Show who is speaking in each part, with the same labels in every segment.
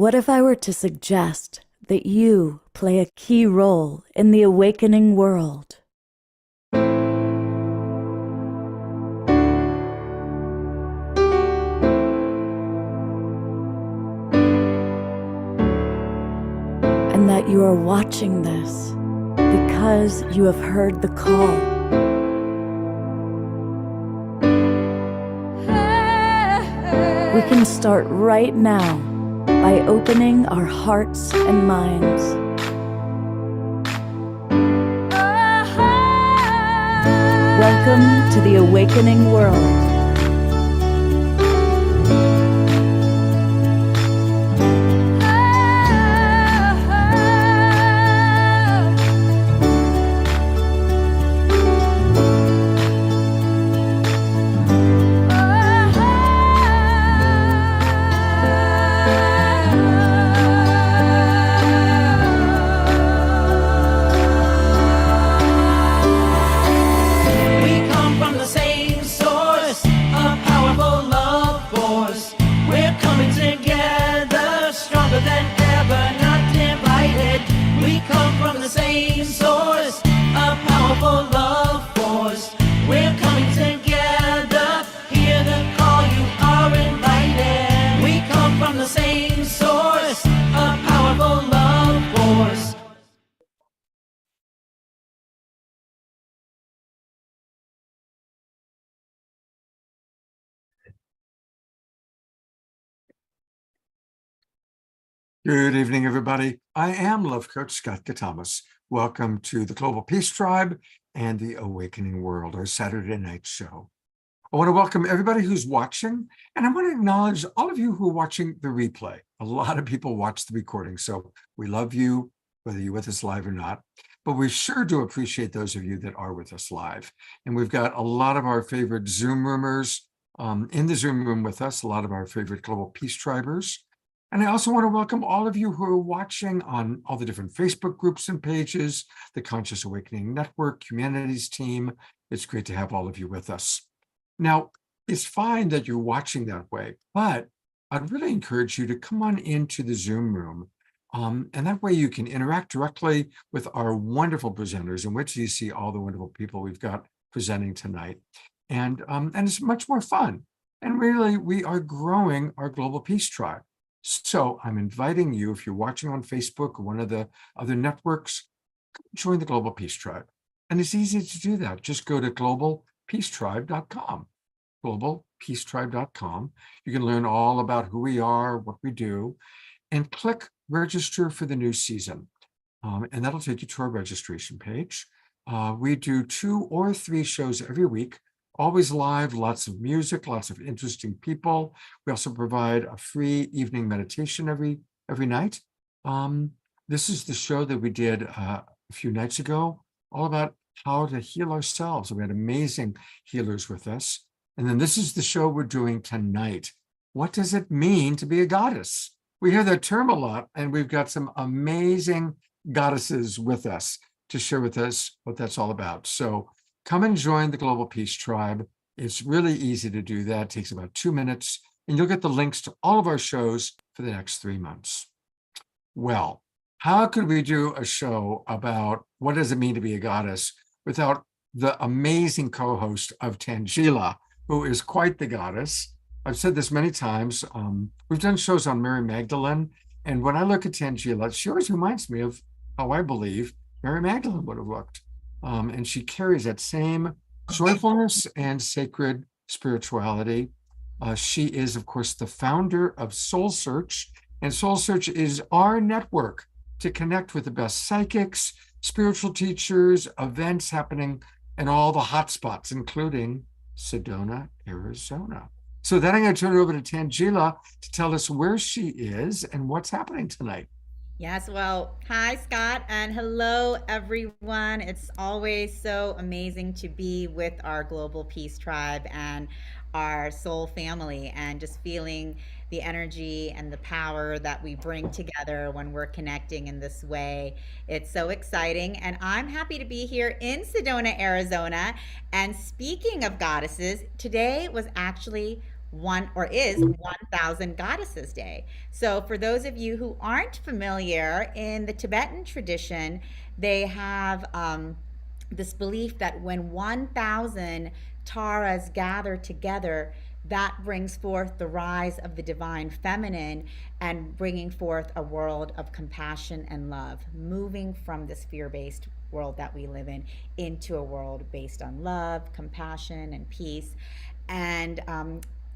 Speaker 1: What if I were to suggest that you play a key role in the awakening world? And that you are watching this because you have heard the call. We can start right now by opening our hearts and minds. Welcome to the awakening world.
Speaker 2: Good evening, everybody. I am Love Coach Scott Thomas. Welcome to the Global Peace Tribe and the Awakening World, our Saturday night show. I want to welcome everybody who's watching, and I want to acknowledge all of you who are watching the replay. A lot of people watch the recording, so we love you, whether you're with us live or not. But we sure do appreciate those of you that are with us live. And we've got a lot of our favorite Zoom roomers in the Zoom room with us, a lot of our favorite Global Peace Tribers. And I also want to welcome all of you who are watching on all the different Facebook groups and pages, the Conscious Awakening Network, Humanities Team. It's great to have all of you with us. Now, it's fine that you're watching that way, but I'd really encourage you to come on into the Zoom room. And that way you can interact directly with our wonderful presenters, in which you see all the wonderful people we've got presenting tonight. And it's much more fun. And really, we are growing our Global Peace Tribe. So I'm inviting you, if you're watching on Facebook or one of the other networks, join the Global Peace Tribe. And it's easy to do that. Just go to globalpeacetribe.com, globalpeacetribe.com. You can learn all about who we are, what we do, and click register for the new season. And that'll take you to our registration page. We do 2 or 3 shows every week. Always live, lots of music, lots of interesting people. We also provide a free evening meditation every night. This is the show that we did a few nights ago, all about how to heal ourselves. We had amazing healers with us. And then this is the show we're doing tonight. What does it mean to be a goddess? We hear that term a lot, and we've got some amazing goddesses with us to share with us what that's all about. So come and join the Global Peace Tribe. It's really easy to do that. It takes about 2 minutes, and you'll get the links to all of our shows for the next 3 months. Well, how could we do a show about what does it mean to be a goddess without the amazing co-host of Tajila, who is quite the goddess? I've said this many times. We've done shows on Mary Magdalene, and when I look at Tajila, she always reminds me of how I believe Mary Magdalene would have looked. And she carries that same joyfulness and sacred spirituality. She is, of course, the founder of Soul Search, and Soul Search is our network to connect with the best psychics, spiritual teachers, events happening in all the hotspots, including Sedona, Arizona. So then I'm going to turn it over to Tajila to tell us where she is and what's happening tonight.
Speaker 3: Yes, well, hi, Scott, and hello, everyone. It's always so amazing to be with our Global Peace Tribe and our soul family, and just feeling the energy and the power that we bring together when we're connecting in this way. It's so exciting, and I'm happy to be here in Sedona, Arizona. And speaking of goddesses, today was actually is 1000 Goddesses Day. So for those of you who aren't familiar, in the Tibetan tradition, they have this belief that when 1000 Taras gather together, that brings forth the rise of the divine feminine and bringing forth a world of compassion and love, moving from this fear-based world that we live in into a world based on love, compassion, and peace. And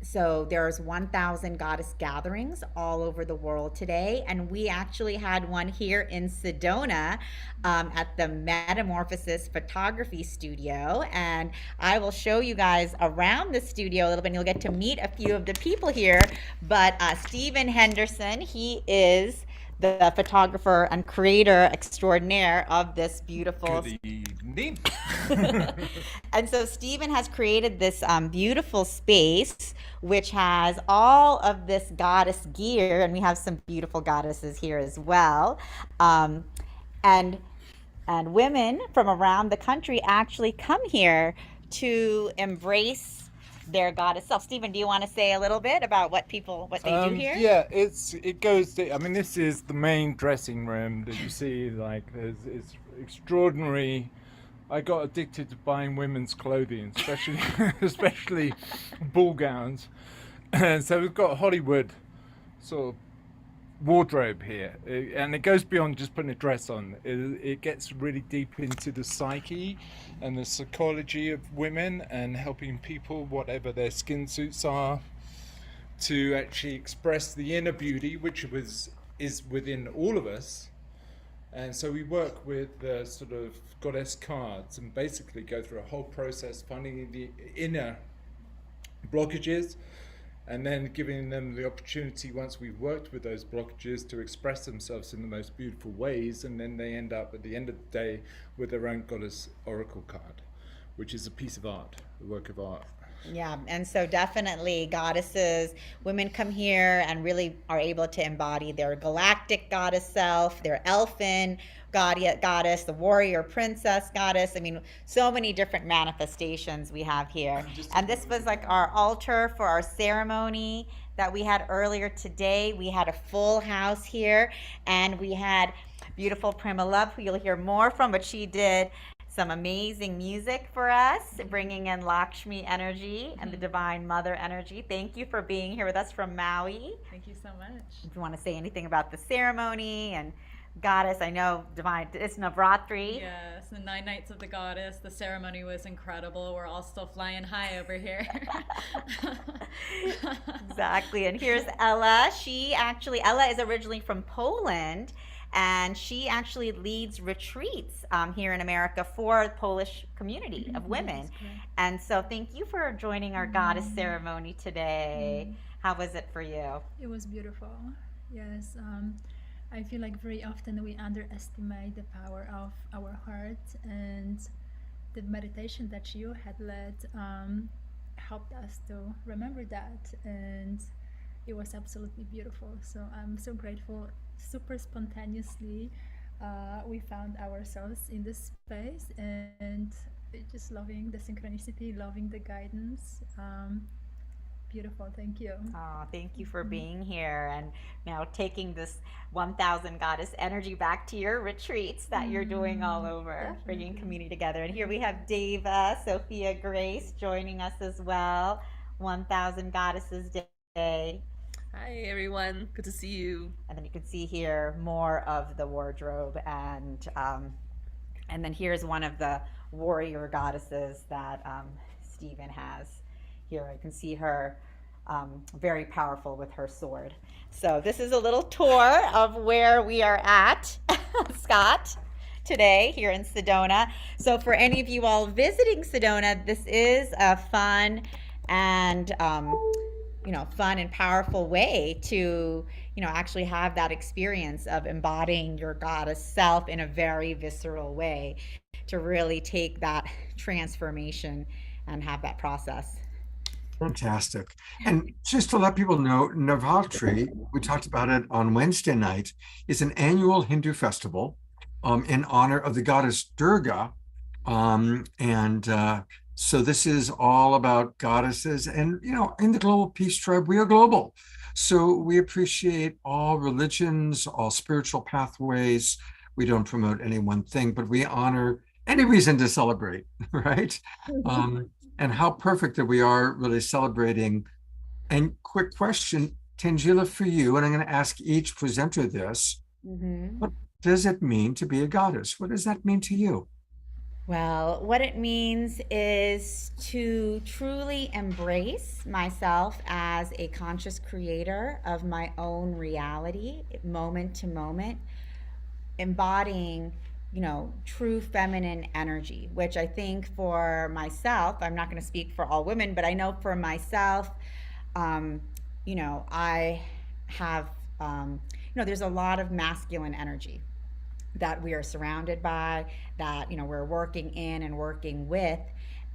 Speaker 3: so there's 1000 goddess gatherings all over the world today, and we actually had one here in Sedona at the Metamorphosis Photography Studio, and I will show you guys around the studio a little bit, and you'll get to meet a few of the people here. But Stephen Henderson, he is the photographer and creator extraordinaire of this beautiful.
Speaker 4: Good evening.
Speaker 3: And so Stephen has created this beautiful space which has all of this goddess gear, and we have some beautiful goddesses here as well. And women from around the country actually come here to embrace their goddess self. Stephen, do you want to say a little bit about what they do here?
Speaker 4: Yeah, it goes. I mean, this is the main dressing room that you see. Like, it's extraordinary. I got addicted to buying women's clothing, especially ball gowns. And so we've got Hollywood sort of wardrobe here, and it goes beyond just putting a dress on. It gets really deep into the psyche and the psychology of women, and helping people, whatever their skin suits are, to actually express the inner beauty which is within all of us. And so we work with the sort of goddess cards and basically go through a whole process finding the inner blockages, and then giving them the opportunity, once we've worked with those blockages, to express themselves in the most beautiful ways. And then they end up at the end of the day with their own goddess oracle card, which is a piece of art, a work of art.
Speaker 3: Yeah, and so definitely goddesses, women come here and really are able to embody their galactic goddess self, their elfin goddess, the warrior princess goddess. I mean, so many different manifestations we have here. And this was like our altar for our ceremony that we had earlier today. We had a full house here, and we had beautiful Prima Love, who you'll hear more from, but she did some amazing music for us, bringing in Lakshmi energy and the Divine Mother energy. Thank you for being here with us from Maui.
Speaker 5: Thank you so much.
Speaker 3: If you want to say anything about the ceremony and goddess, I know divine, it's Navratri.
Speaker 5: Yes, the 9 nights of the goddess. The ceremony was incredible. We're all still flying high over here.
Speaker 3: Exactly. And here's Ella. Ella is originally from Poland, and she actually leads retreats here in America for the Polish community of women. And so thank you for joining our goddess ceremony today. How was it for you?
Speaker 6: It was beautiful. Yes. I feel like very often we underestimate the power of our heart, and the meditation that you had led helped us to remember that, and it was absolutely beautiful. So I'm so grateful. Super spontaneously we found ourselves in this space, and just loving the synchronicity, loving the guidance. Beautiful. Thank you.
Speaker 3: Oh, thank you for being here, and now taking this 1000 goddess energy back to your retreats that you're doing all over, bringing community together. And here we have Deva, Sophia Grace joining us as well. 1000 Goddesses Day.
Speaker 7: Hi everyone, good to see you.
Speaker 3: And then you can see here more of the wardrobe, and then here's one of the warrior goddesses that Stephen has here. I can see her very powerful with her sword. So this is a little tour of where we are at, Scott, today here in Sedona. So for any of you all visiting Sedona, this is a fun and fun and powerful way to actually have that experience of embodying your goddess self in a very visceral way, to really take that transformation and have that process.
Speaker 2: Fantastic. And just to let people know, Navratri, we talked about it on Wednesday night, is an annual Hindu festival in honor of the goddess Durga. And So this is all about goddesses. And, in the Global Peace Tribe, we are global. So we appreciate all religions, all spiritual pathways. We don't promote any one thing, but we honor any reason to celebrate, right? And how perfect that we are really celebrating. And quick question, Tangela, for you, and I'm going to ask each presenter this. What does it mean to be a goddess? What does that mean to you?
Speaker 3: Well, what it means is to truly embrace myself as a conscious creator of my own reality, moment to moment, embodying, true feminine energy, which I think for myself, I'm not going to speak for all women, but I know for myself, I have, there's a lot of masculine energy that we are surrounded by, that we're working in and working with,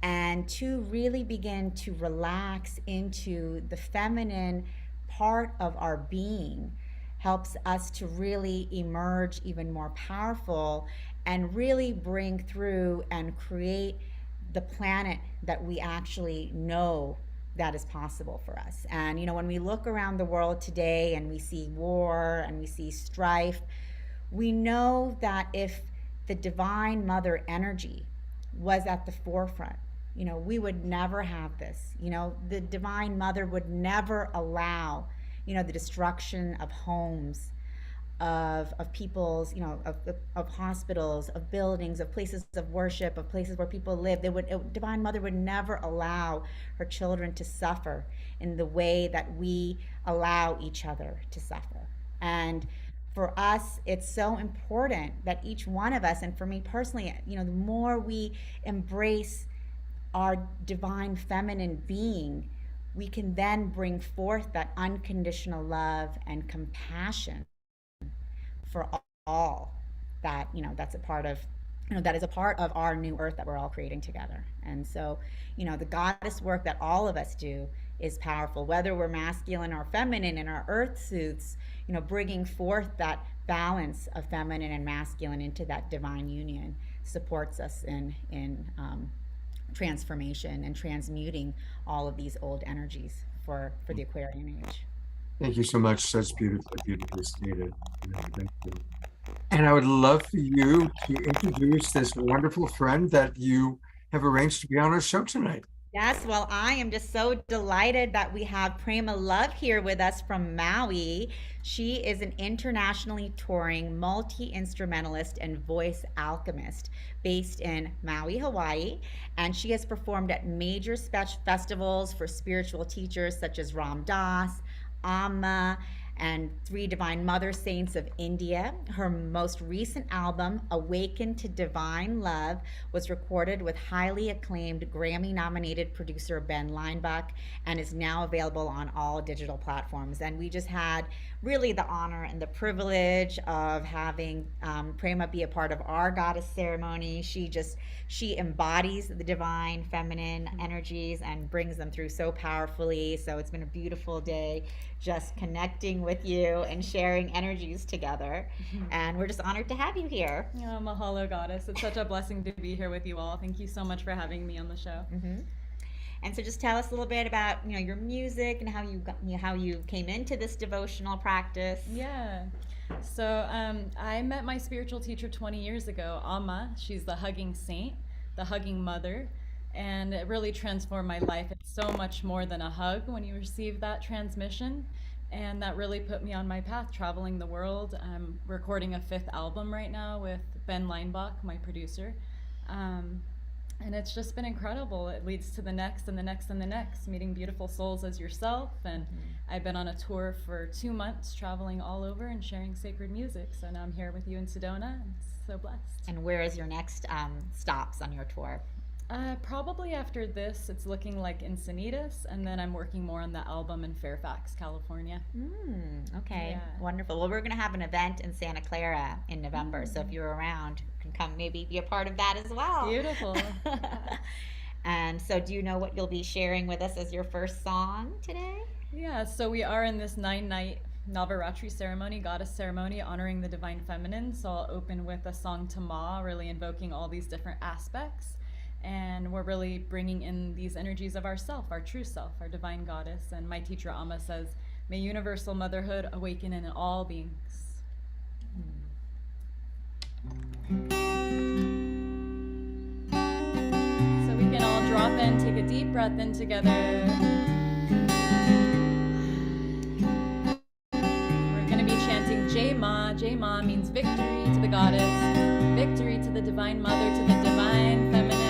Speaker 3: and to really begin to relax into the feminine part of our being helps us to really emerge even more powerful and really bring through and create the planet that we actually know that is possible for us. And when we look around the world today and we see war and we see strife, we know that if the divine mother energy was at the forefront, we would never have this. The divine mother would never allow, the destruction of homes, of people's, of hospitals, of buildings, of places of worship, of places where people live. Divine mother would never allow her children to suffer in the way that we allow each other to suffer. And for us, it's so important that each one of us, and for me personally, the more we embrace our divine feminine being, we can then bring forth that unconditional love and compassion for all that, that's a part of, that is a part of our new earth that we're all creating together. And so, the goddess work that all of us do is powerful, whether we're masculine or feminine in our earth suits, bringing forth that balance of feminine and masculine into that divine union supports us in transformation and transmuting all of these old energies for the Aquarian age.
Speaker 2: Thank you so much. That's beautifully stated. Thank you. And I would love for you to introduce this wonderful friend that you have arranged to be on our show tonight.
Speaker 3: Yes, well, I am just so delighted that we have Prema Love here with us from Maui. She is an internationally touring multi-instrumentalist and voice alchemist based in Maui, Hawaii, and she has performed at major festivals for spiritual teachers such as Ram Dass, Amma, and 3 Divine Mother Saints of India. Her most recent album, Awaken to Divine Love, was recorded with highly acclaimed Grammy-nominated producer Ben Leinbach and is now available on all digital platforms. And we just had really the honor and the privilege of having Prema be a part of our goddess ceremony. She embodies the divine feminine energies and brings them through so powerfully. So it's been a beautiful day just connecting with you and sharing energies together. And we're just honored to have you here.
Speaker 5: Oh, mahalo, goddess. It's such a blessing to be here with you all. Thank you so much for having me on the show.
Speaker 3: And so just tell us a little bit about your music and how you came into this devotional practice.
Speaker 5: Yeah. So I met my spiritual teacher 20 years ago, Amma. She's the hugging saint, the hugging mother, and it really transformed my life. It's so much more than a hug when you receive that transmission, and that really put me on my path, traveling the world. I'm recording a 5th album right now with Ben Leinbach, my producer. And it's just been incredible. It leads to the next and the next and the next, meeting beautiful souls as yourself. And I've been on a tour for 2 months, traveling all over and sharing sacred music. So now I'm here with you in Sedona. I'm so blessed.
Speaker 3: And where is your next stops on your tour?
Speaker 5: Probably after this, it's looking like Encinitas, and then I'm working more on the album in Fairfax, California.
Speaker 3: Okay,
Speaker 5: Yeah.
Speaker 3: wonderful. Well, we're going to have an event in Santa Clara in November, so if you're around, you can come maybe be a part of that as well.
Speaker 5: Beautiful.
Speaker 3: And so do you know what you'll be sharing with us as your first song today?
Speaker 5: Yeah, so we are in this 9-night Navaratri ceremony, goddess ceremony, honoring the divine feminine. So I'll open with a song to Ma, really invoking all these different aspects. And we're really bringing in these energies of ourself, our true self, our divine goddess. And my teacher Amma says, may universal motherhood awaken in all beings. So we can all drop in, take a deep breath in together. We're going to be chanting Jai Ma. Jai Ma means victory to the goddess, victory to the divine mother, to the divine feminine.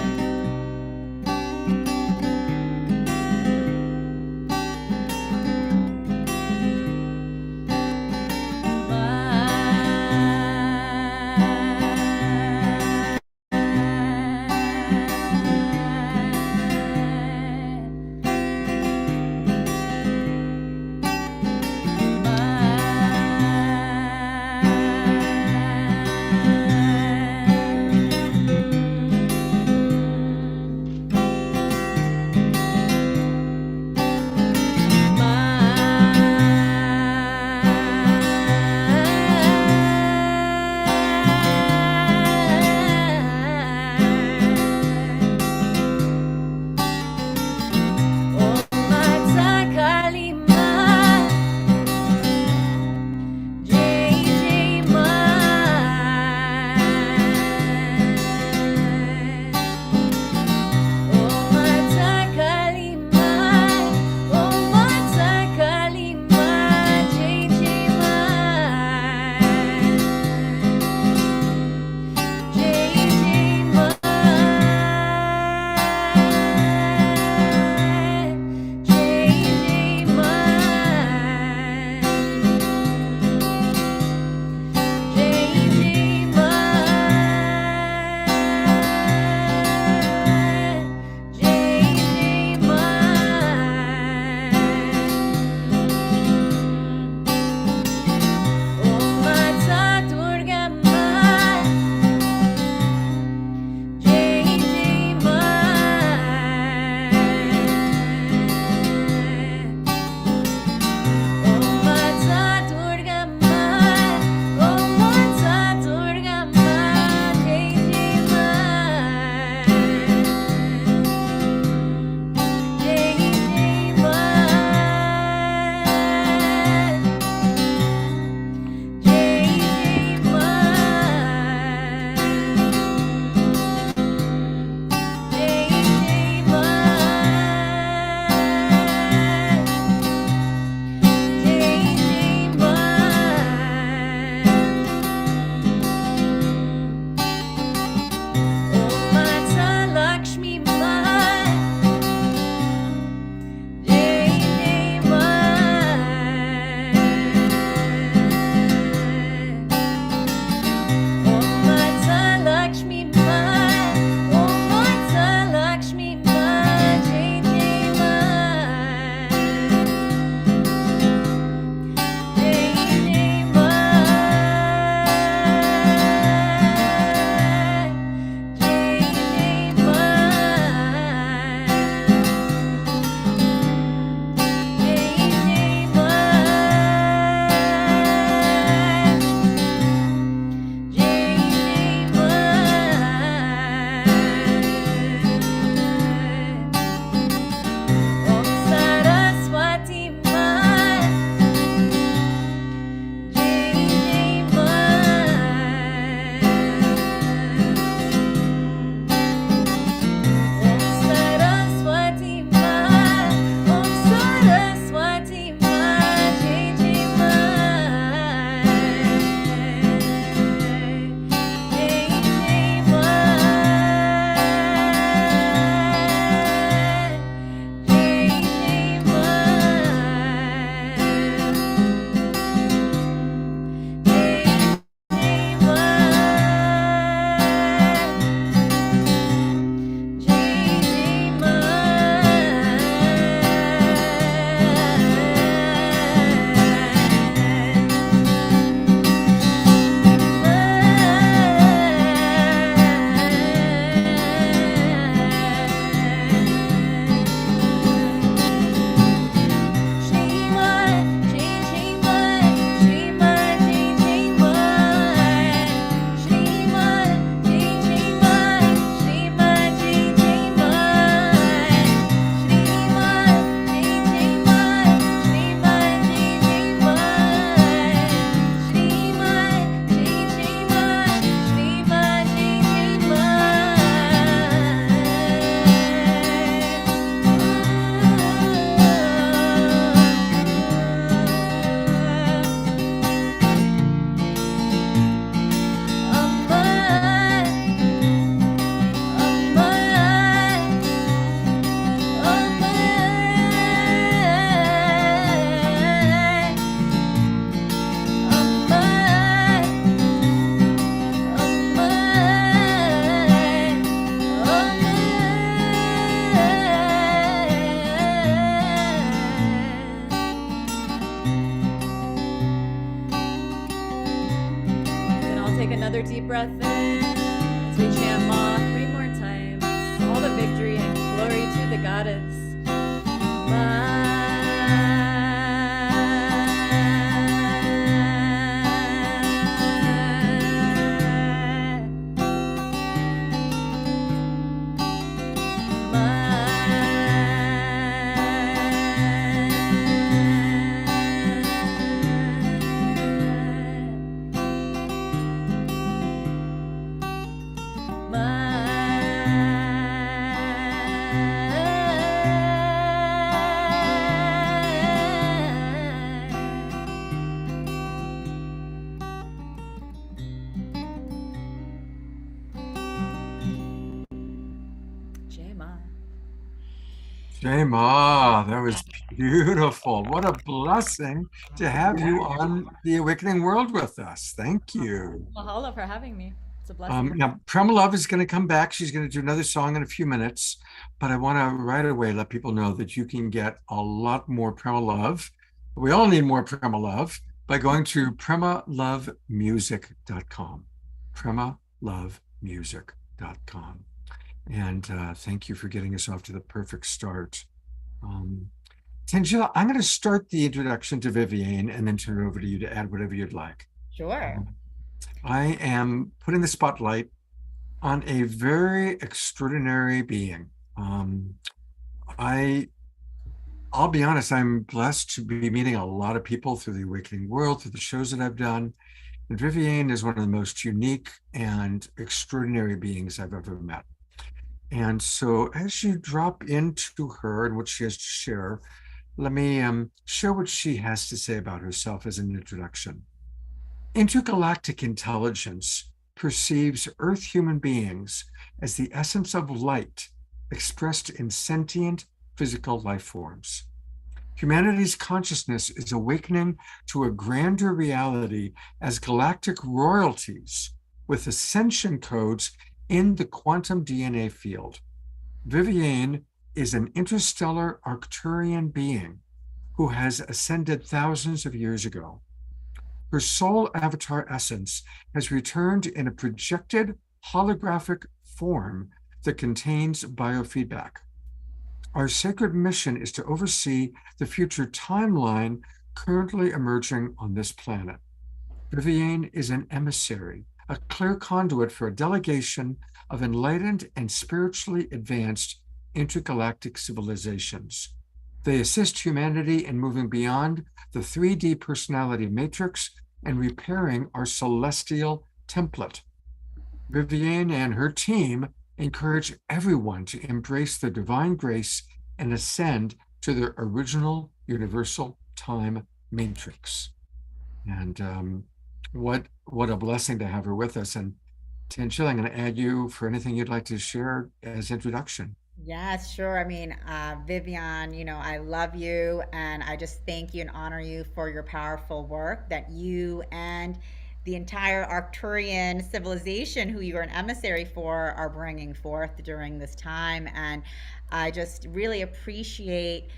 Speaker 5: another deep breath in as we chant Ma 3 more times. All the victory and glory to the goddess. Ma.
Speaker 2: Shema, that was beautiful. What a blessing to have you on the Awakening World with us. Thank you.
Speaker 5: Mahalo for having me. It's a blessing.
Speaker 2: Now, Prema Love is going to come back. She's going to do another song in a few minutes, but I want to right away let people know that you can get a lot more Prema Love. We all need more Prema Love by going to PremaLoveMusic.com. PremaLoveMusic.com. And thank you for getting us off to the perfect start. Tajila, I'm going to start the introduction to Vivianne and then turn it over to you to add whatever you'd like.
Speaker 3: Sure.
Speaker 2: I am putting the spotlight on a very extraordinary being. I'll be honest, I'm blessed to be meeting a lot of people through the Awakening World, through the shows that I've done. And Vivianne is one of the most unique and extraordinary beings I've ever met. And so as you drop into her and what she has to share, let me share what she has to say about herself as an introduction. Intergalactic intelligence perceives Earth human beings as the essence of light expressed in sentient physical life forms. Humanity's consciousness is awakening to a grander reality as galactic royalties with ascension codes in the quantum DNA field. Vivianne is an interstellar Arcturian being who has ascended thousands of years ago. Her soul avatar essence has returned in a projected holographic form that contains biofeedback. Our sacred mission is to oversee the future timeline currently emerging on this planet. Vivianne is an emissary, a clear conduit for a delegation of enlightened and spiritually advanced intergalactic civilizations. They assist humanity in moving beyond the 3D personality matrix and repairing our celestial template. Vivianne and her team encourage everyone to embrace the divine grace and ascend to their original universal time matrix. And what a blessing to have her with us. And Tajila, I'm going to add you for anything you'd like to share as introduction.
Speaker 3: Yes, sure. I mean, Vivianne, I love you and I just thank you and honor you for your powerful work that you and the entire Arcturian civilization, who you are an emissary for, are bringing forth during this time. And I just really appreciate,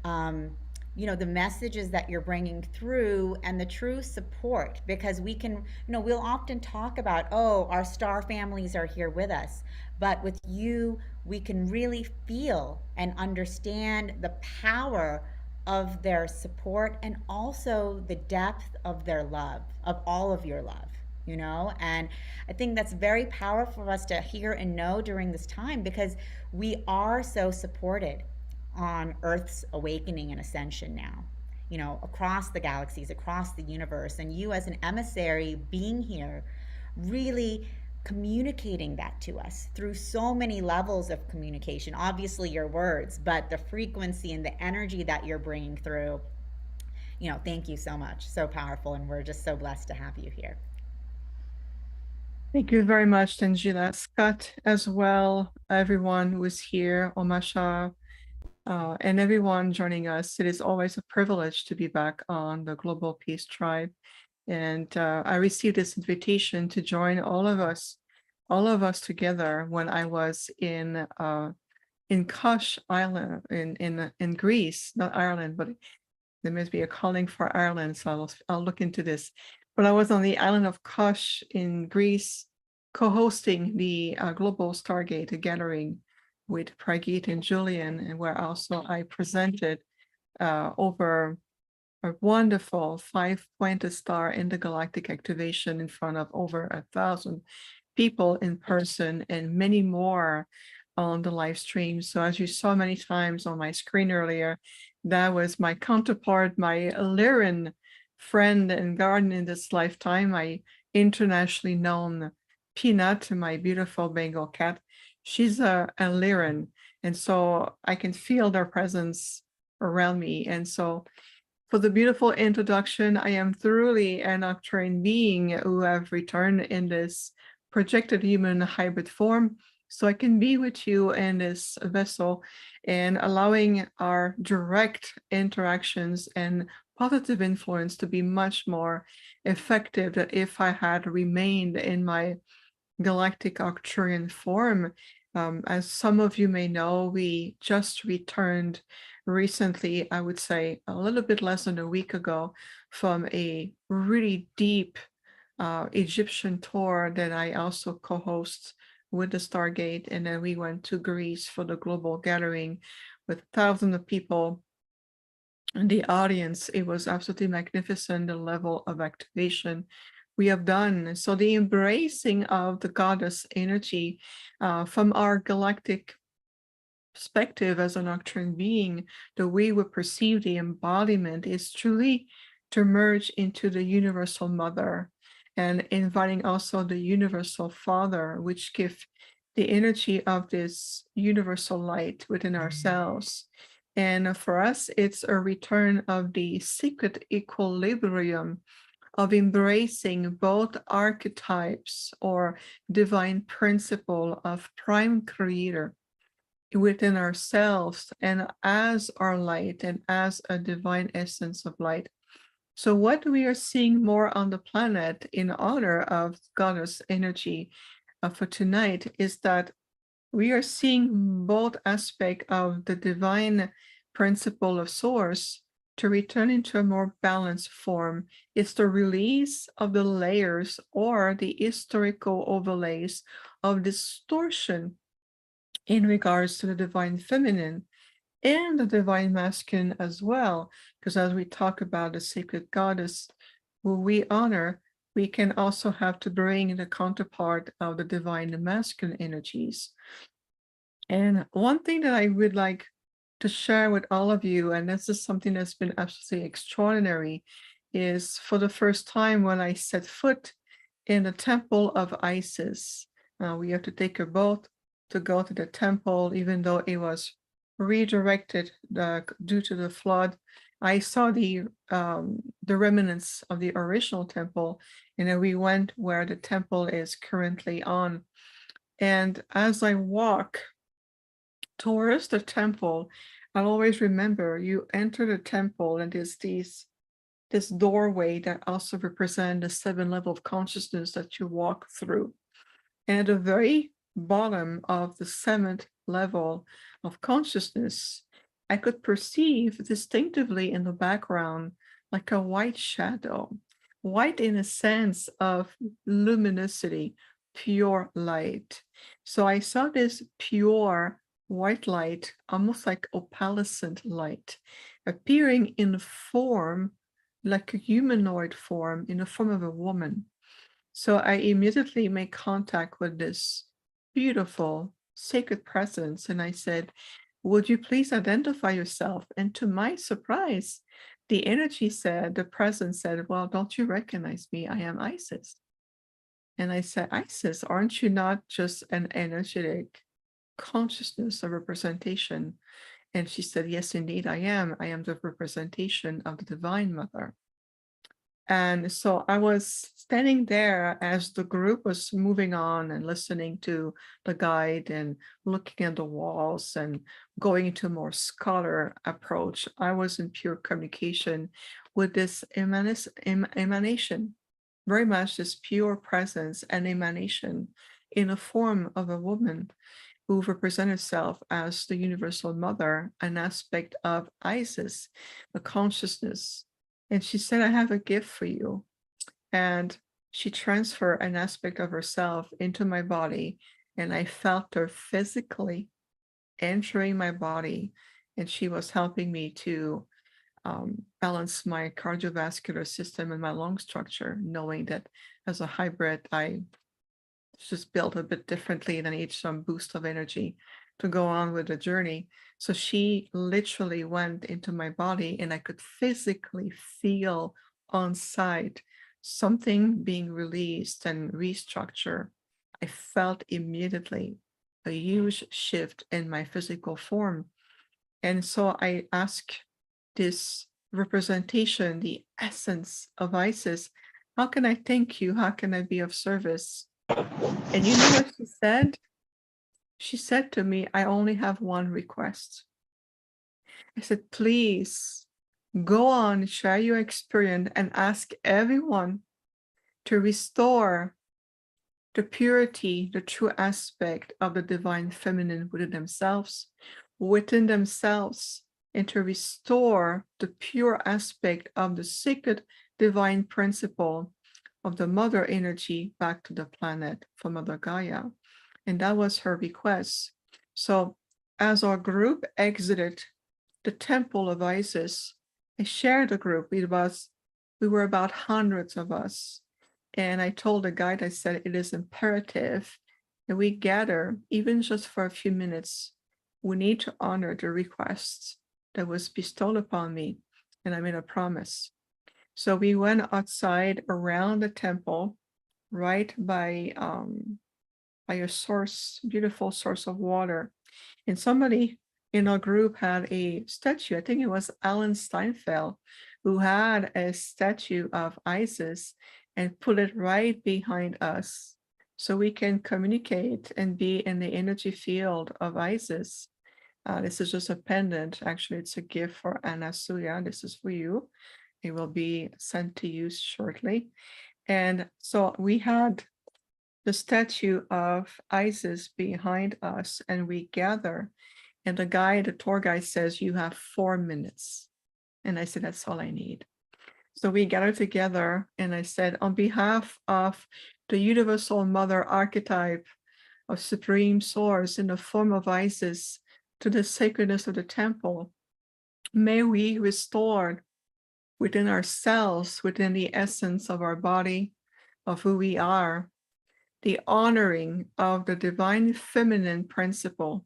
Speaker 3: the messages that you're bringing through and the true support, because we can, we'll often talk about, oh, our star families are here with us. But with you, we can really feel and understand the power of their support and also the depth of their love, of all of your love, And I think that's very powerful for us to hear and know during this time, because we are so supported on Earth's awakening and ascension now, across the galaxies, across the universe. And you as an emissary being here, really communicating that to us through so many levels of communication, obviously your words, but the frequency and the energy that you're bringing through, thank you so much. So powerful. And we're just so blessed to have you here.
Speaker 8: Thank you very much, Tajila. Scott as well, everyone who is here, Omasha, and everyone joining us. It is always a privilege to be back on the Global Peace Tribe. And I received this invitation to join all of us together when I was in Kosh Island in Greece, not Ireland, but there must be a calling for Ireland. So I'll look into this. but I was on the island of Kos in Greece, co-hosting the Global Stargate Gathering with Pragit and Julian, and where also I presented over a wonderful 5-pointed star intergalactic activation in front of over 1,000 people in person and many more on the live stream. So as you saw many times on my screen earlier, that was my counterpart, my Lyran friend and guardian in this lifetime, my internationally known Peanut, my beautiful Bengal cat. She's a Lyran, and so I can feel their presence around me. And so for the beautiful introduction, I am truly an Octarian being who have returned in this projected human hybrid form, so I can be with you in this vessel and allowing our direct interactions and positive influence to be much more effective than if I had remained in my galactic Arcturian form. As some of you may know, we just returned recently, I would say a little bit less than a week ago, from a really deep Egyptian tour that I also co-host with the Stargate. And then we went to Greece for the global gathering with thousands of people in the audience. It was absolutely magnificent, the level of activation we have done. So the embracing of the goddess energy from our galactic perspective as an Octarian being, the way we perceive the embodiment is truly to merge into the universal mother and inviting also the universal father, which give the energy of this universal light within ourselves. And for us, it's a return of the secret equilibrium of embracing both archetypes or divine principle of prime creator within ourselves and as our light and as a divine essence of light. So what we are seeing more on the planet in honor of goddess energy for tonight is that we are seeing both aspects of the divine principle of source to return into a more balanced form. It's the release of the layers or the historical overlays of distortion in regards to the divine feminine and the divine masculine as well. Because as we talk about the sacred goddess who we honor, we can also have to bring the counterpart of the divine masculine energies. And one thing that I would like to share with all of you, and this is something that's been absolutely extraordinary, is for the first time when I set foot in the temple of Isis. We have to take a boat to go to the temple, even though it was redirected due to the flood. I saw the remnants of the original temple, and then we went where the temple is currently on. And as I walk towards the temple, I'll always remember you enter the temple and there's this doorway that also represent the 7 level of consciousness that you walk through. And at the very bottom of the 7th level of consciousness, I could perceive distinctively in the background like a white shadow, white in a sense of luminosity, pure light. So I saw this pure white light, almost like opalescent light, appearing in form like a humanoid form, in the form of a woman. So I immediately made contact with this beautiful sacred presence, and I said, would you please identify yourself? And to my surprise, the energy said, the presence said, well, don't you recognize me? I am Isis. And I said, Isis, aren't you not just an energetic consciousness, a representation? And she said, yes, indeed, I am. I am the representation of the Divine Mother. And so I was standing there as the group was moving on and listening to the guide and looking at the walls and going into a more scholar approach. I was in pure communication with this emanation, very much this pure presence and emanation in the form of a woman who represents herself as the universal mother, an aspect of Isis, the consciousness. And she said, I have a gift for you. and she transferred an aspect of herself into my body, and I felt her physically entering my body, and she was helping me to balance my cardiovascular system and my lung structure, knowing that as a hybrid, I just built a bit differently and I need some boost of energy to go on with the journey. So she literally went into my body and I could physically feel on site something being released and restructured. I felt immediately a huge shift in my physical form. And so I asked this representation, the essence of Isis, how can I thank you? How can I be of service? And you know what she said? She said to me, I only have one request. I said, please go on, share your experience, and ask everyone to restore the purity, the true aspect of the divine feminine within themselves, and to restore the pure aspect of the sacred divine principle of the mother energy back to the planet from Mother Gaia. And that was her request. So as our group exited the temple of Isis, I shared the group. We were about hundreds of us. And I told the guide, I said, it is imperative that we gather, even just for a few minutes. We need to honor the request that was bestowed upon me. And I made a promise. So we went outside around the temple, right by a source, beautiful source of water. And somebody in our group had a statue. I think it was Alan Steinfeld, who had a statue of Isis and put it right behind us so we can communicate and be in the energy field of Isis. This is just a pendant. Actually, it's a gift for Anna Suya. This is for you. It will be sent to you shortly. And so we had the statue of Isis behind us, and we gather. And the tour guide says, you have 4 minutes. And I said, that's all I need. So we gathered together, and I said, on behalf of the universal mother archetype of supreme source in the form of Isis to the sacredness of the temple, may we restore within ourselves, within the essence of our body, of who we are, the honoring of the divine feminine principle,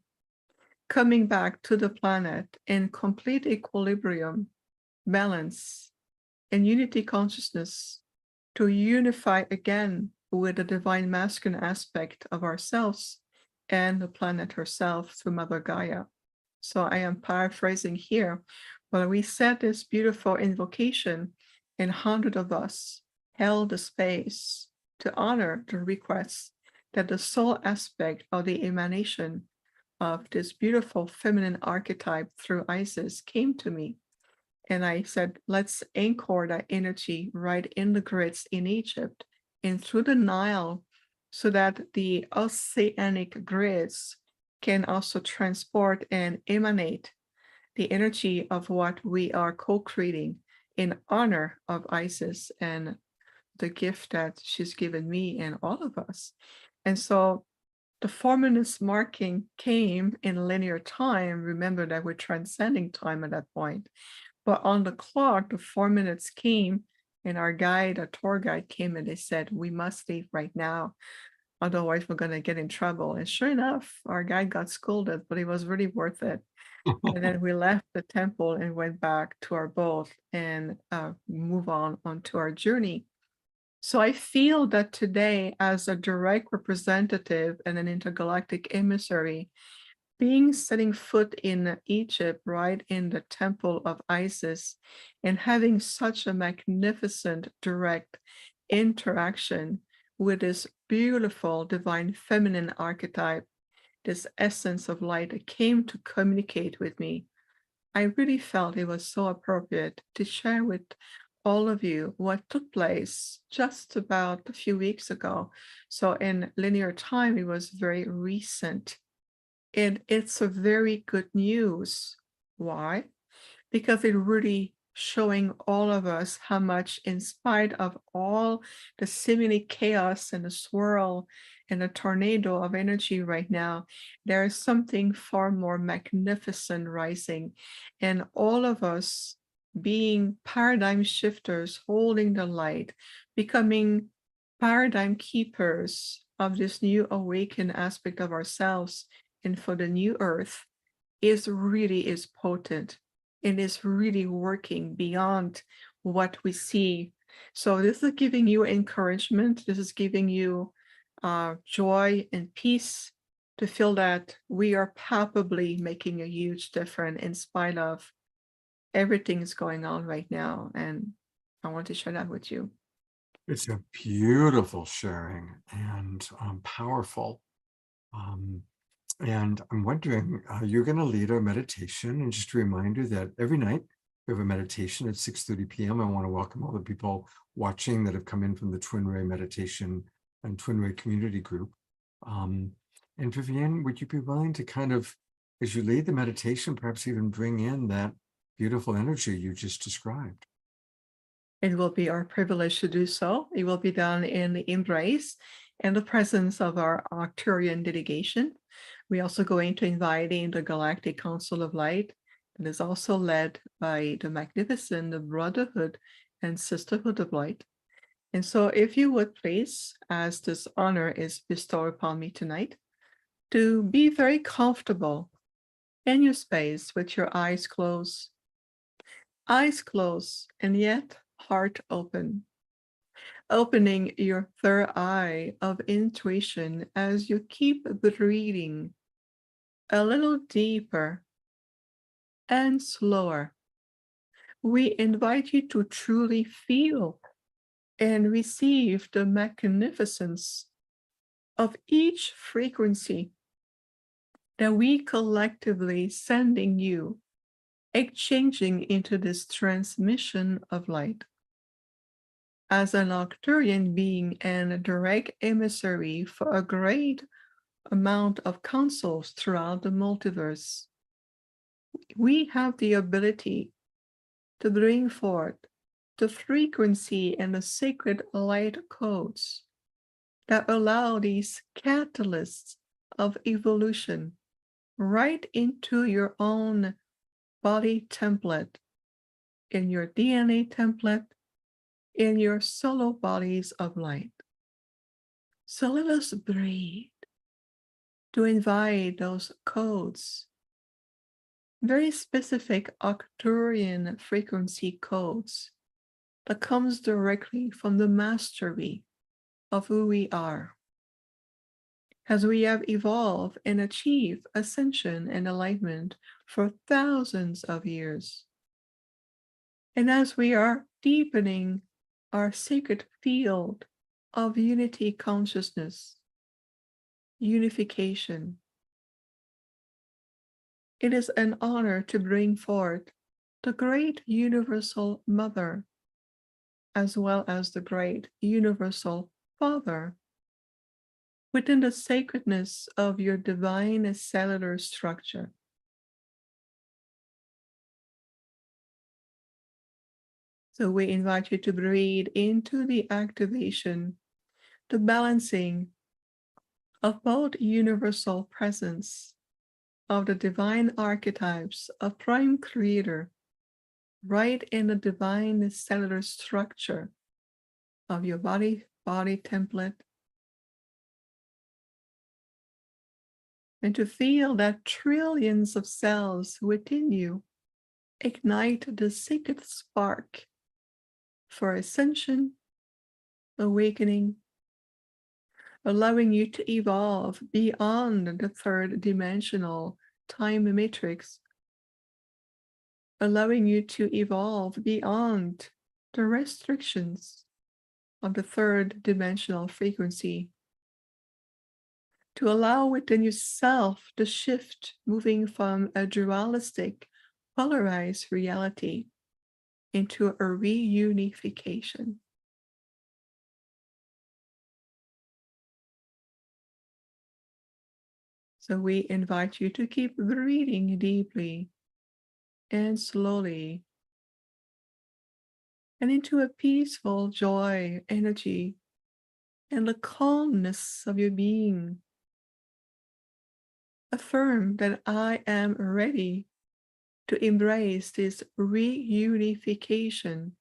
Speaker 8: coming back to the planet in complete equilibrium, balance, and unity consciousness, to unify again with the divine masculine aspect of ourselves and the planet herself through Mother Gaia. So I am paraphrasing here, but we said this beautiful invocation, and 100 of us held the space to honor the request that the soul aspect of the emanation of this beautiful feminine archetype through Isis came to me. And I said, let's anchor that energy right in the grids in Egypt and through the Nile, so that the oceanic grids can also transport and emanate the energy of what we are co-creating in honor of Isis and the gift that she's given me and all of us. And so the 4 minutes marking came in linear time. Remember that we're transcending time at that point. But on the clock, the 4 minutes came, and our tour guide came, and they said, we must leave right now. Otherwise, we're going to get in trouble. And sure enough, our guide got scolded, but it was really worth it. And then we left the temple and went back to our boat and move onto our journey. So I feel that today, as a direct representative and an intergalactic emissary, setting foot in Egypt, right in the temple of Isis, and having such a magnificent direct interaction with this beautiful divine feminine archetype, this essence of light that came to communicate with me, I really felt it was so appropriate to share with all of you what took place just about a few weeks ago. So in linear time, it was very recent. And it's a very good news. Why? Because it really showing all of us how much, in spite of all the seemingly chaos and the swirl and the tornado of energy right now, there is something far more magnificent rising. And all of us being paradigm shifters, holding the light, becoming paradigm keepers of this new awakened aspect of ourselves and for the new earth is potent and is really working beyond what we see. So this is giving you encouragement. This is giving you joy and peace to feel that we are palpably making a huge difference in spite of everything is going on right now. And I want to share that with you.
Speaker 2: It's a beautiful sharing and powerful. And I'm wondering, you're going to lead our meditation. And just a reminder that every night we have a meditation at 6:30 p.m. I want to welcome all the people watching that have come in from the Twin Ray Meditation and Twin Ray Community Group. And Vivianne, would you be willing to kind of, as you lead the meditation, perhaps even bring in that beautiful energy you just described?
Speaker 8: It will be our privilege to do so. It will be done in the embrace and the presence of our Arcturian delegation. We're also going to invite the Intergalactic Council of Light, that is also led by the magnificent Brotherhood and Sisterhood of Light. And so if you would please, as this honor is bestowed upon me tonight, to be very comfortable in your space with your eyes closed, and yet heart open, opening your third eye of intuition as you keep breathing a little deeper and slower. We invite you to truly feel and receive the magnificence of each frequency that we collectively sending you, exchanging into this transmission of light. As an Arcturian being and a direct emissary for a great amount of councils throughout the multiverse, we have the ability to bring forth the frequency and the sacred light codes that allow these catalysts of evolution right into your own body template, in your DNA template, in your solo bodies of light. So let us breathe to invite those codes, very specific Arcturian frequency codes that comes directly from the mastery of who we are. As we have evolved and achieved ascension and enlightenment for thousands of years. And as we are deepening our sacred field of unity consciousness, unification, it is an honor to bring forth the great universal mother, as well as the great universal father, within the sacredness of your divine cellular structure. So we invite you to breathe into the activation, the balancing of both universal presence of the divine archetypes of Prime Creator, right in the divine cellular structure of your body template. And to feel that trillions of cells within you ignite the sacred spark for ascension, awakening, allowing you to evolve beyond the third dimensional time matrix, allowing you to evolve beyond the restrictions of the third dimensional frequency, to allow within yourself the shift, moving from a dualistic, polarized reality into a reunification. So we invite you to keep breathing deeply and slowly and into a peaceful joy, energy, and the calmness of your being. Affirm that I am ready to embrace this reunification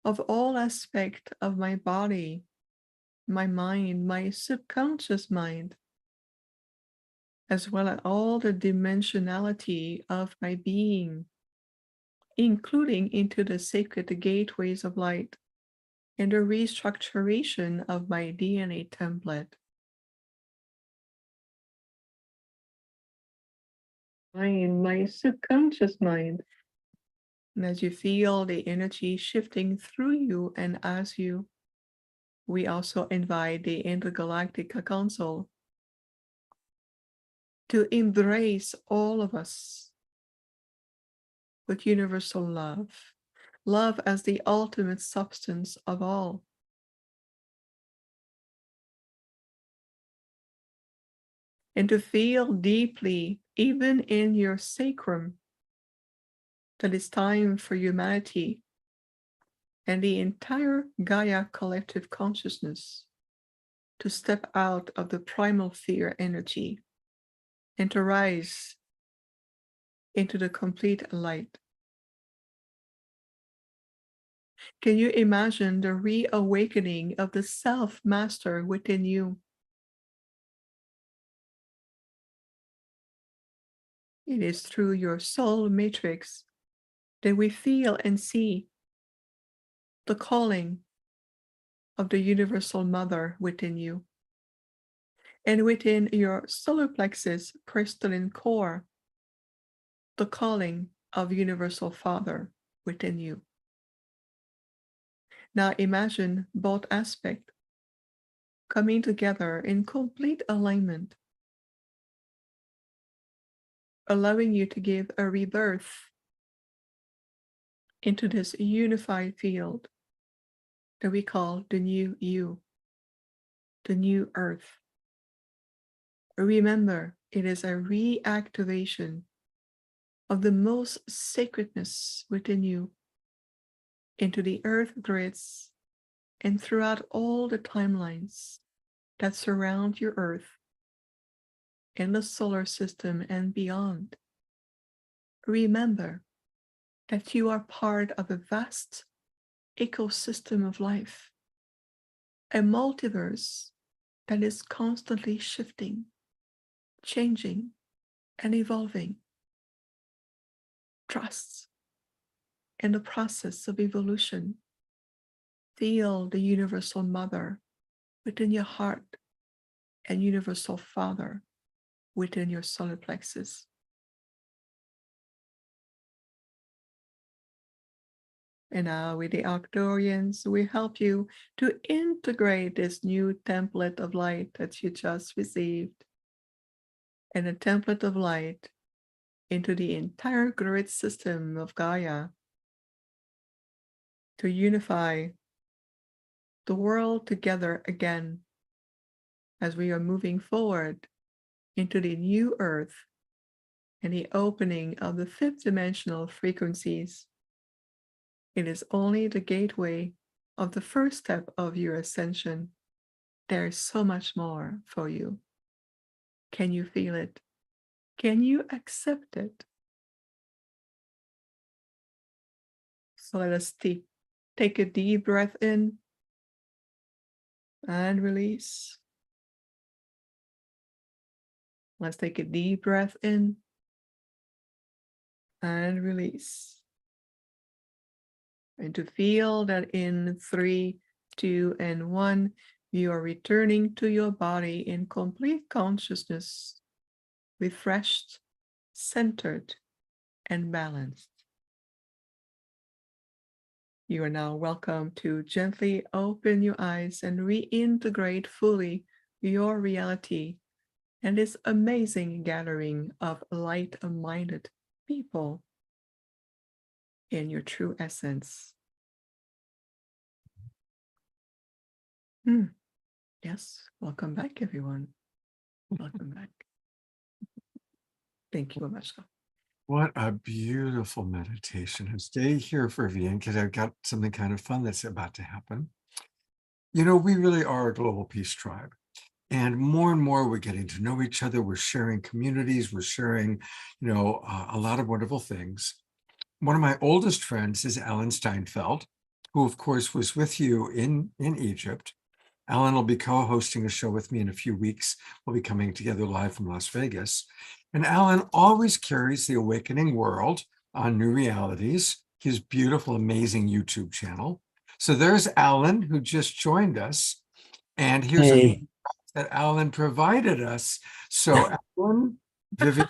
Speaker 8: of all aspects of my body, my mind, my subconscious mind, as well as all the dimensionality of my being, including into the sacred gateways of light and the restructuration of my DNA template. My subconscious mind. And as you feel the energy shifting through you and as you, we also invite the Intergalactic Council to embrace all of us with universal love, love as the ultimate substance of all. And to feel deeply, even in your sacrum, that it's time for humanity and the entire Gaia collective consciousness to step out of the primal fear energy and to rise into the complete light. Can you imagine the reawakening of the self-master within you? It is through your soul matrix that we feel and see the calling of the universal mother within you. And within your solar plexus crystalline core, the calling of universal father within you. Now imagine both aspects coming together in complete alignment, allowing you to give a rebirth into this unified field that we call the new you, the new earth. Remember, it is a reactivation of the most sacredness within you into the earth grids and throughout all the timelines that surround your earth in the solar system and beyond. Remember that you are part of a vast ecosystem of life, a multiverse that is constantly shifting, changing, and evolving. Trust in the process of evolution. Feel the universal mother within your heart and universal father within your solar plexus. And now with the Arcturians, we help you to integrate this new template of light that you just received and a template of light into the entire grid system of Gaia to unify the world together again as we are moving forward into the new earth and the opening of the fifth dimensional frequencies. It is only the gateway of the first step of your ascension. There is so much more for you. Can you feel it? Can you accept it? So let us take a deep breath in and release. Let's take a deep breath in and release. And to feel that in 3, 2, and 1, you are returning to your body in complete consciousness, refreshed, centered, and balanced. You are now welcome to gently open your eyes and reintegrate fully your reality and this amazing gathering of light-minded people in your true essence. Yes, welcome back, everyone. Welcome back. Thank you, Masha.
Speaker 2: What a beautiful meditation. And stay here for Vivianne, because I've got something kind of fun that's about to happen. You know, we really are a global peace tribe. And more we're getting to know each other. We're sharing communities. We're sharing, a lot of wonderful things. One of my oldest friends is Alan Steinfeld, who of course was with you in Egypt. Alan will be co-hosting a show with me in a few weeks. We'll be coming together live from Las Vegas. And Alan always carries the Awakening World on New Realities, his beautiful, amazing YouTube channel. So there's Alan, who just joined us. And here's a that Alan provided us. So Alan, Vivianne,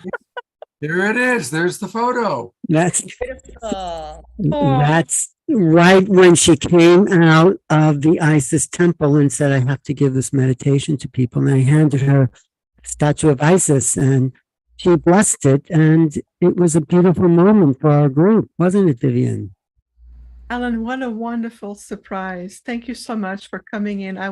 Speaker 2: here it is. There's the photo.
Speaker 9: That's
Speaker 3: Beautiful.
Speaker 9: that's right when she came out of the Isis temple and said, I have to give this meditation to people. And I handed her a statue of Isis and she blessed it. And it was a beautiful moment for our group, wasn't it, Vivianne?
Speaker 8: Alan, what a wonderful surprise. Thank you so much for coming in. I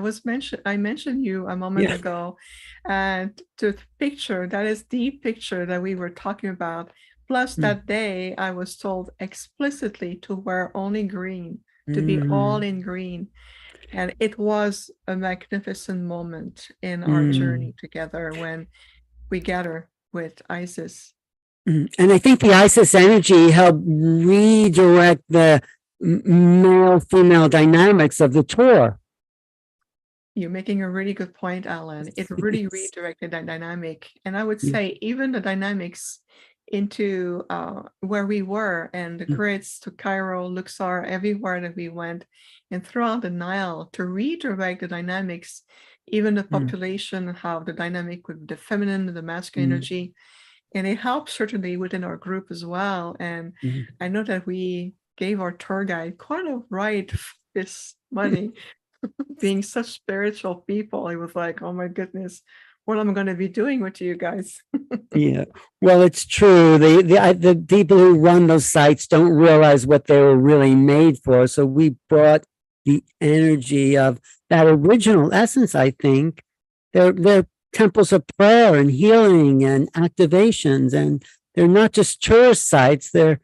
Speaker 8: mentioned you a moment ago, and the picture, that is the picture that we were talking about. Plus that day I was told explicitly to wear only green, to be all in green. And it was a magnificent moment in our journey together when we gather with Isis.
Speaker 9: And I think the Isis energy helped redirect the male-female dynamics of the tour.
Speaker 8: You're making a really good point, Alan. It really redirected that dynamic. And I would say even the dynamics into where we were and the grids to Cairo, Luxor, everywhere that we went, and throughout the Nile to redirect the dynamics, even the population, how the dynamic with the feminine, the masculine energy. And it helped certainly within our group as well. And I know that we gave our tour guide quite a ride for this money. Being such spiritual people, it was like, oh my goodness, what am I going to be doing with you guys?
Speaker 9: Yeah, well, it's true. The people who run those sites don't realize what they were really made for. So we brought the energy of that original essence. I think they're temples of prayer and healing and activations, and they're not just tourist sites. They're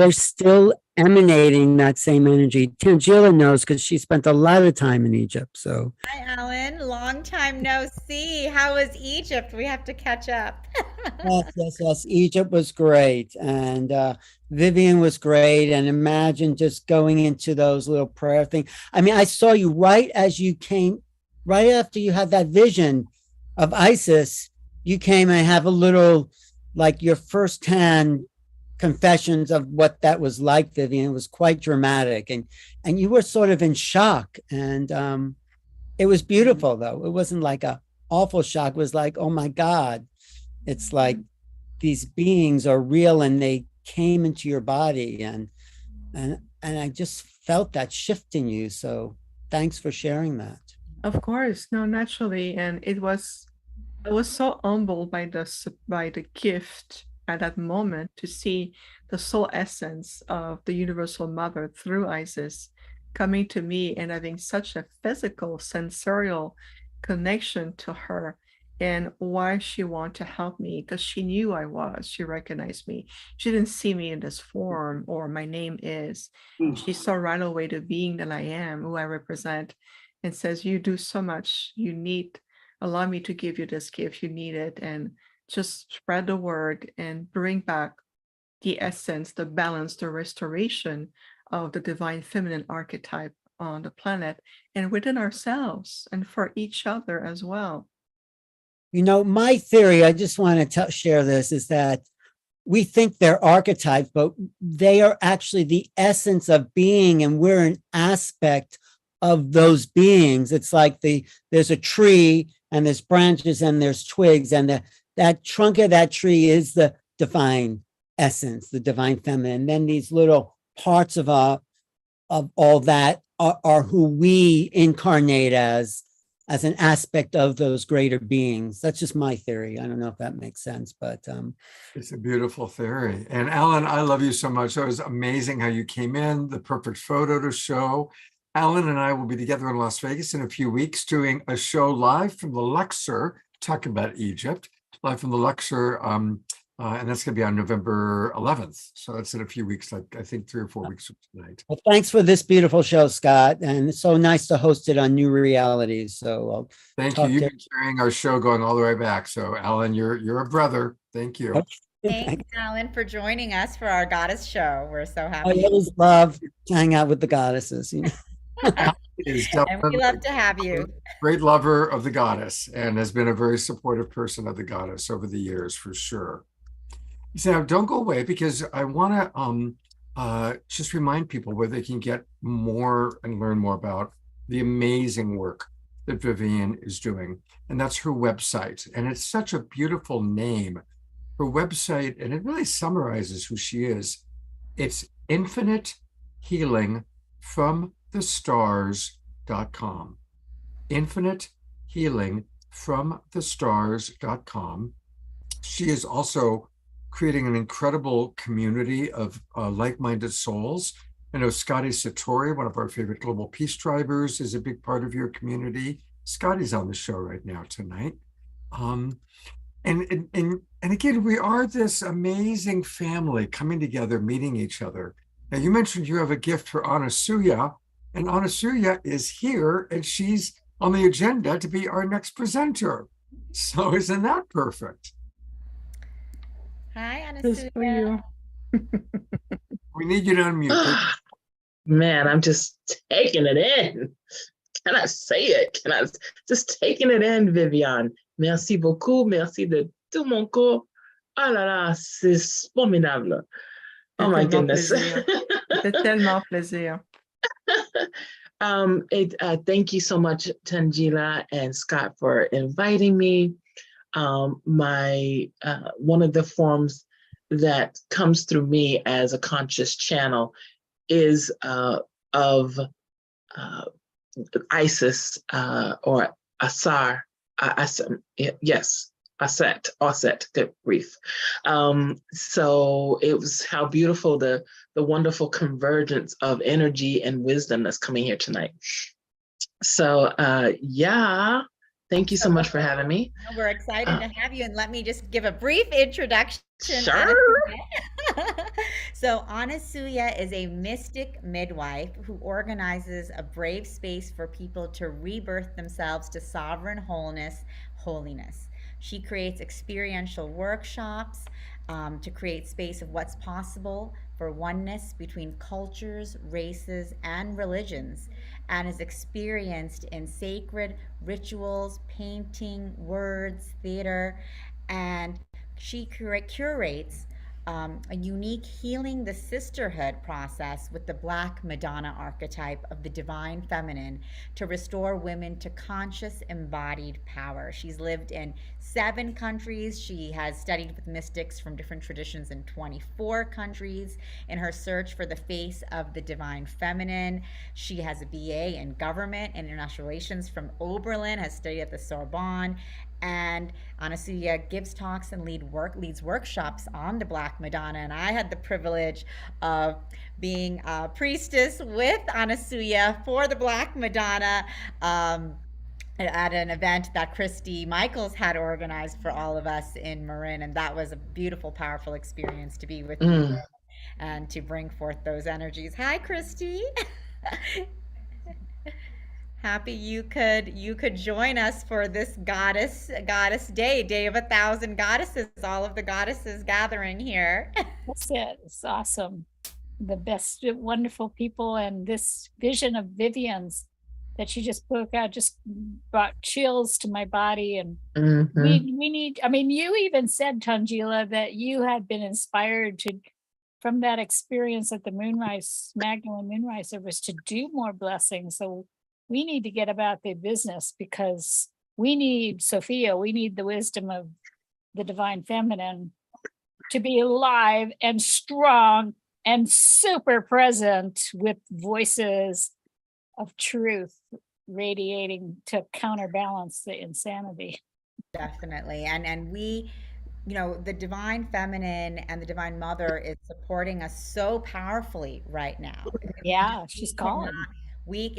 Speaker 9: still emanating that same energy. Tajila knows because she spent a lot of time in Egypt. So
Speaker 3: Hi, Alan. Long time no see. How was Egypt? We have to catch up.
Speaker 9: yes. Egypt was great, and Vivianne was great. And imagine just going into those little prayer things. I mean, I saw you right as you came, right after you had that vision of Isis. You came and have a little, like your firsthand confessions of what that was like, Vivianne. It was quite dramatic, and you were sort of in shock, and it was beautiful though. It wasn't like a awful shock. It was like, oh my God, it's like these beings are real and they came into your body, and I just felt that shift in you. So thanks for sharing that.
Speaker 8: Of course, no, naturally. And I was so humbled by the gift at that moment to see the soul essence of the Universal Mother through Isis coming to me and having such a physical, sensorial connection to her, and why she wanted to help me, because she knew she recognized me. She didn't see me in this form or my name is. She saw right away the being that I am, who I represent, and says, you do so much, allow me to give you this gift, you need it, and just spread the word and bring back the essence, the balance, the restoration of the divine feminine archetype on the planet and within ourselves and for each other as well.
Speaker 9: You know, my theory, I just want to share this, is that we think they're archetypes, but they are actually the essence of being, and we're an aspect of those beings. It's like there's a tree and there's branches and there's twigs, and that trunk of that tree is the divine essence, the divine feminine. And then these little parts of all that are who we incarnate as an aspect of those greater beings. That's just my theory. I don't know if that makes sense, but
Speaker 2: it's a beautiful theory. And Alan, I love you so much. It was amazing how you came in, the perfect photo to show. Alan and I will be together in Las Vegas in a few weeks doing a show live from the Luxor, talking about Egypt, live from the Luxor And that's going to be on November 11th. So that's in a few weeks, like I think 3 or 4 weeks from tonight.
Speaker 9: Well, thanks for this beautiful show, Scott. And it's so nice to host it on New Realities. So
Speaker 2: Thank you. You've been carrying our show going all the way back. So Alan, you're a brother. Thank you.
Speaker 3: Thanks, Alan, for joining us for our goddess show. We're so happy.
Speaker 9: I always love to hang out with the goddesses. You know?
Speaker 3: And we love to have you.
Speaker 2: Great lover of the goddess and has been a very supportive person of the goddess over the years, for sure. So don't go away, because I want to just remind people where they can get more and learn more about the amazing work that Vivianne is doing. And that's her website. And it's such a beautiful name. Her website, and it really summarizes who she is. It's infinitehealingfromthestars.com. Infinitehealingfromthestars.com. She is also creating an incredible community of like-minded souls. I know Scotty Satori, one of our favorite global peace drivers, is a big part of your community. Scotty's on the show right now tonight. And again, we are this amazing family coming together, meeting each other. Now, you mentioned you have a gift for Anasuya, and Anasuya is here, and she's on the agenda to be our next presenter. So isn't that perfect?
Speaker 3: Hi,
Speaker 8: This for you.
Speaker 3: Anasuya.
Speaker 2: We need you to unmute.
Speaker 10: Man, I'm just taking it in. Can I say it? Can I just taking it in, Vivianne? Merci beaucoup. Merci de tout mon corps. Oh là là, c'est formidable. Oh my goodness.
Speaker 8: C'était tellement plaisir.
Speaker 10: Thank you so much, Tajila and Scott, for inviting me. One of the forms that comes through me as a conscious channel is of Isis or Asar. Yes, Aset, good grief. So it was how beautiful the wonderful convergence of energy and wisdom that's coming here tonight. So yeah, thank you so much for having me.
Speaker 3: We're excited to have you, and let me just give a brief introduction.
Speaker 10: Sure.
Speaker 3: So Anasuya is a mystic midwife who organizes a brave space for people to rebirth themselves to sovereign holiness. She creates experiential workshops to create space of what's possible for oneness between cultures, races, and religions, and is experienced in sacred rituals, painting, words, theater, and she curates a unique healing the sisterhood process with the Black Madonna archetype of the divine feminine to restore women to conscious embodied power. She's lived in 7 countries. She has studied with mystics from different traditions in 24 countries. In her search for the face of the divine feminine, she has a BA in government and international relations from Oberlin, has studied at the Sorbonne, and Anasuya gives talks and leads workshops on the Black Madonna. And I had the privilege of being a priestess with Anasuya for the Black Madonna at an event that Christy Michaels had organized for all of us in Marin. And that was a beautiful, powerful experience to be with you and to bring forth those energies. Hi, Christy. Happy you could join us for this goddess day of 1,000 goddesses, all of the goddesses gathering here.
Speaker 11: That's it. It's awesome. The best, wonderful people, and this vision of Vivianne's that she just spoke out just brought chills to my body. And we need, I mean, you even said, Tajila, that you had been inspired from that experience at the Magdalene Moonrise service to do more blessings. So we need to get about the business, because we need Sophia, we need the wisdom of the divine feminine to be alive and strong and super present with voices of truth radiating to counterbalance the insanity.
Speaker 3: Definitely. And we, the divine feminine and the divine mother is supporting us so powerfully right now.
Speaker 11: Yeah, she's calling.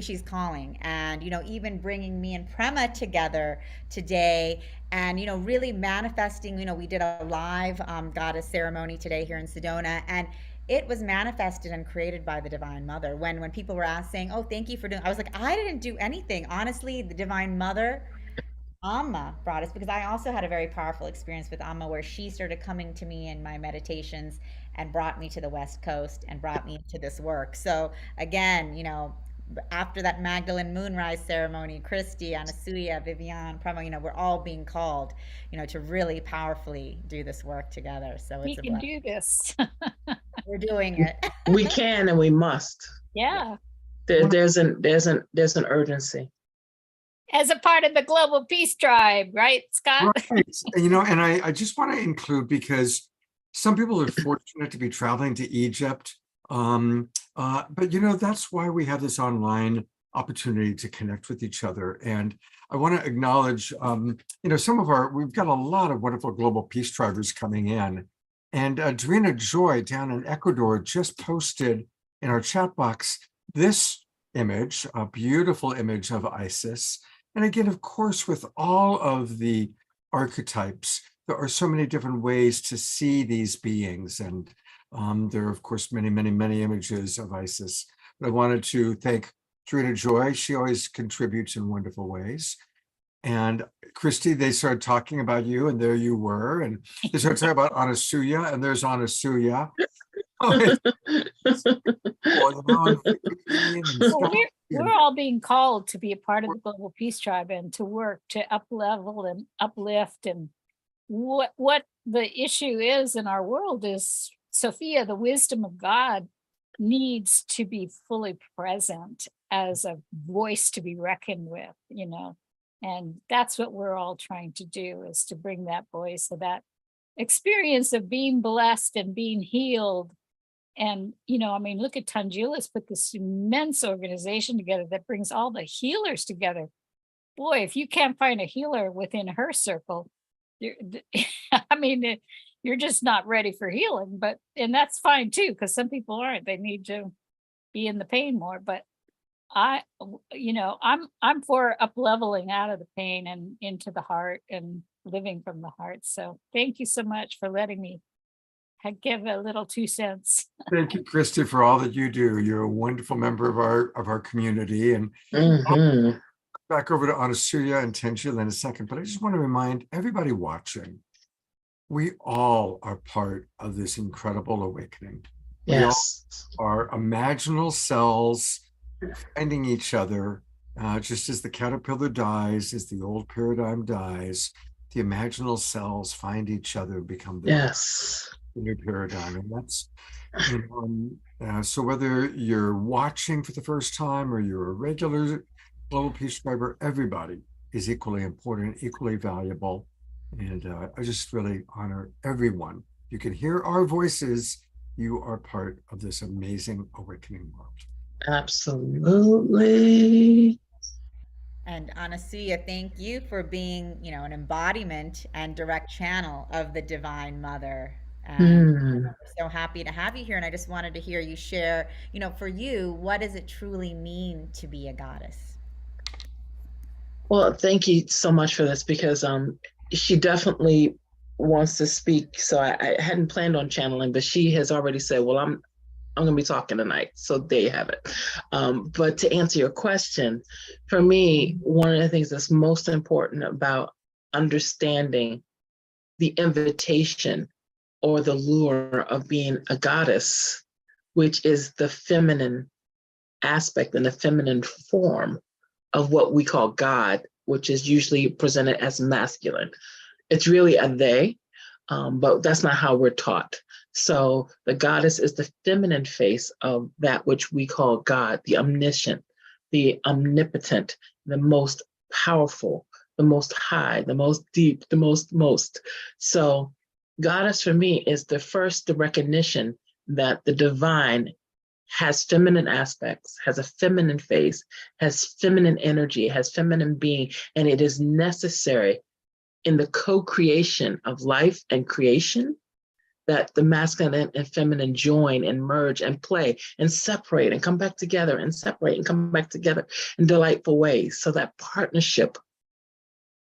Speaker 3: she's calling. And, even bringing me and Prema together today, and, really manifesting, we did a live goddess ceremony today here in Sedona, and it was manifested and created by the Divine Mother. When people were saying, oh, thank you for doing, I was like, I didn't do anything. Honestly, the Divine Mother, Amma, brought us, because I also had a very powerful experience with Amma, where she started coming to me in my meditations and brought me to the West Coast and brought me to this work. So again, after that Magdalene Moonrise ceremony, Christy, Anasuya, Vivianne, Prema, we're all being called, to really powerfully do this work together. So
Speaker 11: We
Speaker 3: it's a
Speaker 11: can
Speaker 3: blessing.
Speaker 11: do this.
Speaker 3: We're doing it.
Speaker 10: We can and we must.
Speaker 11: Yeah.
Speaker 10: There's an urgency.
Speaker 11: As a part of the Global Peace Tribe, right, Scott?
Speaker 2: Right. And I just want to include, because some people are fortunate to be traveling to Egypt. But that's why we have this online opportunity to connect with each other. And I want to acknowledge, we've got a lot of wonderful Global Peace Tribers coming in. And Drina Joy down in Ecuador just posted in our chat box this image, a beautiful image of Isis. And again, of course, with all of the archetypes, there are so many different ways to see these beings. And there are, of course, many, many, many images of Isis. But I wanted to thank Drina Joy. She always contributes in wonderful ways. And Christy, they started talking about you, and there you were. And they started talking about Anasuya, and there's Anasuya.
Speaker 11: We're all being called to be a part of the Global Peace Tribe and to work to up-level and uplift. And what the issue is in our world is Sophia, the wisdom of God, needs to be fully present as a voice to be reckoned with, and that's what we're all trying to do, is to bring that voice of that experience of being blessed and being healed. And, look at Tajila's put this immense organization together that brings all the healers together. Boy, if you can't find a healer within her circle, you're just not ready for healing. And that's fine too, because some people aren't. They need to be in the pain more. But I'm for up leveling out of the pain and into the heart and living from the heart. So thank you so much for letting me give a little 2 cents.
Speaker 2: Thank you, Christy, for all that you do. You're a wonderful member of our community. And back over to Anasuya and Tajila in a second, but I just want to remind everybody watching, we all are part of this incredible awakening.
Speaker 10: Yes.
Speaker 2: We all are imaginal cells finding each other, just as the caterpillar dies, as the old paradigm dies, the imaginal cells find each other, become the new paradigm. And that's, so whether you're watching for the first time or you're a regular Global Peace Triber, everybody is equally important, equally valuable. And I just really honor everyone. You can hear our voices. You are part of this amazing awakening world.
Speaker 10: Absolutely.
Speaker 3: And Anasuya, thank you for being, an embodiment and direct channel of the Divine Mother. And we're so happy to have you here. And I just wanted to hear you share, for you, what does it truly mean to be a goddess?
Speaker 10: Well, thank you so much for this, because she definitely wants to speak. So I hadn't planned on channeling, but she has already said, well, I'm going to be talking tonight. So there you have it. But to answer your question, for me, one of the things that's most important about understanding the invitation or the lure of being a goddess, which is the feminine aspect and the feminine form of what we call God, which is usually presented as masculine. It's really a they, but that's not how we're taught. So the goddess is the feminine face of that which we call God, the omniscient, the omnipotent, the most powerful, the most high, the most deep, the most. So goddess for me is the recognition that the divine has feminine aspects, has a feminine face, has feminine energy, has feminine being, and it is necessary in the co-creation of life and creation that the masculine and feminine join and merge and play and separate and come back together and separate and come back together in delightful ways. So that partnership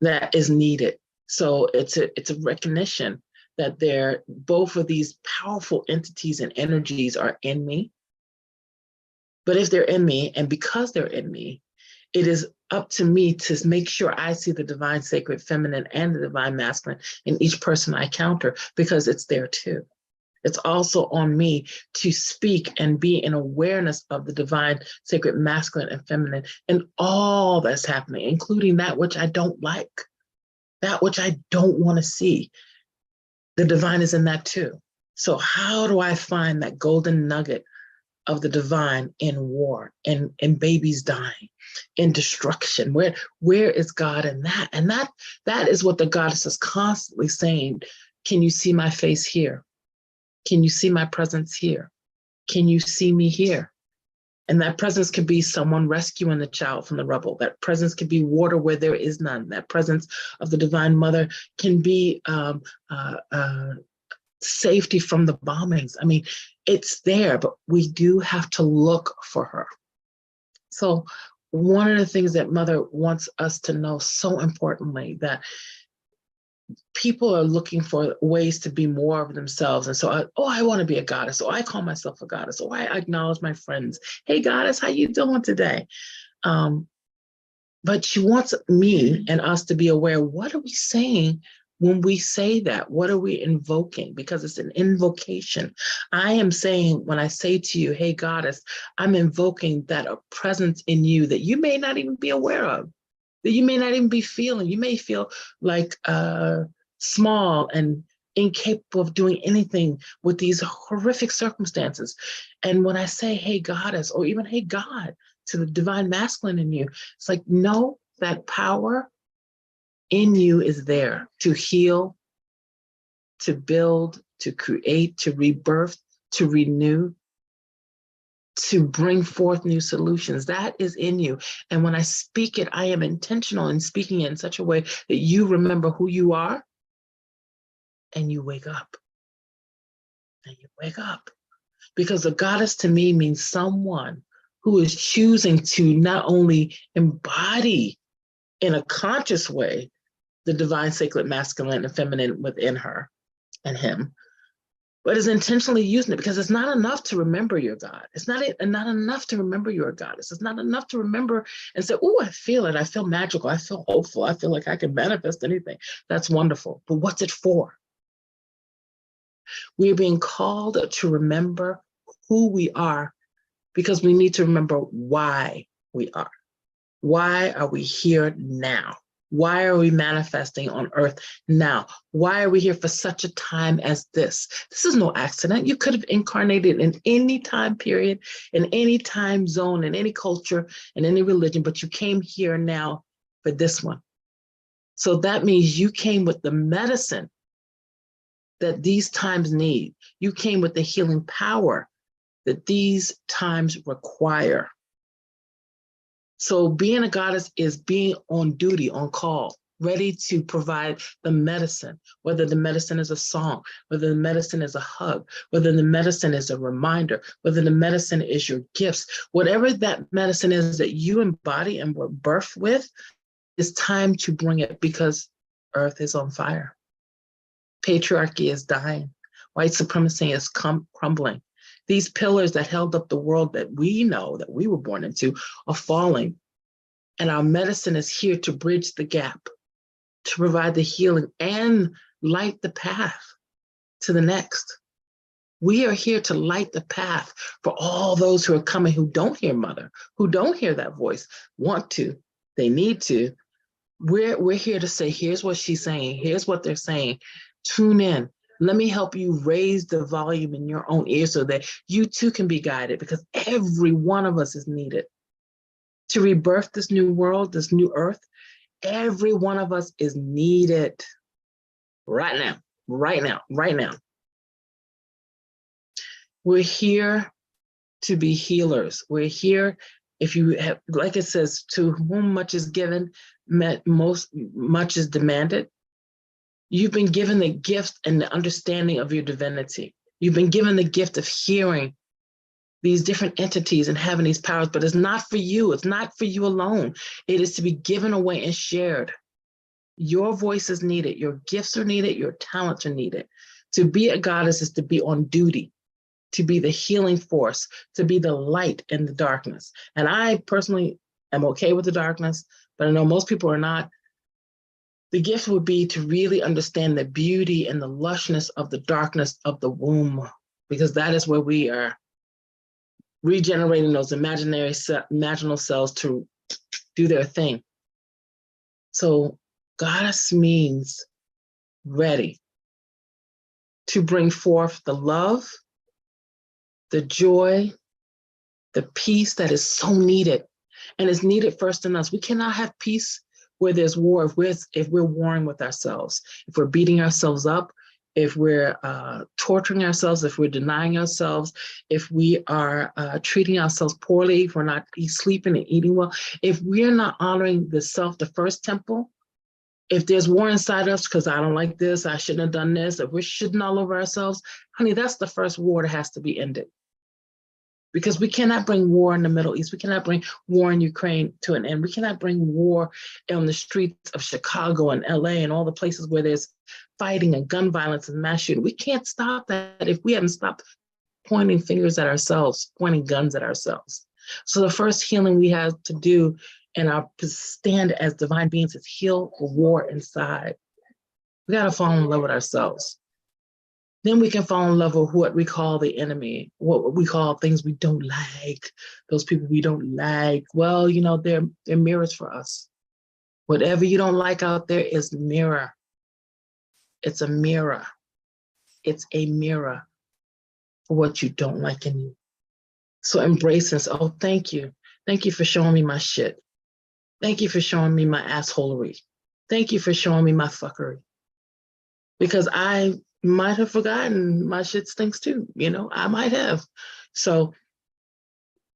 Speaker 10: that is needed. So it's a recognition that both of these powerful entities and energies are in me. But if they're in me, and because they're in me, it is up to me to make sure I see the divine sacred feminine and the divine masculine in each person I encounter, because it's there too. It's also on me to speak and be in awareness of the divine sacred masculine and feminine and all that's happening, including that which I don't like, that which I don't want to see. The divine is in that too. So how do I find that golden nugget of the divine in war, in babies dying, in destruction? Where is God in that? And that is what the goddess is constantly saying. Can you see my face here? Can you see my presence here? Can you see me here? And that presence could be someone rescuing the child from the rubble. That presence could be water where there is none. That presence of the divine mother can be safety from the bombings. I mean, it's there, but we do have to look for her. So one of the things that Mother wants us to know so importantly, that people are looking for ways to be more of themselves. And so, I want to be a goddess. So I call myself a goddess. So I acknowledge my friends. Hey, goddess, how you doing today? But she wants me and us to be aware, what are we saying when we say that? What are we invoking? Because it's an invocation. I am saying, when I say to you, hey, goddess, I'm invoking that a presence in you that you may not even be aware of, that you may not even be feeling. You may feel like small and incapable of doing anything with these horrific circumstances. And when I say, hey, goddess, or even, hey, God, to the divine masculine in you, it's like, no, that power in you is there to heal, to build, to create, to rebirth, to renew, to bring forth new solutions. That is in you. And when I speak it, I am intentional in speaking it in such a way that you remember who you are and you wake up. And you wake up. Because a goddess to me means someone who is choosing to not only embody in a conscious way the divine sacred masculine and feminine within her and him, but is intentionally using it, because it's not enough to remember your God. It's not enough to remember you're a goddess. It's not enough to remember and say, oh, I feel it. I feel magical. I feel hopeful. I feel like I can manifest anything. That's wonderful. But what's it for? We are being called to remember who we are, because we need to remember why we are. Why are we here now? Why are we manifesting on earth now? Why are we here for such a time as this? This is no accident. You could have incarnated in any time period, in any time zone, in any culture, in any religion, but you came here now for this one. So that means you came with the medicine that these times need. You came with the healing power that these times require. So being a goddess is being on duty, on call, ready to provide the medicine, whether the medicine is a song, whether the medicine is a hug, whether the medicine is a reminder, whether the medicine is your gifts, whatever that medicine is that you embody and were birthed with, it's time to bring it, because earth is on fire. Patriarchy is dying. White supremacy is crumbling. These pillars that held up the world that we know, that we were born into, are falling. And our medicine is here to bridge the gap, to provide the healing and light the path to the next. We are here to light the path for all those who are coming, who don't hear Mother, who don't hear that voice, want to, they need to. We're here to say, here's what she's saying, here's what they're saying. Tune in. Let me help you raise the volume in your own ear so that you too can be guided, because every one of us is needed to rebirth this new world, this new earth. Every one of us is needed right now, right now, right now. We're here to be healers. We're here, if you have, like it says, to whom much is given, much is demanded. You've been given the gift and the understanding of your divinity. You've been given the gift of hearing these different entities and having these powers, but it's not for you. It's not for you alone. It is to be given away and shared. Your voice is needed. Your gifts are needed. Your talents are needed. To be a goddess is to be on duty, to be the healing force, to be the light in the darkness. And I personally am okay with the darkness, but I know most people are not. The gift would be to really understand the beauty and the lushness of the darkness of the womb, because that is where we are regenerating those imaginal cells to do their thing. So goddess means ready to bring forth the love, the joy, the peace that is so needed, and is needed first in us. We cannot have peace where there's war, if we're warring with ourselves, if we're beating ourselves up, if we're torturing ourselves, if we're denying ourselves, if we are treating ourselves poorly, if we're not sleeping and eating well, if we're not honoring the self, the first temple, if there's war inside us because I don't like this, I shouldn't have done this, if we're shitting all over ourselves, honey, that's the first war that has to be ended. Because we cannot bring war in the Middle East. We cannot bring war in Ukraine to an end. We cannot bring war on the streets of Chicago and LA and all the places where there's fighting and gun violence and mass shooting. We can't stop that if we haven't stopped pointing fingers at ourselves, pointing guns at ourselves. So the first healing we have to do and our stand as divine beings is heal the war inside. We got to fall in love with ourselves. Then we can fall in love with what we call the enemy, what we call things we don't like, those people we don't like. Well, you know, they're mirrors for us. Whatever you don't like out there is a mirror. It's a mirror. It's a mirror for what you don't like in you. So embrace this. Oh, thank you. Thank you for showing me my shit. Thank you for showing me my assholery. Thank you for showing me my fuckery. Because I might have forgotten my shit stinks too, you know, I might have. So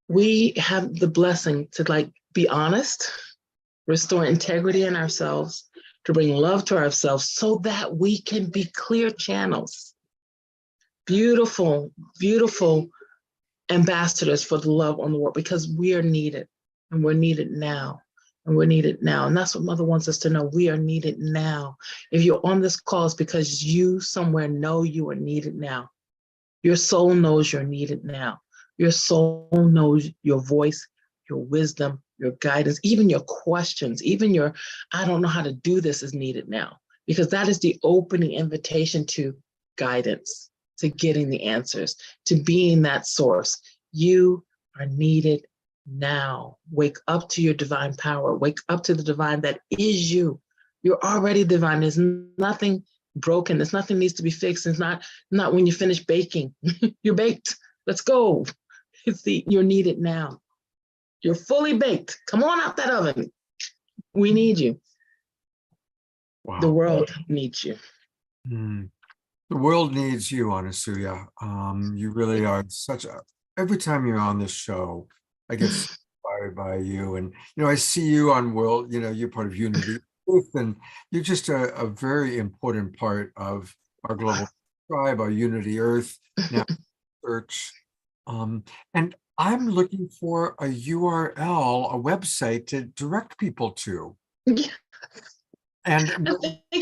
Speaker 10: we have the blessing to like be honest, restore integrity in ourselves, to bring love to ourselves so that we can be clear channels. Beautiful, beautiful ambassadors for the love on the world, because we are needed and we're needed now. And we're needed now. And that's what Mother wants us to know. We are needed now. If you're on this call, it's because you somewhere know you are needed now. Your soul knows you're needed now. Your soul knows your voice, your wisdom, your guidance, even your questions, even your, I don't know how to do this is needed now. Because that is the opening invitation to guidance, to getting the answers, to being that source. You are needed now. Wake up to your divine power. Wake up to the divine that is you. You're already divine. There's nothing broken. There's nothing needs to be fixed. It's not when you finish baking. You're baked. Let's go. You're needed now. You're fully baked. Come on out that oven. We need you.
Speaker 2: Wow.
Speaker 10: The world needs you.
Speaker 2: The world needs you, Anasuya. You really are every time you're on this show, I get inspired by you. And, you know, I see you on World, you know, you're part of Unity, and you're just a very important part of our global tribe, our Unity Earth now search. And I'm looking for a URL, a website to direct people to. And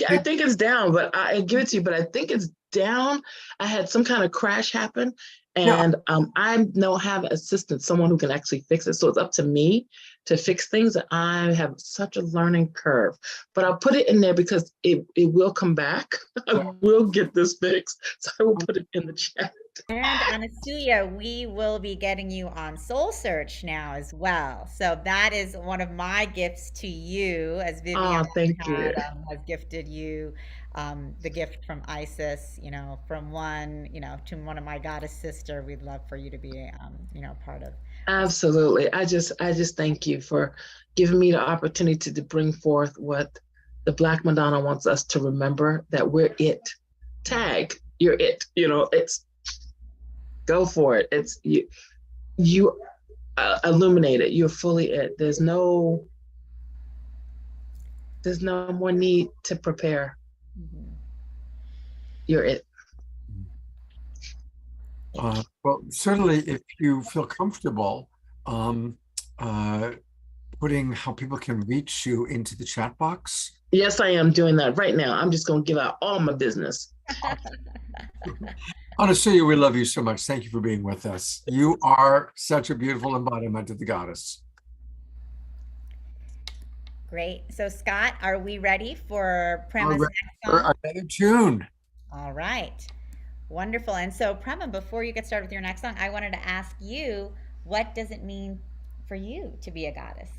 Speaker 10: I think it's down, but I give it to you, but I think it's down. I had some kind of crash happen. And I now have an assistant, someone who can actually fix it. So it's up to me to fix things. I have such a learning curve, but I'll put it in there because it will come back. I will get this fixed. So I will put it in the chat.
Speaker 3: And Anasuya, we will be getting you on Soul Search now as well. So that is one of my gifts to you, as Vivianne has gifted you the gift from Isis, you know, from one, you know, to one of my goddess sister. We'd love for you to be, you know, part of.
Speaker 10: Absolutely. I just thank you for giving me the opportunity to bring forth what the Black Madonna wants us to remember, that we're it. Tag, you're it. You know, it's go for it. It's you illuminate it. You're fully it. There's no more need to prepare. You're it.
Speaker 2: Well, certainly if you feel comfortable putting how people can reach you into the chat box.
Speaker 10: Yes, I am doing that right now. I'm just going to give out all my business.
Speaker 2: Anastasia, we love you so much. Thank you for being with us. You are such a beautiful embodiment of the goddess.
Speaker 3: Great. So Scott, are we ready for Prema's next
Speaker 2: For
Speaker 3: song?
Speaker 2: another tune.
Speaker 3: All right. Wonderful. And so Prema, before you get started with your next song, I wanted to ask you, what does it mean for you to be a goddess?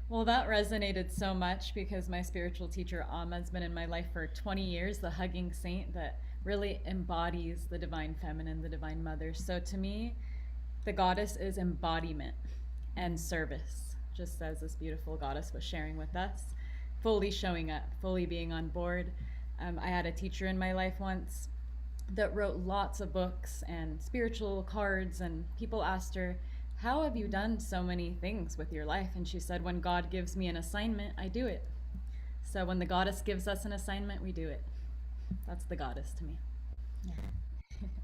Speaker 5: Well, that resonated so much because my spiritual teacher, Amma's been in my life for 20 years, the hugging saint that really embodies the divine feminine, the divine mother. So to me, the goddess is embodiment and service, just as this beautiful goddess was sharing with us, fully showing up, fully being on board. I had a teacher in my life once that wrote lots of books and spiritual cards, and people asked her, how have you done so many things with your life? And she said, when God gives me an assignment, I do it. So when the goddess gives us an assignment, we do it. That's the goddess to me.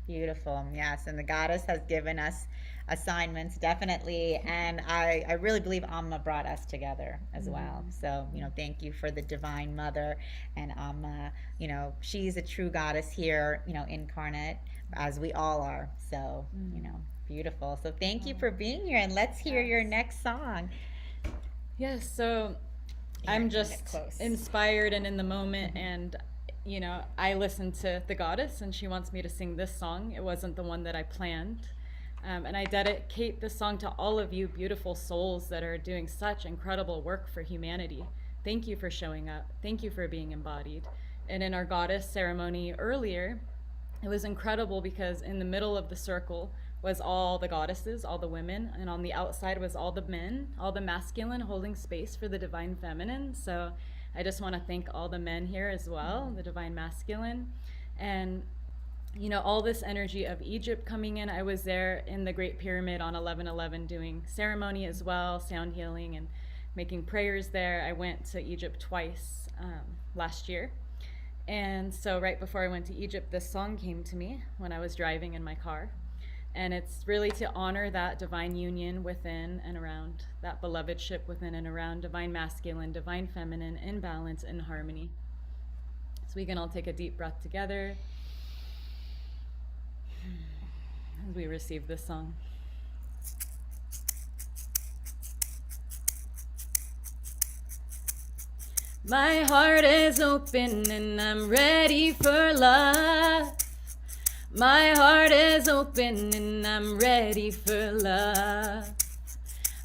Speaker 3: Beautiful. Yes. And the goddess has given us assignments, definitely. And I really believe Amma brought us together as well. So, thank you for the divine mother. And Amma, she's a true goddess here, incarnate, as we all are. So, beautiful. So thank you for being here, and let's hear your next song.
Speaker 5: Yes, so I'm just inspired and in the moment, and I listened to the goddess and she wants me to sing this song. It wasn't the one that I planned, and I dedicate this song to all of you beautiful souls that are doing such incredible work for humanity. Thank you for showing up. Thank you for being embodied. And in our goddess ceremony earlier, it was incredible because in the middle of the circle was all the goddesses, all the women, and on the outside was all the men, all the masculine holding space for the divine feminine. So I just want to thank all the men here as well, the divine masculine. And all this energy of Egypt coming in. I was there in the Great Pyramid on 11/11 doing ceremony as well, sound healing and making prayers there. I went to Egypt twice last year. And so right before I went to Egypt, this song came to me when I was driving in my car. And it's really to honor that divine union within and around, that belovedship within and around, divine masculine, divine feminine, in balance, in harmony. So we can all take a deep breath together as we receive this song. My heart is open and I'm ready for love. My heart is open and I'm ready for love.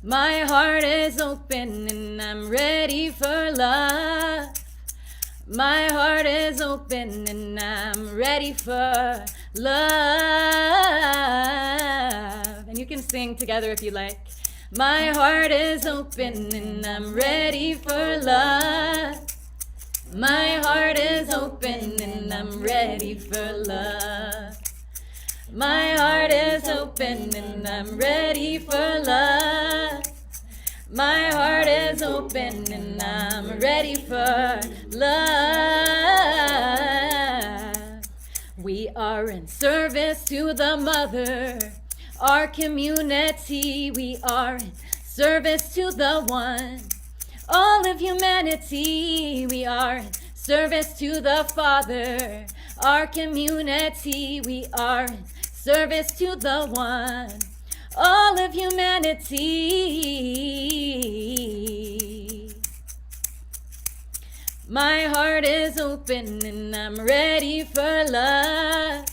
Speaker 5: My heart is open and I'm ready for love. My heart is open and I'm ready for love. And you can sing together if you like. My heart is open and I'm ready for love. My heart is open and I'm ready for love. My heart is open and I'm ready for love. My heart is open and I'm ready for love. We are in service to the mother, our community. We are in service to the one, all of humanity. We are in service to the Father, our community. We are in service to the one, all of humanity. My heart is open and I'm ready for love.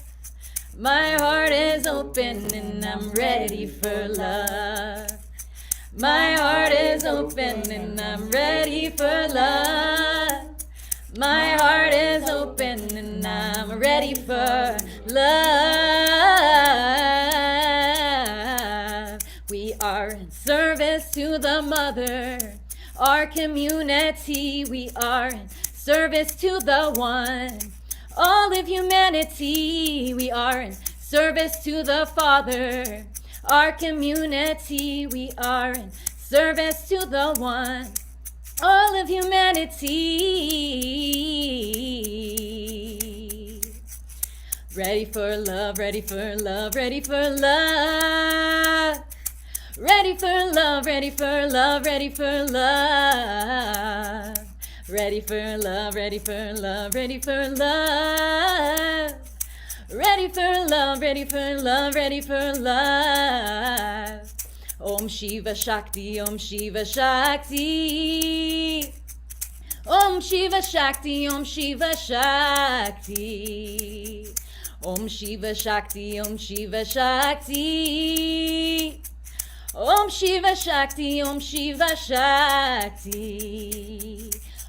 Speaker 5: My heart is open and I'm ready for love. My heart is open and I'm ready for love. My heart is open and I'm ready for love. We are in service to the mother, our community. We are in service to the one, all of humanity. We are in service to the Father, our community. We are in service to the one, all of humanity. Ready for love, ready for love, ready for love. Ready for love, ready for love, ready for love. Ready for love, ready for love, ready for love. Ready for love, ready for love, ready for love. Om Shiva Shakti, Om Shiva Shakti. Om Shiva Shakti, Om Shiva Shakti. Om Shiva Shakti, Om Shiva Shakti. Om Shiva Shakti, Om Shiva Shakti.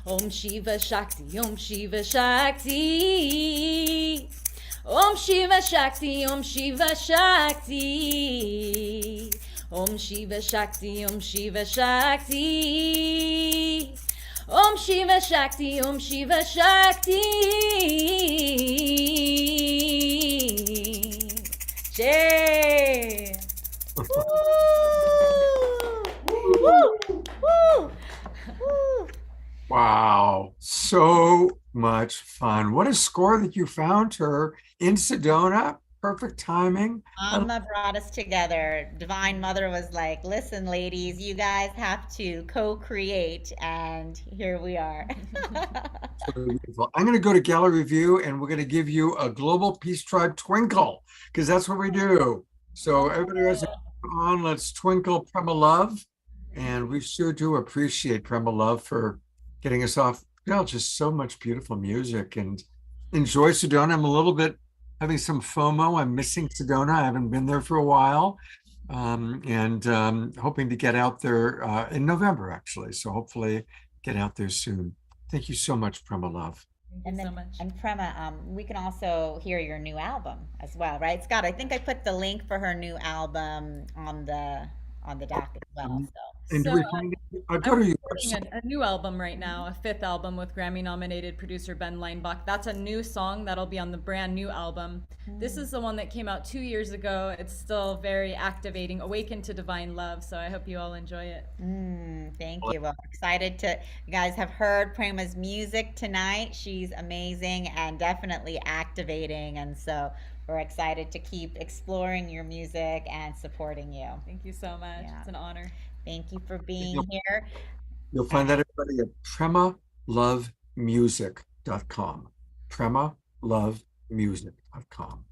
Speaker 5: Om Shiva Shakti, Om Shiva Shakti. Om Shiva Shakti, Om Shiva Shakti. Om Shiva Shakti, Om Shiva Shakti. Om Shiva Shakti, Om Shiva Shakti. Jay.
Speaker 2: Wow, so much fun. What a score that you found her in Sedona. Perfect timing.
Speaker 3: Amma brought us together. Divine Mother was like, listen, ladies, you guys have to co-create. And here we are.
Speaker 2: I'm going to go to gallery view and we're going to give you a Global Peace Tribe twinkle because that's what we do. So everybody has on, let's twinkle Prema Love. And we sure do appreciate Prema Love for getting us off. Just so much beautiful music and enjoy Sedona. I'm a little bit having some FOMO. I'm missing Sedona. I haven't been there for a while. And hoping to get out there in November, actually. So hopefully get out there soon. Thank you so much, Prema Love.
Speaker 3: And then, and Prema, we can also hear your new album as well, right, Scott? I think I put the link for her new album on the doc as well.
Speaker 2: And
Speaker 5: So,
Speaker 2: do we find it? Go to your website.
Speaker 5: a new album right now, a 5th album with Grammy-nominated producer Ben Leinbach. That's a new song that'll be on the brand new album. This is the one that came out 2 years ago. It's still very activating, Awaken to Divine Love. So I hope you all enjoy it.
Speaker 3: Thank you. Well, excited to, you guys have heard Prema's music tonight. She's amazing and definitely activating. And so we're excited to keep exploring your music and supporting you.
Speaker 5: Thank you so much.
Speaker 3: Yeah.
Speaker 5: It's an honor.
Speaker 3: Thank you for being here.
Speaker 2: You'll find that everybody at PremaLoveMusic.com. PremaLoveMusic.com.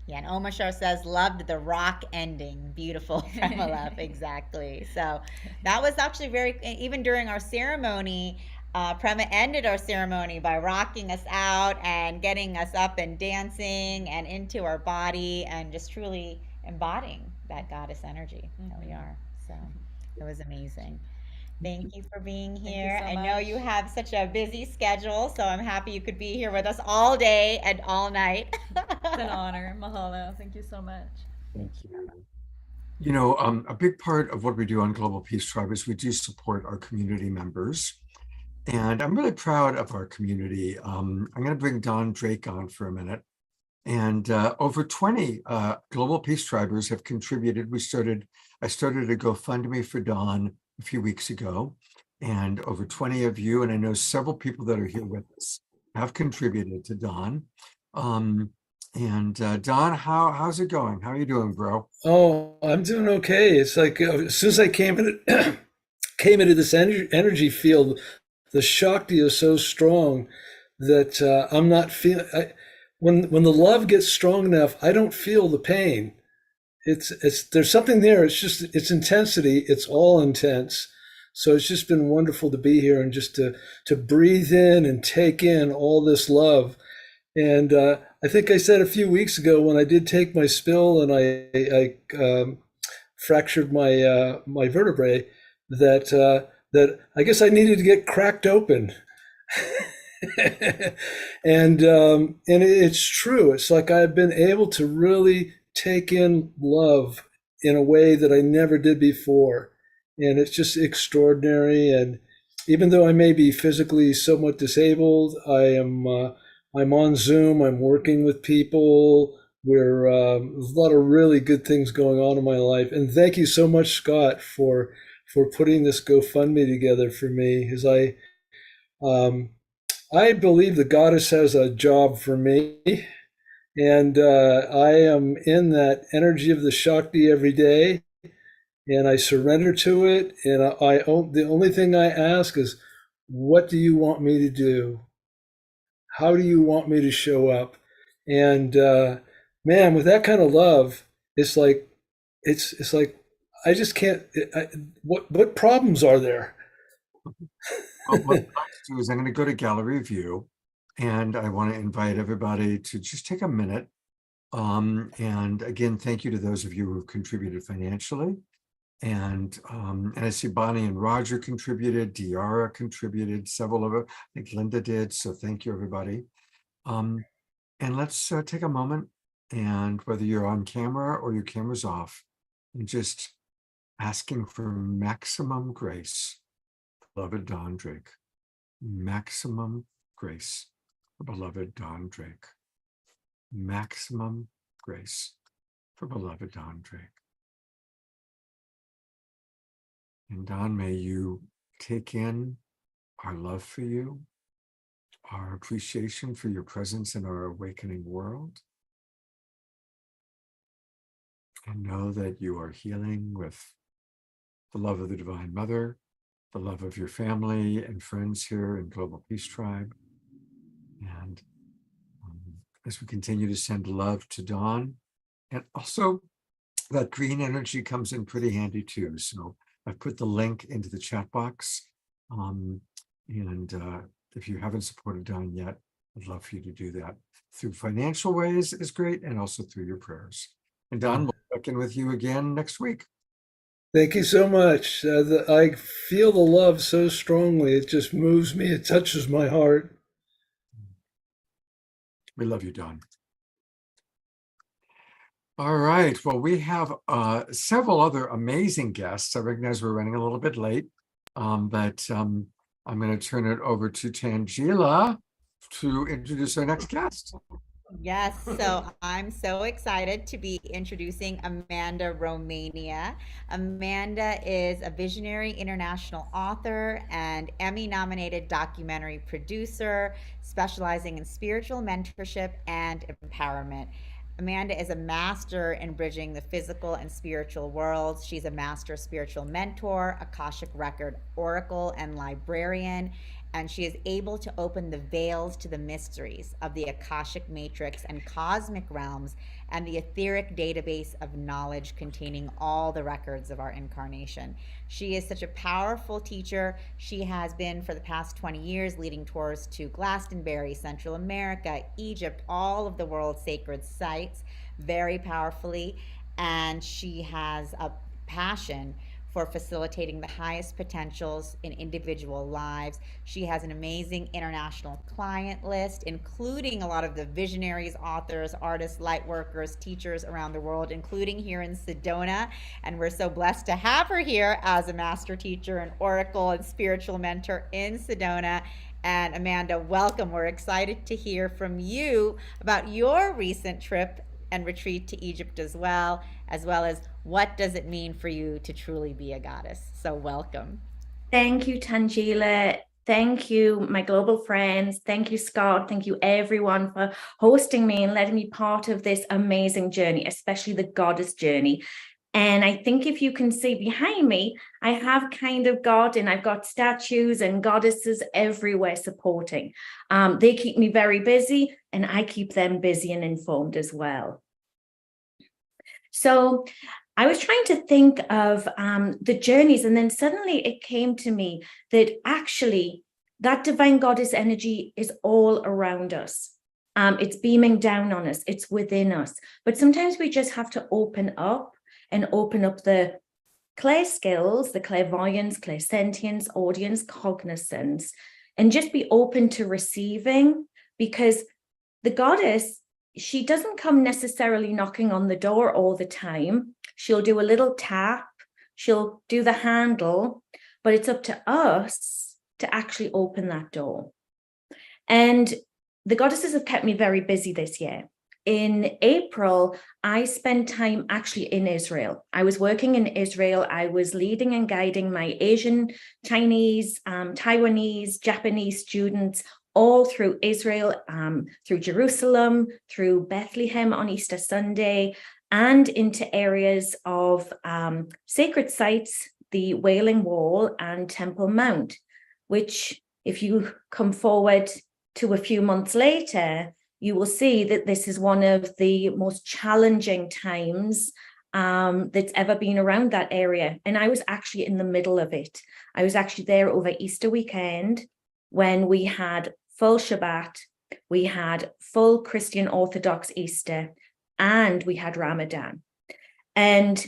Speaker 3: Yeah, and Omashar says, loved the rock ending. Beautiful, Prema Love. Exactly. So that was actually very, even during our ceremony, Prema ended our ceremony by rocking us out and getting us up and dancing and into our body and just truly embodying that goddess energy. There we are. So it was amazing. Thank you for being here.
Speaker 5: so
Speaker 3: I know
Speaker 5: much.
Speaker 3: you have such a busy schedule, so I'm happy you could be here with us all day and all night.
Speaker 5: It's an honor. Mahalo. Thank you so much.
Speaker 2: Thank you. You know, a big part of what we do on Global Peace Tribe is we do support our community members. And I'm really proud of our community. I'm going to bring Don Drake on for a minute. And over 20 Global Peace Tribers have contributed. I started a GoFundMe for Don a few weeks ago, and over 20 of you, and I know several people that are here with us, have contributed to Don. Don, how's it going? How are you doing, bro?
Speaker 12: Oh, I'm doing okay. It's like as soon as I came into this energy field, the Shakti is so strong that I'm not feeling. When the love gets strong enough, I don't feel the pain. It's there's something there. It's intensity. It's all intense. So it's just been wonderful to be here and just to breathe in and take in all this love. And I think I said a few weeks ago when I did take my spill and I fractured my vertebrae that I guess I needed to get cracked open. and it's true. It's like I've been able to really take in love in a way that I never did before. And it's just extraordinary. And even though I may be physically somewhat disabled, I'm on Zoom, I'm working with people. There's a lot of really good things going on in my life. And thank you so much, Scott, for putting this GoFundMe together for me, because I believe the goddess has a job for me, And I am in that energy of the Shakti every day, and I surrender to it. And the only thing I ask is, what do you want me to do? How do you want me to show up? And man, with that kind of love, it's like I just can't. What problems are there?
Speaker 2: Well, what I'd like to do is I'm going to go to gallery view, and I want to invite everybody to just take a minute. And again, thank you to those of you who have contributed financially. And I see Bonnie and Roger contributed, Diara contributed, several of it. I think Linda did. So thank you, everybody. And let's take a moment, and whether you're on camera or your camera's off, and just asking for maximum grace, beloved Don Drake. Maximum grace, for beloved Don Drake. Maximum grace for beloved Don Drake. And Don, may you take in our love for you, our appreciation for your presence in our awakening world, and know that you are healing with the love of the Divine Mother, the love of your family and friends here in Global Peace Tribe. And as we continue to send love to Dawn, and also that green energy comes in pretty handy too. So I've put the link into the chat box. And if you haven't supported Dawn yet, I'd love for you to do that through financial ways is great, and also through your prayers. And Dawn, we'll check in with you again next week.
Speaker 12: Thank you so much. I feel the love so strongly. It just moves me. It touches my heart.
Speaker 2: We love you, Dawn. All right. Well, we have several other amazing guests. I recognize we're running a little bit late, but I'm going to turn it over to Tajila to introduce our next guest.
Speaker 3: Yes, so I'm so excited to be introducing Amanda Romania. Amanda is a visionary international author and Emmy-nominated documentary producer, specializing in spiritual mentorship and empowerment. Amanda is a master in bridging the physical and spiritual worlds. She's a master spiritual mentor, Akashic record oracle, and librarian. And she is able to open the veils to the mysteries of the Akashic matrix and cosmic realms and the etheric database of knowledge containing all the records of our incarnation. She is such a powerful teacher. She has been for the past 20 years leading tours to Glastonbury, Central America, Egypt, all of the world's sacred sites very powerfully. And she has a passion for facilitating the highest potentials in individual lives. She has an amazing international client list, including a lot of the visionaries, authors, artists, light workers, teachers around the world, including here in Sedona. And we're so blessed to have her here as a master teacher and oracle and spiritual mentor in Sedona. And Amanda, welcome. We're excited to hear from you about your recent trip and retreat to Egypt as well as what does it mean for you to truly be a goddess. So welcome.
Speaker 13: Thank you, Tajila. Thank you, my global friends. Thank you, Scott. Thank you, everyone, for hosting me and letting me be part of this amazing journey, especially the goddess journey. And I think if you can see behind me, I have kind of God, and I've got statues and goddesses everywhere supporting. They keep me very busy, and I keep them busy and informed as well. So I was trying to think of the journeys, and then suddenly it came to me that actually that divine goddess energy is all around us. It's beaming down on us. It's within us. But sometimes we just have to open up the clair skills, the clairvoyance, clairsentience, audience, cognizance, and just be open to receiving, because the goddess, she doesn't come necessarily knocking on the door all the time. She'll do a little tap, she'll do the handle, but it's up to us to actually open that door. And the goddesses have kept me very busy this year. In April, I spent time actually in Israel. I was working in Israel. I was leading and guiding my Asian, Chinese, Taiwanese, Japanese students all through Israel, through Jerusalem, through Bethlehem on Easter Sunday, and into areas of sacred sites, the Wailing Wall and Temple Mount, which, if you come forward to a few months later, you will see that this is one of the most challenging times that's ever been around that area. And I was actually in the middle of it. I was actually there over Easter weekend when we had full Shabbat, we had full Christian Orthodox Easter, and we had Ramadan. And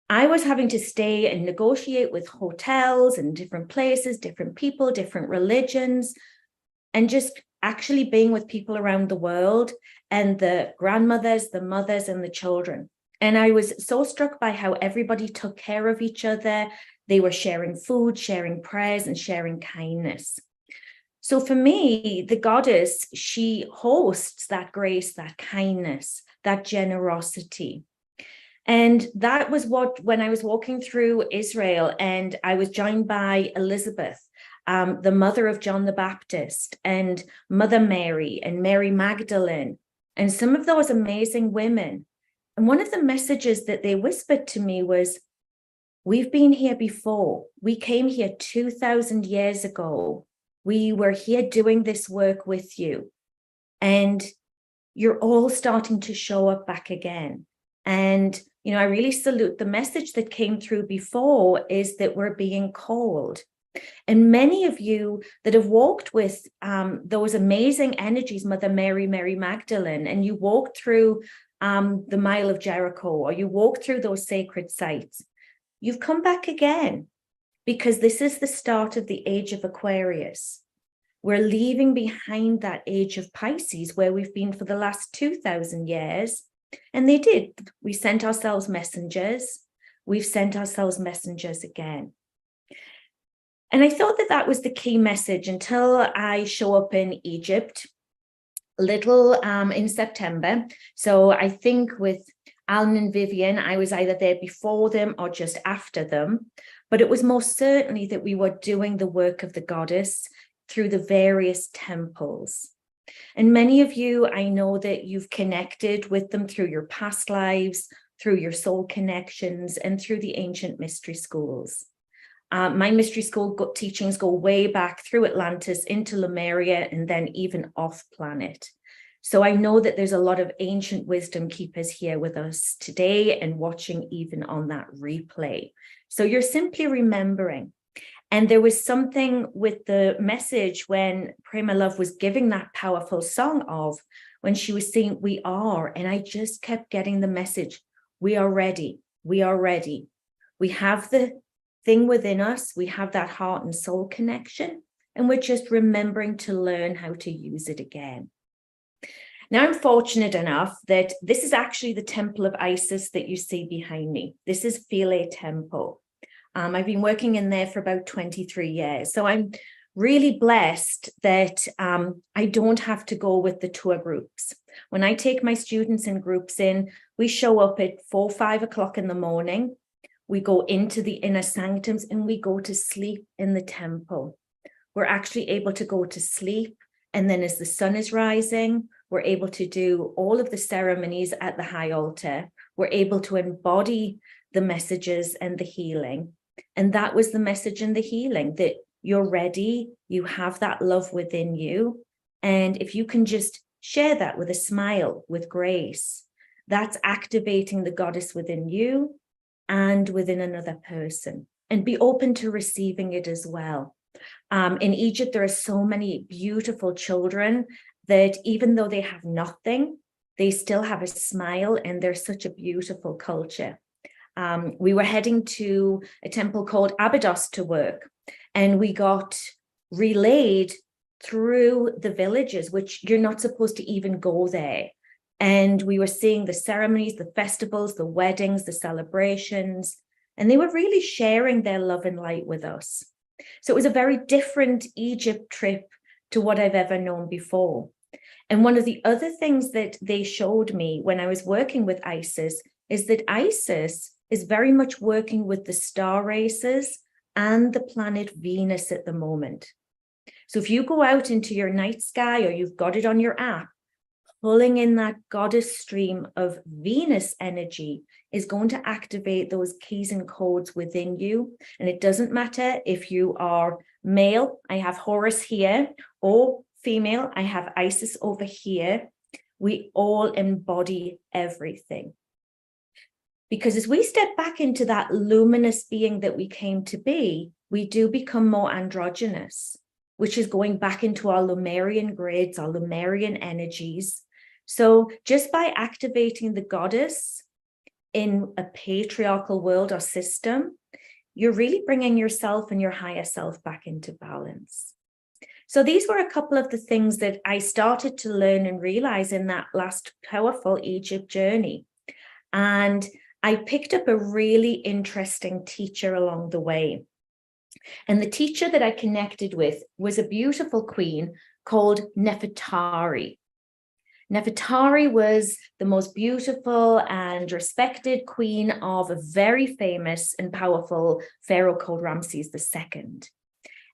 Speaker 13: I was having to stay and negotiate with hotels and different places, different people, different religions, and just actually being with people around the world and the grandmothers, the mothers, and the children. And I was so struck by how everybody took care of each other. They were sharing food, sharing prayers, and sharing kindness. So for me, the goddess, she hosts that grace, that kindness, that generosity. And that was what, when I was walking through Israel and I was joined by Elizabeth, the mother of John the Baptist, and Mother Mary and Mary Magdalene, and some of those amazing women. And one of the messages that they whispered to me was, we've been here before. We came here 2,000 years ago. We were here doing this work with you. And you're all starting to show up back again. And, you know, I really salute the message that came through before, is that we're being called. And many of you that have walked with those amazing energies, Mother Mary, Mary Magdalene, and you walked through the Mile of Jericho, or you walked through those sacred sites, you've come back again, because this is the start of the age of Aquarius. We're leaving behind that age of Pisces, where we've been for the last 2,000 years. And they did. We sent ourselves messengers. We've sent ourselves messengers again. And I thought that that was the key message until I show up in Egypt, little in September. So I think with Alan and Vivianne, I was either there before them or just after them. But it was most certainly that we were doing the work of the goddess through the various temples. And many of you, I know that you've connected with them through your past lives, through your soul connections, and through the ancient mystery schools. My mystery school teachings go way back through Atlantis into Lemuria and then even off planet. So I know that there's a lot of ancient wisdom keepers here with us today and watching even on that replay. So you're simply remembering. And there was something with the message when Prema Love was giving that powerful song of, when she was saying, we are, and I just kept getting the message, we are ready, we are ready. We have the thing within us, we have that heart and soul connection, and we're just remembering to learn how to use it again. Now, I'm fortunate enough that this is actually the temple of Isis that you see behind me. This is Philae Temple. I've been working in there for about 23 years. So I'm really blessed that I don't have to go with the tour groups. When I take my students and groups in, we show up at 4, 5 o'clock in the morning. We go into the inner sanctums and we go to sleep in the temple. We're actually able to go to sleep. And then as the sun is rising, we're able to do all of the ceremonies at the high altar. We're able to embody the messages and the healing. And that was the message and the healing, that you're ready, you have that love within you. And if you can just share that with a smile, with grace, that's activating the goddess within you and within another person. And be open to receiving it as well. In Egypt, there are so many beautiful children that even though they have nothing, they still have a smile, and they're such a beautiful culture. We were heading to a temple called Abydos to work, and we got relayed through the villages, which you're not supposed to even go there. And we were seeing the ceremonies, the festivals, the weddings, the celebrations, and they were really sharing their love and light with us. So it was a very different Egypt trip to what I've ever known before. And one of the other things that they showed me when I was working with Isis is that Isis is very much working with the star races and the planet Venus at the moment. So if you go out into your night sky or you've got it on your app, pulling in that goddess stream of Venus energy is going to activate those keys and codes within you. And it doesn't matter if you are male, I have Horus here, or female, I have Isis over here. We all embody everything. Because as we step back into that luminous being that we came to be, we do become more androgynous, which is going back into our Lemurian grids, our Lemurian energies. So just by activating the goddess in a patriarchal world or system, you're really bringing yourself and your higher self back into balance. So these were a couple of the things that I started to learn and realize in that last powerful Egypt journey. And I picked up a really interesting teacher along the way. And the teacher that I connected with was a beautiful queen called Nefertari. Nefertari was the most beautiful and respected queen of a very famous and powerful pharaoh called Ramses II.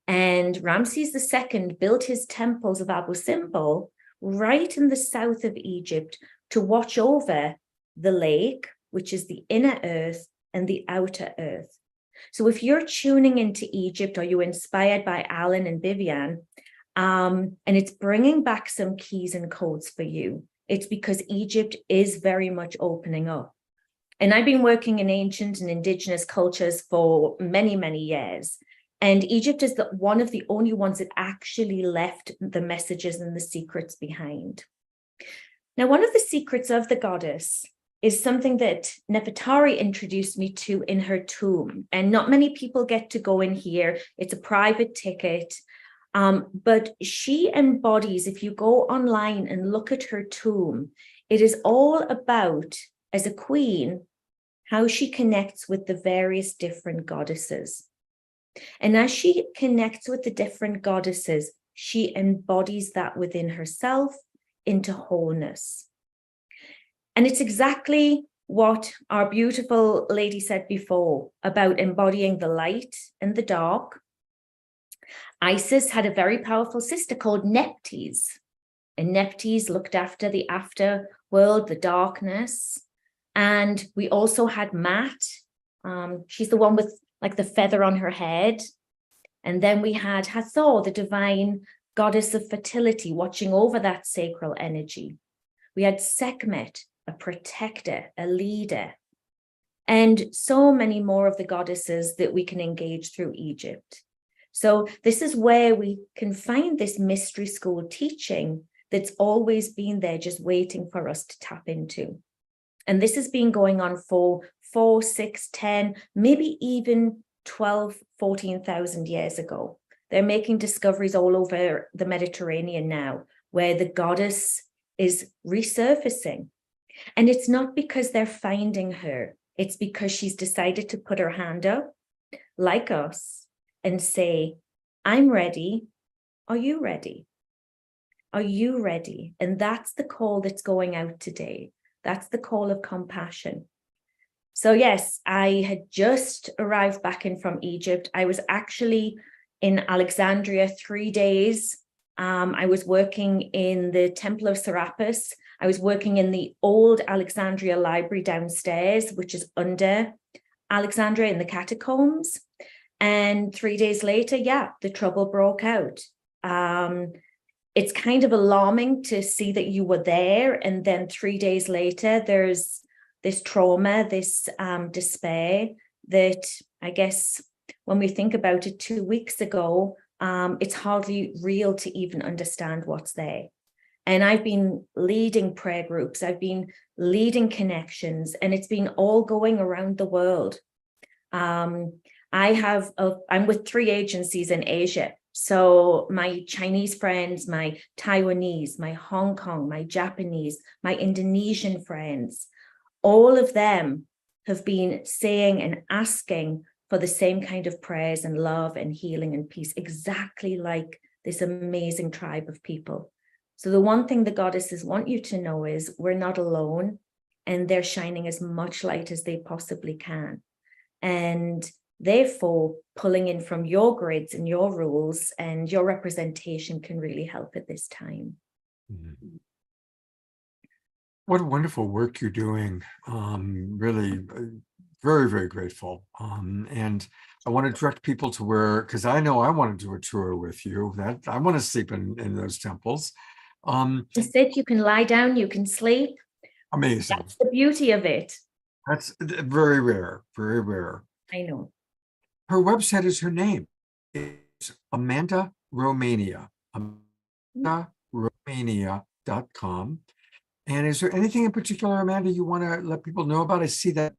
Speaker 13: And Ramses II built his temples of Abu Simbel right in the south of Egypt to watch over the lake, which is the inner earth, and the outer earth. So if you're tuning into Egypt or you're inspired by Alan and Vivianne, and it's bringing back some keys and codes for you, it's because Egypt is very much opening up. And I've been working in ancient and indigenous cultures for many, many years. And Egypt is one of the only ones that actually left the messages and the secrets behind. Now, one of the secrets of the goddess is something that Nefertari introduced me to in her tomb. And not many people get to go in here. It's a private ticket. But she embodies, if you go online and look at her tomb, it is all about, as a queen, how she connects with the various different goddesses. And as she connects with the different goddesses, she embodies that within herself into wholeness. And it's exactly what our beautiful lady said before about embodying the light and the dark. Isis had a very powerful sister called Nephthys, and Nephthys looked after the afterworld, the darkness. And we also had Mat. She's the one with like the feather on her head. And then we had Hathor, the divine goddess of fertility, watching over that sacral energy. We had Sekhmet, a protector, a leader, and so many more of the goddesses that we can engage through Egypt. So this is where we can find this mystery school teaching that's always been there, just waiting for us to tap into. And this has been going on for 4, 6, 10, maybe even 12, 14,000 years ago. They're making discoveries all over the Mediterranean now, where the goddess is resurfacing. And it's not because they're finding her. It's because she's decided to put her hand up, like us, and say, I'm ready. Are you ready? Are you ready? And that's the call that's going out today. That's the call of compassion. So yes, I had just arrived back in from Egypt. I was actually in Alexandria 3 days. I was working in the Temple of Serapis. I was working in the old Alexandria Library downstairs, which is under Alexandria in the catacombs. And 3 days later, the trouble broke out. It's kind of alarming to see that you were there. And then 3 days later, there's this trauma, this despair that I guess when we think about it 2 weeks ago, it's hardly real to even understand what's there. And I've been leading prayer groups, I've been leading connections, and it's been all going around the world. I'm with 3 agencies in Asia. So my Chinese friends, my Taiwanese, my Hong Kong, my Japanese, my Indonesian friends, all of them have been saying and asking for the same kind of prayers and love and healing and peace, exactly like this amazing tribe of people. So the one thing the goddesses want you to know is we're not alone, and they're shining as much light as they possibly can. And Therefore, pulling in from your grids and your rules and your representation can really help at this time.
Speaker 2: Mhm. What wonderful work you're doing. Really very, very grateful. And I want to direct people to where, because I know I want to do a tour with you, that I want to sleep in those temples.
Speaker 13: You sit, you can lie down, you can sleep.
Speaker 2: Amazing.
Speaker 13: That's the beauty of it.
Speaker 2: That's very rare, very rare.
Speaker 13: I know.
Speaker 2: Her website is her name. It's Amanda Romania. AmandaRomania.com. And is there anything in particular, Amanda, you want to let people know about? I see that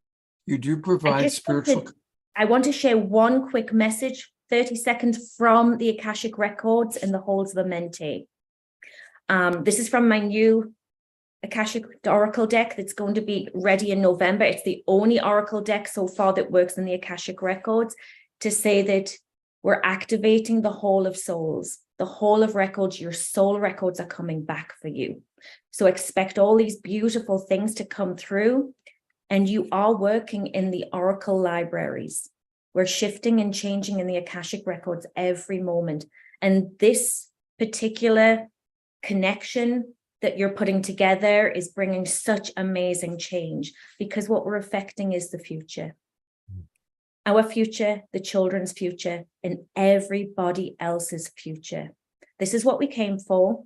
Speaker 2: you do provide spiritual.
Speaker 13: I want to share one quick message, 30 seconds from the Akashic Records and the Halls of Amenti. This is from my new Akashic Oracle deck that's going to be ready in November. It's the only Oracle deck so far that works in the Akashic Records, to say that we're activating the Hall of Souls, the Hall of Records. Your soul records are coming back for you. So expect all these beautiful things to come through. And you are working in the Oracle libraries. We're shifting and changing in the Akashic Records every moment. And this particular connection that you're putting together is bringing such amazing change, because what we're affecting is the future. Our future, the children's future, and everybody else's future. This is what we came for.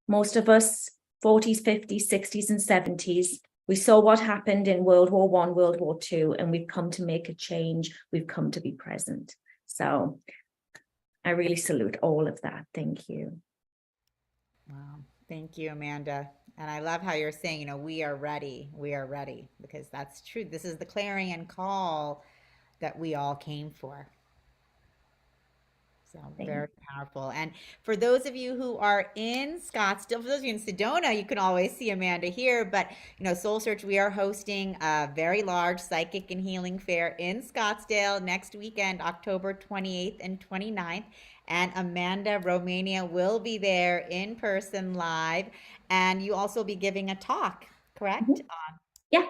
Speaker 13: Most of us, 40s, 50s, 60s, and 70s, we saw what happened in World War I, World War II, and we've come to make a change. We've come to be present. So I really salute all of that. Thank you.
Speaker 3: Wow. Thank you, Amanda. And I love how you're saying, we are ready. We are ready, because that's true. This is the clarion call that we all came for. So very powerful. And for those of you who are in Scottsdale, for those of you in Sedona, you can always see Amanda here. But, Soul Search, we are hosting a very large psychic and healing fair in Scottsdale next weekend, October 28th and 29th. And Amanda Romania will be there in person live. And you also be giving a talk, correct?
Speaker 13: Yeah.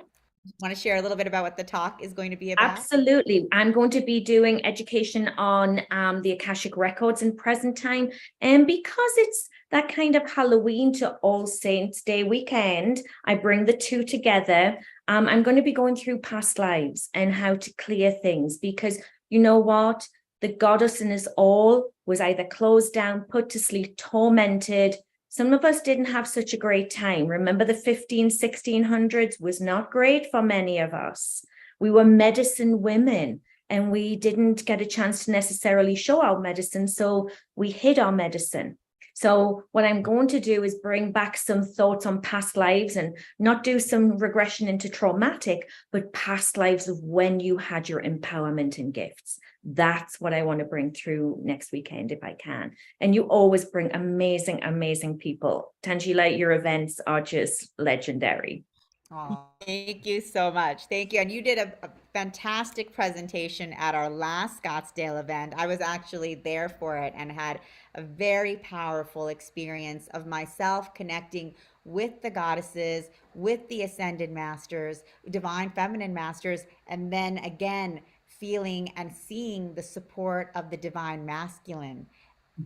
Speaker 3: Want to share a little bit about what the talk is going to be about?
Speaker 13: Absolutely. I'm going to be doing education on the Akashic Records in present time. And because it's that kind of Halloween to All Saints Day weekend, I bring the two together. I'm going to be going through past lives and how to clear things, because you know what? The goddess in us all was either closed down, put to sleep, tormented. Some of us didn't have such a great time. Remember, the 1600s was not great for many of us. We were medicine women, and we didn't get a chance to necessarily show our medicine, so we hid our medicine. So what I'm going to do is bring back some thoughts on past lives, and not do some regression into traumatic, but past lives of when you had your empowerment and gifts. That's what I want to bring through next weekend if I can. And you always bring amazing, amazing people. Tajila, your events are just legendary.
Speaker 3: Oh, thank you so much. Thank you. And you did a fantastic presentation at our last Scottsdale event. I was actually there for it and had a very powerful experience of myself connecting with the goddesses, with the ascended masters, divine feminine masters, and then again, feeling and seeing the support of the divine masculine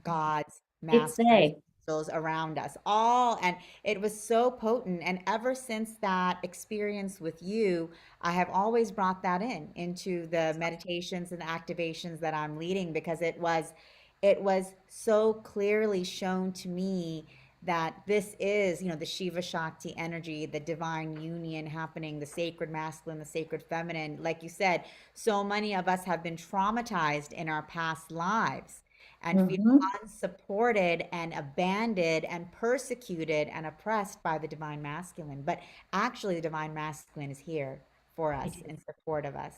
Speaker 3: gods, masters, angels around us all. And it was so potent. And ever since that experience with you, I have always brought that into the meditations and the activations that I'm leading, because it was so clearly shown to me that this is, the Shiva Shakti energy, the divine union happening, the sacred masculine, the sacred feminine. Like you said, so many of us have been traumatized in our past lives and feel unsupported and abandoned and persecuted and oppressed by the divine masculine. But actually, the divine masculine is here for us, in support of us.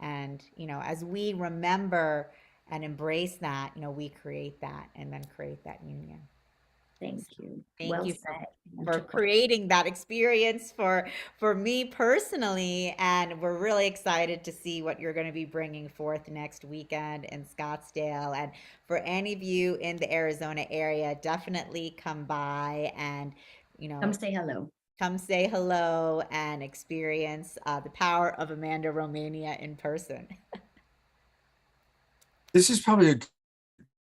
Speaker 3: And, as we remember and embrace that, we create that and then create that union.
Speaker 13: Thank you.
Speaker 3: Thank you for creating that experience for me personally. And we're really excited to see what you're going to be bringing forth next weekend in Scottsdale. And for any of you in the Arizona area, definitely come by and,
Speaker 13: come say hello.
Speaker 3: Come say hello and experience the power of Amanda Romania in person.
Speaker 2: this is probably a good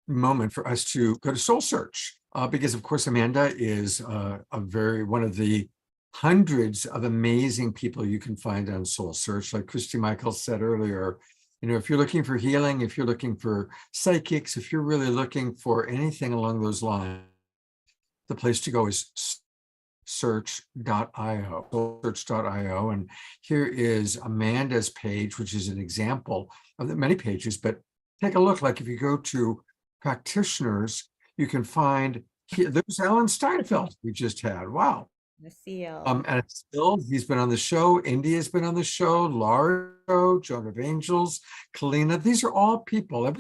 Speaker 2: moment for us to go to Soul Search, because of course Amanda is one of the hundreds of amazing people you can find on Soul Search. Like Christy Michaels said earlier, if you're looking for healing, if you're looking for psychics, if you're really looking for anything along those lines, the place to go is search.io, search.io. And here is Amanda's page, which is an example of the many pages, but take a look. Like if you go to practitioners, you can find, there's Alan Steinfeld we just had. Wow.
Speaker 3: The seal.
Speaker 2: And still, he's been on the show. India's been on the show. Laura, Joan of Angels, Kalina. These are all people.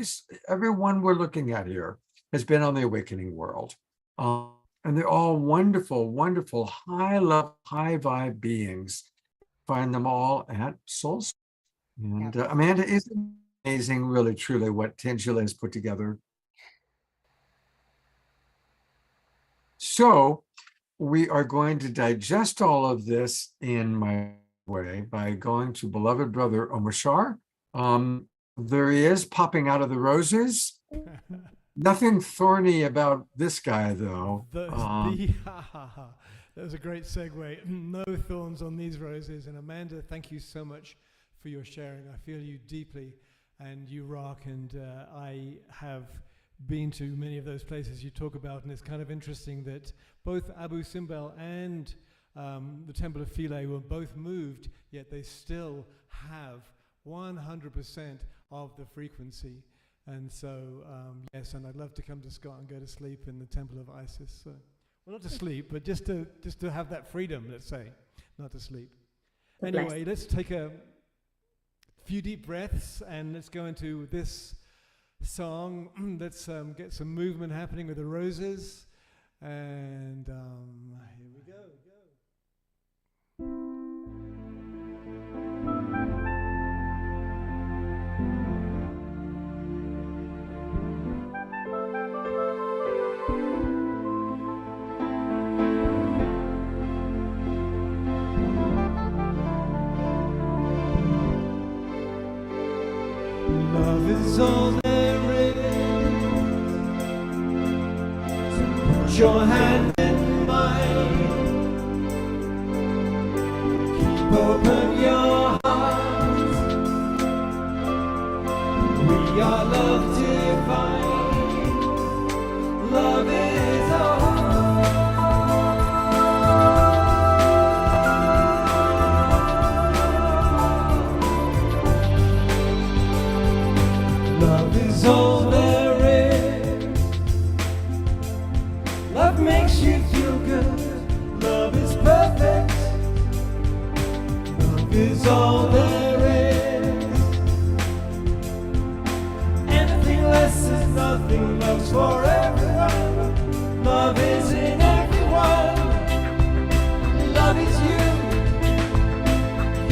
Speaker 2: Everyone we're looking at here has been on the Awakening World. And they're all wonderful, wonderful, high level, high vibe beings. Find them all at Soul Search. And Amanda, is amazing, really, truly, what Tajila has put together. So we are going to digest all of this in my way by going to beloved brother Omashar. There he is, popping out of the roses. Nothing thorny about this guy, though.
Speaker 14: That was a great segue. No thorns on these roses. And Amanda, thank you so much for your sharing. I feel you deeply, and you rock. And I have been to many of those places you talk about, and it's kind of interesting that both Abu Simbel and the Temple of Philae were both moved, yet they still have 100% of the frequency. And so, yes, and I'd love to come to Scott and go to sleep in the Temple of Isis. So, well, not to sleep, but just to have that freedom, let's say, not to sleep. Anyway, let's take a few deep breaths and let's go into this song. Let's get some movement happening with the roses. And here we go.
Speaker 15: Love is all there is. So put your hand in mine. Keep open your heart. We are love divine. Love is all. Love is all there is. Love makes you feel good. Love is perfect. Love is all there is. Anything less is nothing. Love's for everyone. Love is in everyone. Love is you.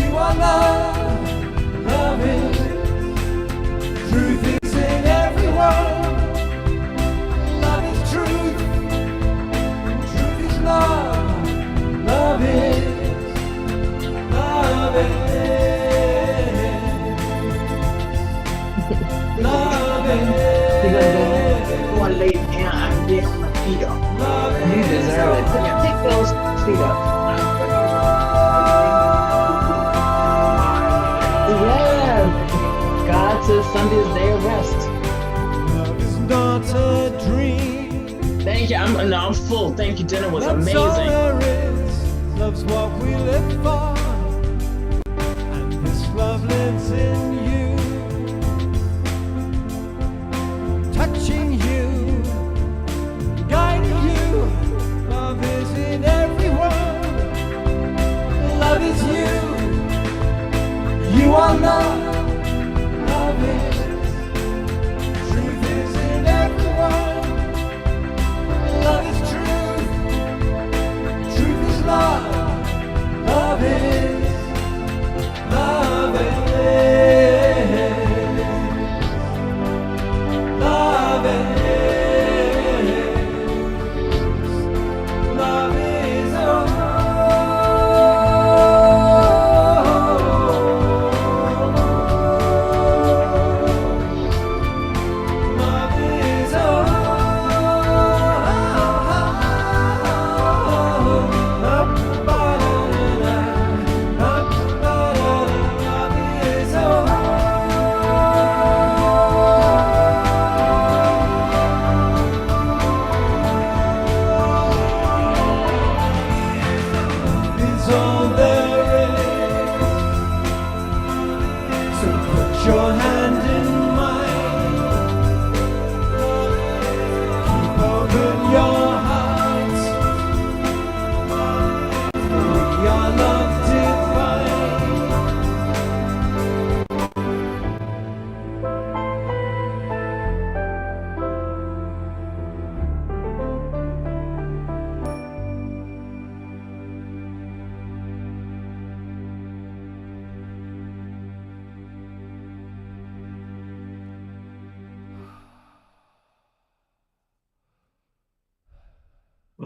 Speaker 15: You are love. Love is. Truth is in everyone. Love is truth. Truth is love. Love is. Love is. Love is.
Speaker 10: Go and lay down and get my feet up. You deserve it. Take those feet up. Yeah. God says Sunday is day of rest.
Speaker 15: Love is not a dream.
Speaker 10: Thank you. I'm full. Thank you. Dinner was
Speaker 15: Love's all
Speaker 10: amazing.
Speaker 15: there is. Love's what we live for. And this love lives in you. Touching you. Guiding you. Love is in everyone. Love is you. You are love. Love is. Truth is in everyone. Love is truth. Truth is love. Love is. Love is. Love is. Love is all.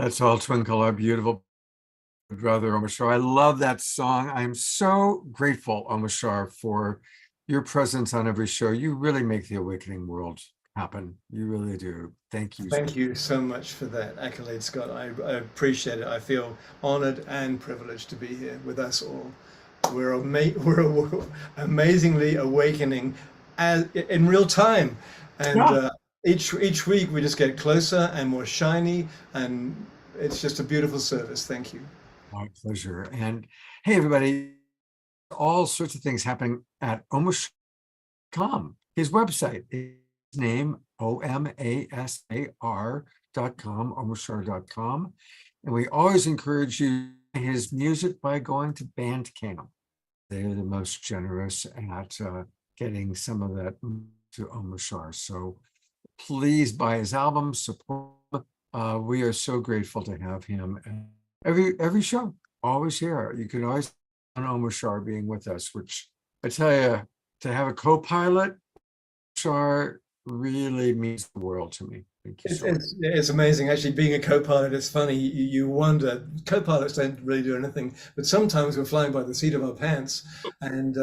Speaker 2: Let's all twinkle our beautiful brother, Omashar. I love that song. I'm so grateful, Omashar, for your presence on every show. You really make the awakening world happen. You really do. Thank you.
Speaker 14: Thank you so much for that accolade, Scott. I appreciate it. I feel honored and privileged to be here with us all. We're amazingly awakening in real time, and each week we just get closer and more shiny, and it's just a beautiful service. Thank you.
Speaker 2: My pleasure. And hey, everybody, all sorts of things happening at Omashar.com. His website, his name, OMASAR.com, Omashar.com. And we always encourage you his music by going to Bandcamp. They're the most generous at getting some of that to Omashar. So please buy his album, support. We are so grateful to have him. Every show, always here. You can always on Omashar being with us, which I tell you, to have a co-pilot, Omashar really means the world to me. Thank you so much.
Speaker 14: It's amazing. Actually, being a co-pilot, it's funny. You wonder, co-pilots don't really do anything, but sometimes we're flying by the seat of our pants, and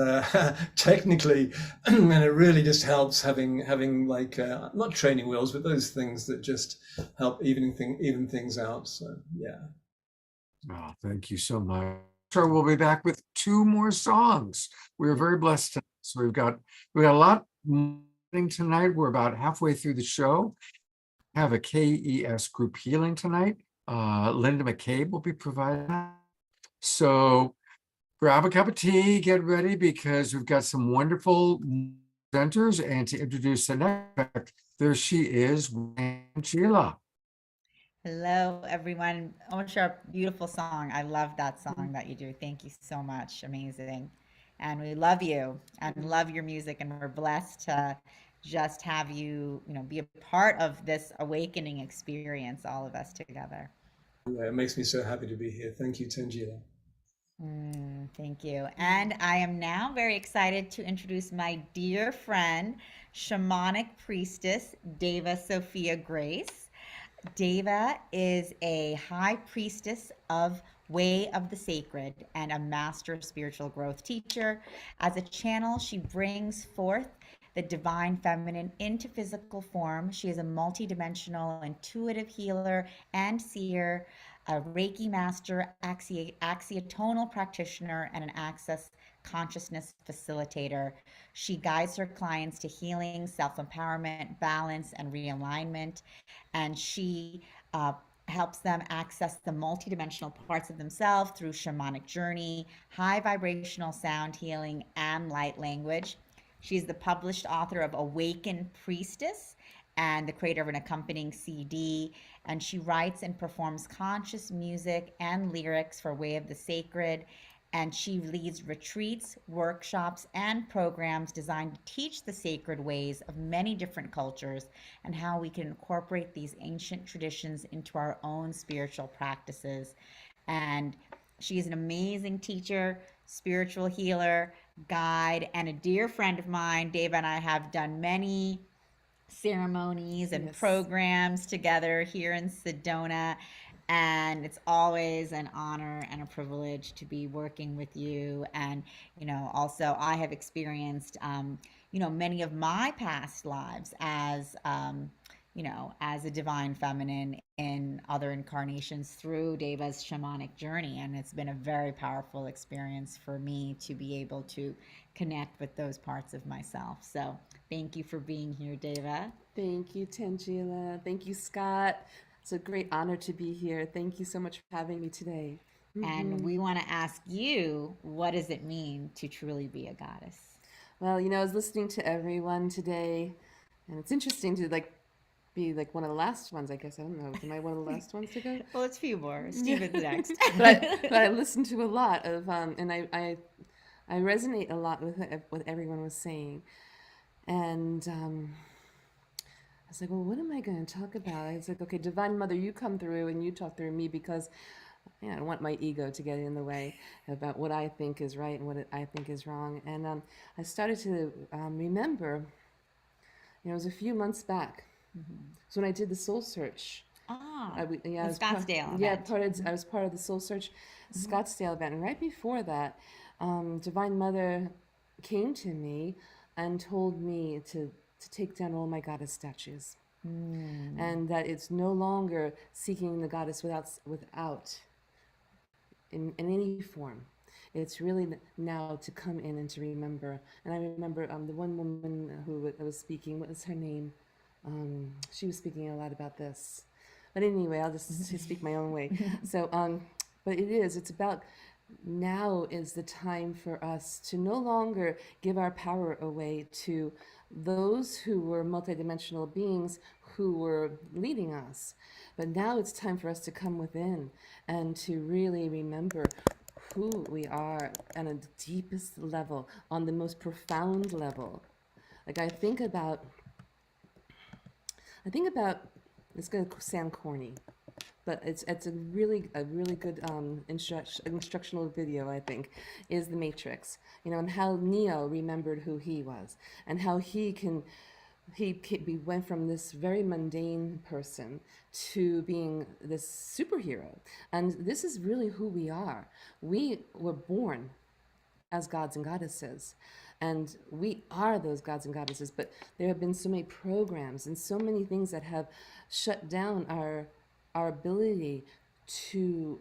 Speaker 14: technically, and it really just helps having like not training wheels, but those things that just help even things out. So yeah.
Speaker 2: Oh, thank you so much. Sure, we'll be back with 2 more songs. We're very blessed tonight. So we've got a lot tonight. We're about halfway through the show. Have a KES group healing tonight. Linda McCabe will be providing that. So grab a cup of tea, get ready, because we've got some wonderful presenters. And to introduce the next, there she is, Tajila.
Speaker 3: Hello, everyone. Omashar, beautiful song. I love that song that you do. Thank you so much. Amazing. And we love you and love your music. And we're blessed to just have you, be a part of this awakening experience, all of us together.
Speaker 14: Yeah, it makes me so happy to be here. Thank you, Tajila.
Speaker 3: Thank you. And I am now very excited to introduce my dear friend, shamanic priestess, Deva Sophia Grace. Deva is a high priestess of Way of the Sacred and a master spiritual growth teacher. As a channel, she brings forth the divine feminine into physical form. She is a multidimensional intuitive healer and seer, a Reiki master, axiotonal practitioner, and an access consciousness facilitator. She guides her clients to healing, self-empowerment, balance, and realignment. And she helps them access the multidimensional parts of themselves through shamanic journey, high vibrational sound healing, and light language. She's the published author of Awakened Priestess and the creator of an accompanying CD. And she writes and performs conscious music and lyrics for Way of the Sacred. And she leads retreats, workshops, and programs designed to teach the sacred ways of many different cultures and how we can incorporate these ancient traditions into our own spiritual practices. And she is an amazing teacher, spiritual healer, guide, and a dear friend of mine. Deva and I have done many ceremonies and programs together here in Sedona. And it's always an honor and a privilege to be working with you. And, also I have experienced, many of my past lives as, as a divine feminine in other incarnations through Deva's shamanic journey. And it's been a very powerful experience for me to be able to connect with those parts of myself. So thank you for being here, Deva.
Speaker 7: Thank you, Tajila. Thank you, Scott. It's a great honor to be here. Thank you so much for having me today.
Speaker 3: And we want to ask you, what does it mean to truly be a goddess?
Speaker 7: Well, I was listening to everyone today, and it's interesting to be one of the last ones, I guess. I don't know. Am I one of the last ones to go?
Speaker 3: Well, it's a few more. Steven's next.
Speaker 7: but I listened to a lot of, and I resonate a lot with what everyone was saying. And I was like, well, what am I going to talk about? I was like, okay, Divine Mother, you come through and you talk through me, because I don't want my ego to get in the way about what I think is right and what I think is wrong. And I started to remember, it was a few months back. So when I did the soul search,
Speaker 3: Ah,
Speaker 7: I, w- yeah, I
Speaker 3: the
Speaker 7: was part-
Speaker 3: Scottsdale
Speaker 7: yeah,
Speaker 3: event.
Speaker 7: I was part of the Soul Search Scottsdale event. And right before that, Divine Mother came to me and told me to take down all my goddess statues. And that it's no longer seeking the goddess without in any form. It's really now to come in and to remember. And I remember the one woman who was speaking, what was her name? She was speaking a lot about this. But anyway, I'll just speak my own way. So, but it's about now is the time for us to no longer give our power away to those who were multidimensional beings who were leading us. But now it's time for us to come within and to really remember who we are on a deepest level, on the most profound level. Like I think about, it's going to sound corny, but it's a really good instructional video, I think, is The Matrix. You know, and how Neo remembered who he was, and how he went from this very mundane person to being this superhero. And this is really who we are. We were born as gods and goddesses, and we are those gods and goddesses, but there have been so many programs and so many things that have shut down our ability to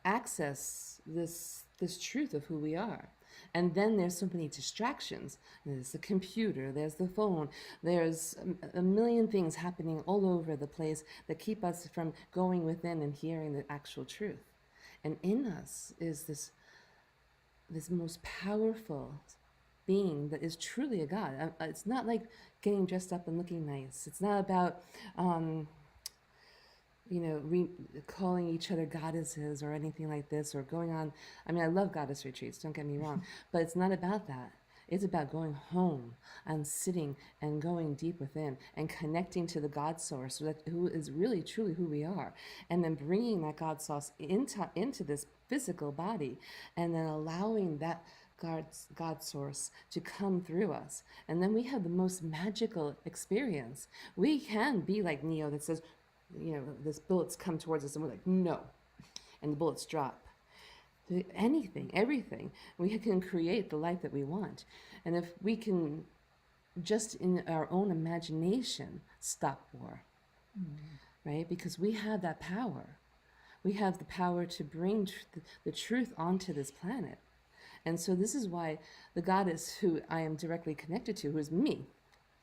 Speaker 7: access this truth of who we are. And then there's so many distractions. There's the computer, there's the phone, there's a million things happening all over the place that keep us from going within and hearing the actual truth. And in us is this most powerful being that is truly a god. It's not like getting dressed up and looking nice. It's not about calling each other goddesses or anything like this, or going on. I mean, I love goddess retreats, don't get me wrong, but it's not about that. It's about going home and sitting and going deep within and connecting to the God source, who is really truly who we are, and then bringing that God source into this physical body, and then allowing that God source to come through us. And then we have the most magical experience. We can be like Neo that says, this bullets come towards us, and we're like, no, and the bullets drop. Anything, everything, we can create the life that we want. And if we can just in our own imagination stop war, right? Because we have that power. We have the power to bring the truth onto this planet. And so this is why the goddess who I am directly connected to, who is me,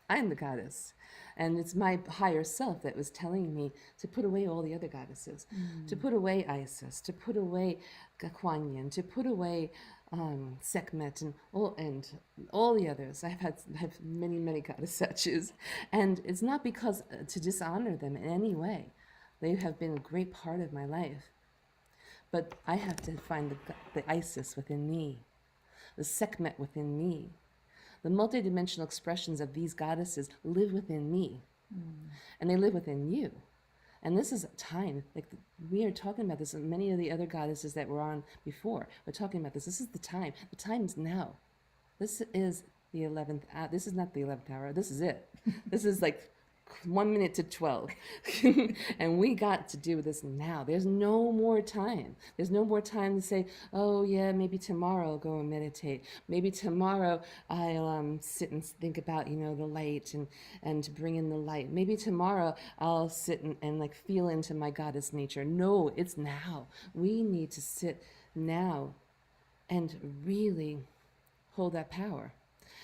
Speaker 7: I am the goddess. And it's my higher self that was telling me to put away all the other goddesses, to put away Isis, to put away Kuan Yin, to put away Sekhmet, and all the others. I have many goddess statues. And it's not because to dishonor them in any way. They have been a great part of my life. But I have to find the Isis within me, the Sekhmet within me. The multidimensional expressions of these goddesses live within me, and they live within you. And this is a time, we are talking about this, and many of the other goddesses that were on before, we're talking about this. This is the time. The time is now. This is the 11th hour. This is not the 11th hour. This is it. This is like 1 minute to 12. And we got to do this now. There's no more time. There's no more time to say, oh yeah, maybe tomorrow I'll go and meditate. Maybe tomorrow I'll sit and think about, the light and bring in the light. Maybe tomorrow I'll sit and like feel into my goddess nature. No, it's now. We need to sit now and really hold that power.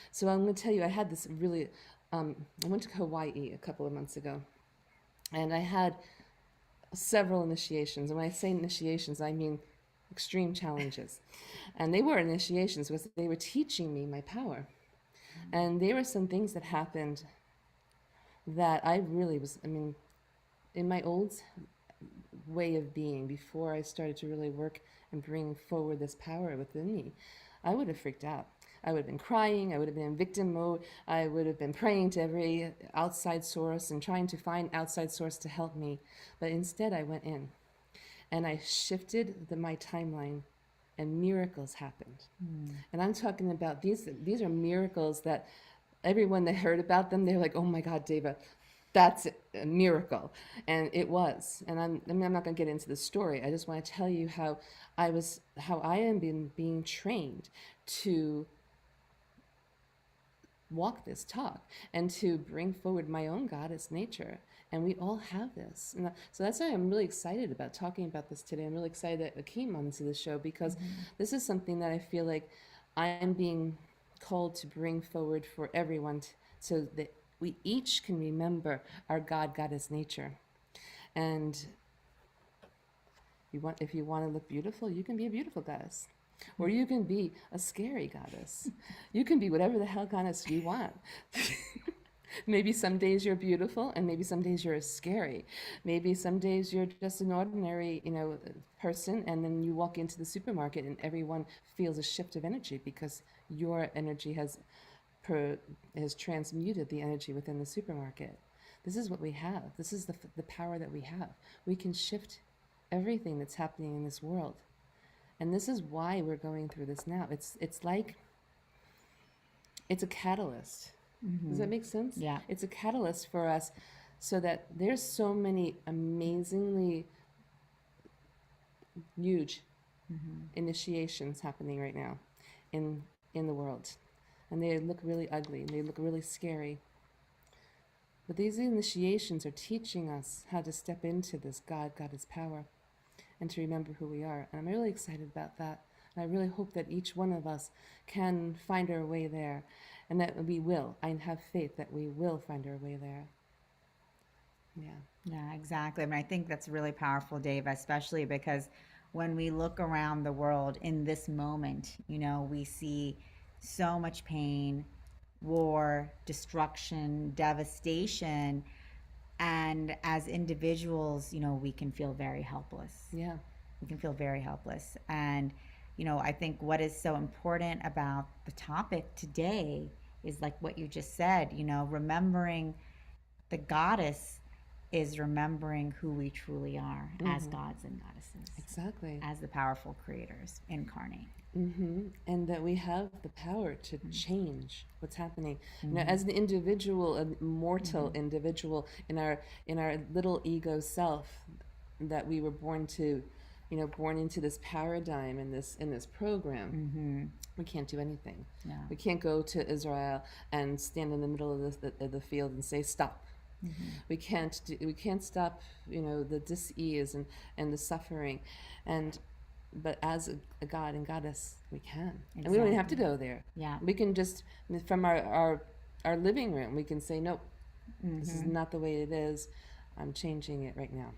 Speaker 7: So I'm going to tell you, I had this really, I went to Hawaii a couple of months ago, and I had several initiations. And when I say initiations, I mean extreme challenges. And they were initiations because they were teaching me my power. And there were some things that happened that I really was, in my old way of being, before I started to really work and bring forward this power within me, I would have freaked out. I would have been crying, I would have been in victim mode, I would have been praying to every outside source and trying to find outside source to help me. But instead I went in and I shifted my timeline, and miracles happened. And I'm talking about these are miracles that everyone that heard about them, they're like, oh my God, Deva, that's a miracle. And it was. And I'm not going to get into the story. I just want to tell you how I am being trained to walk this talk and to bring forward my own goddess nature. And we all have this. And so that's why I'm really excited about talking about this today. I'm really excited that it came onto the show, because this is something that I feel like I'm being called to bring forward for everyone, so that we each can remember our goddess nature. And if you want to look beautiful, you can be a beautiful goddess. Or you can be a scary goddess. You can be whatever the hell goddess you want. Maybe some days you're beautiful, and maybe some days you're scary. Maybe some days you're just an ordinary, person, and then you walk into the supermarket and everyone feels a shift of energy because your energy has transmuted the energy within the supermarket. This is what we have. This is the power that we have. We can shift everything that's happening in this world. And this is why we're going through this now. It's like, it's a catalyst. Does that make sense?
Speaker 3: Yeah.
Speaker 7: It's a catalyst for us, so that there's so many amazingly huge initiations happening right now in the world. And they look really ugly, and they look really scary. But these initiations are teaching us how to step into this goddess power, and to remember who we are. And I'm really excited about that. And I really hope that each one of us can find our way there, and that we will. I have faith that we will find our way there.
Speaker 3: Yeah, exactly. I mean, I think that's really powerful, Dave, especially because when we look around the world in this moment, we see so much pain, war, destruction, devastation. And as individuals, we can feel very helpless.
Speaker 7: Yeah.
Speaker 3: We can feel very helpless. And, I think what is so important about the topic today is like what you just said, remembering the goddess is remembering who we truly are as gods and goddesses.
Speaker 7: Exactly.
Speaker 3: As the powerful creators incarnate.
Speaker 7: And that we have the power to change what's happening. As an individual, a mortal individual in our little ego self, that we were born into this paradigm in this program. We can't do anything.
Speaker 3: Yeah.
Speaker 7: We can't go to Israel and stand in the middle of the field and say stop. We can't stop the dis-ease and the suffering, but as a god and goddess, we can. And we don't even have to go there.
Speaker 3: Yeah.
Speaker 7: We can just, from our living room, we can say, nope, this is not the way it is. I'm changing it right now.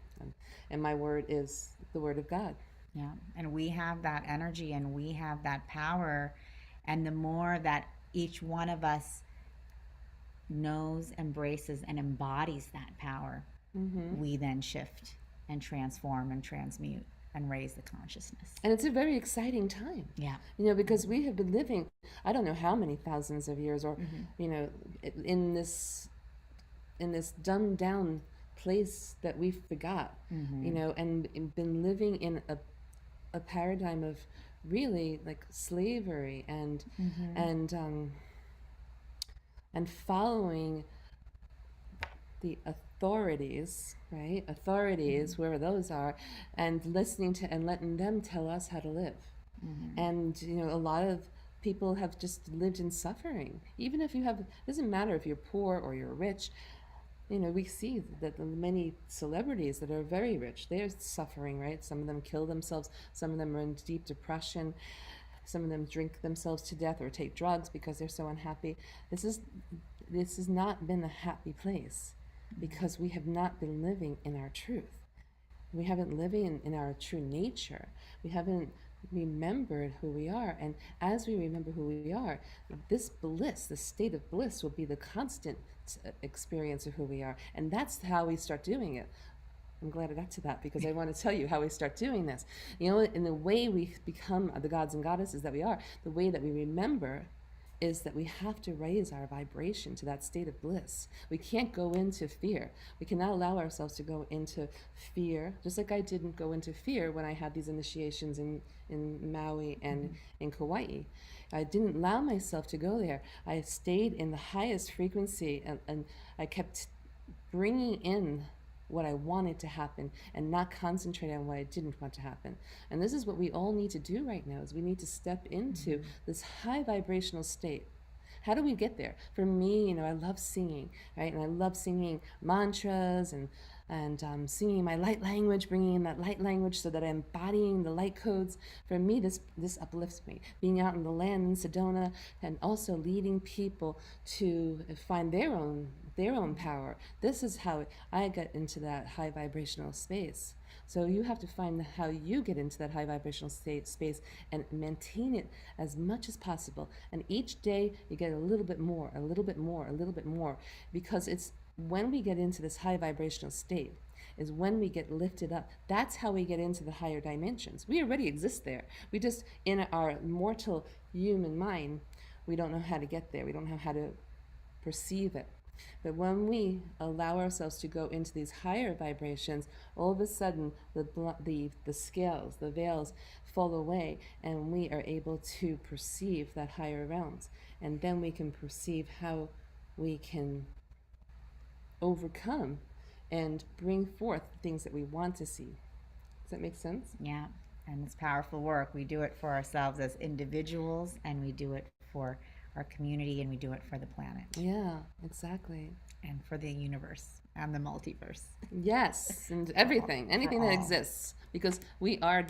Speaker 7: And my word is the word of God.
Speaker 3: Yeah. And we have that energy and we have that power. And the more that each one of us knows, embraces, and embodies that power, we then shift and transform and transmute and raise the consciousness.
Speaker 7: And it's a very exciting time.
Speaker 3: Yeah.
Speaker 7: Because we have been living, I don't know how many thousands of years, or in this dumbed down place that we forgot, and been living in a paradigm of really like slavery and following the authorities, right? Authorities, wherever those are, and listening to and letting them tell us how to live. And a lot of people have just lived in suffering. Even if you have, it doesn't matter if you're poor or you're rich. We see that the many celebrities that are very rich, they're suffering, right? Some of them kill themselves. Some of them are in deep depression. Some of them drink themselves to death or take drugs because they're so unhappy. This has not been a happy place, because we have not been living in our truth. We haven't living in our true nature. We haven't remembered who we are. And as we remember who we are, this bliss, this state of bliss, will be the constant experience of who we are. And that's how we start doing it. I'm glad I got to that, because I want to tell you how we start doing this. In the way we become the gods and goddesses that we are, the way that we remember is that we have to raise our vibration to that state of bliss. We can't go into fear. We cannot allow ourselves to go into fear, just like I didn't go into fear when I had these initiations in Maui and in Kauai. I didn't allow myself to go there. I stayed in the highest frequency, and I kept bringing in what I wanted to happen and not concentrating on what I didn't want to happen. And this is what we all need to do right now, is we need to step into this high vibrational state. How do we get there? For me, I love singing, right? And I love singing mantras and singing my light language, bringing in that light language so that I'm embodying the light codes. For me, this uplifts me. Being out in the land in Sedona and also leading people to find their own power. This is how I get into that high vibrational space. So you have to find how you get into that high vibrational space and maintain it as much as possible. And each day you get a little bit more, a little bit more, a little bit more, because it's when we get into this high vibrational state is when we get lifted up. That's how we get into the higher dimensions. We already exist there. We just, in our mortal human mind, we don't know how to get there. We don't know how to perceive it. But when we allow ourselves to go into these higher vibrations, all of a sudden the scales, the veils fall away, and we are able to perceive that higher realms. And then we can perceive how we can overcome and bring forth things that we want to see. Does that make sense?
Speaker 3: Yeah, and it's powerful work. We do it for ourselves as individuals, and we do it for our community, and we do it for the planet.
Speaker 7: Yeah, exactly.
Speaker 3: And for the universe and the multiverse.
Speaker 7: Yes, and everything, anything that exists, because we are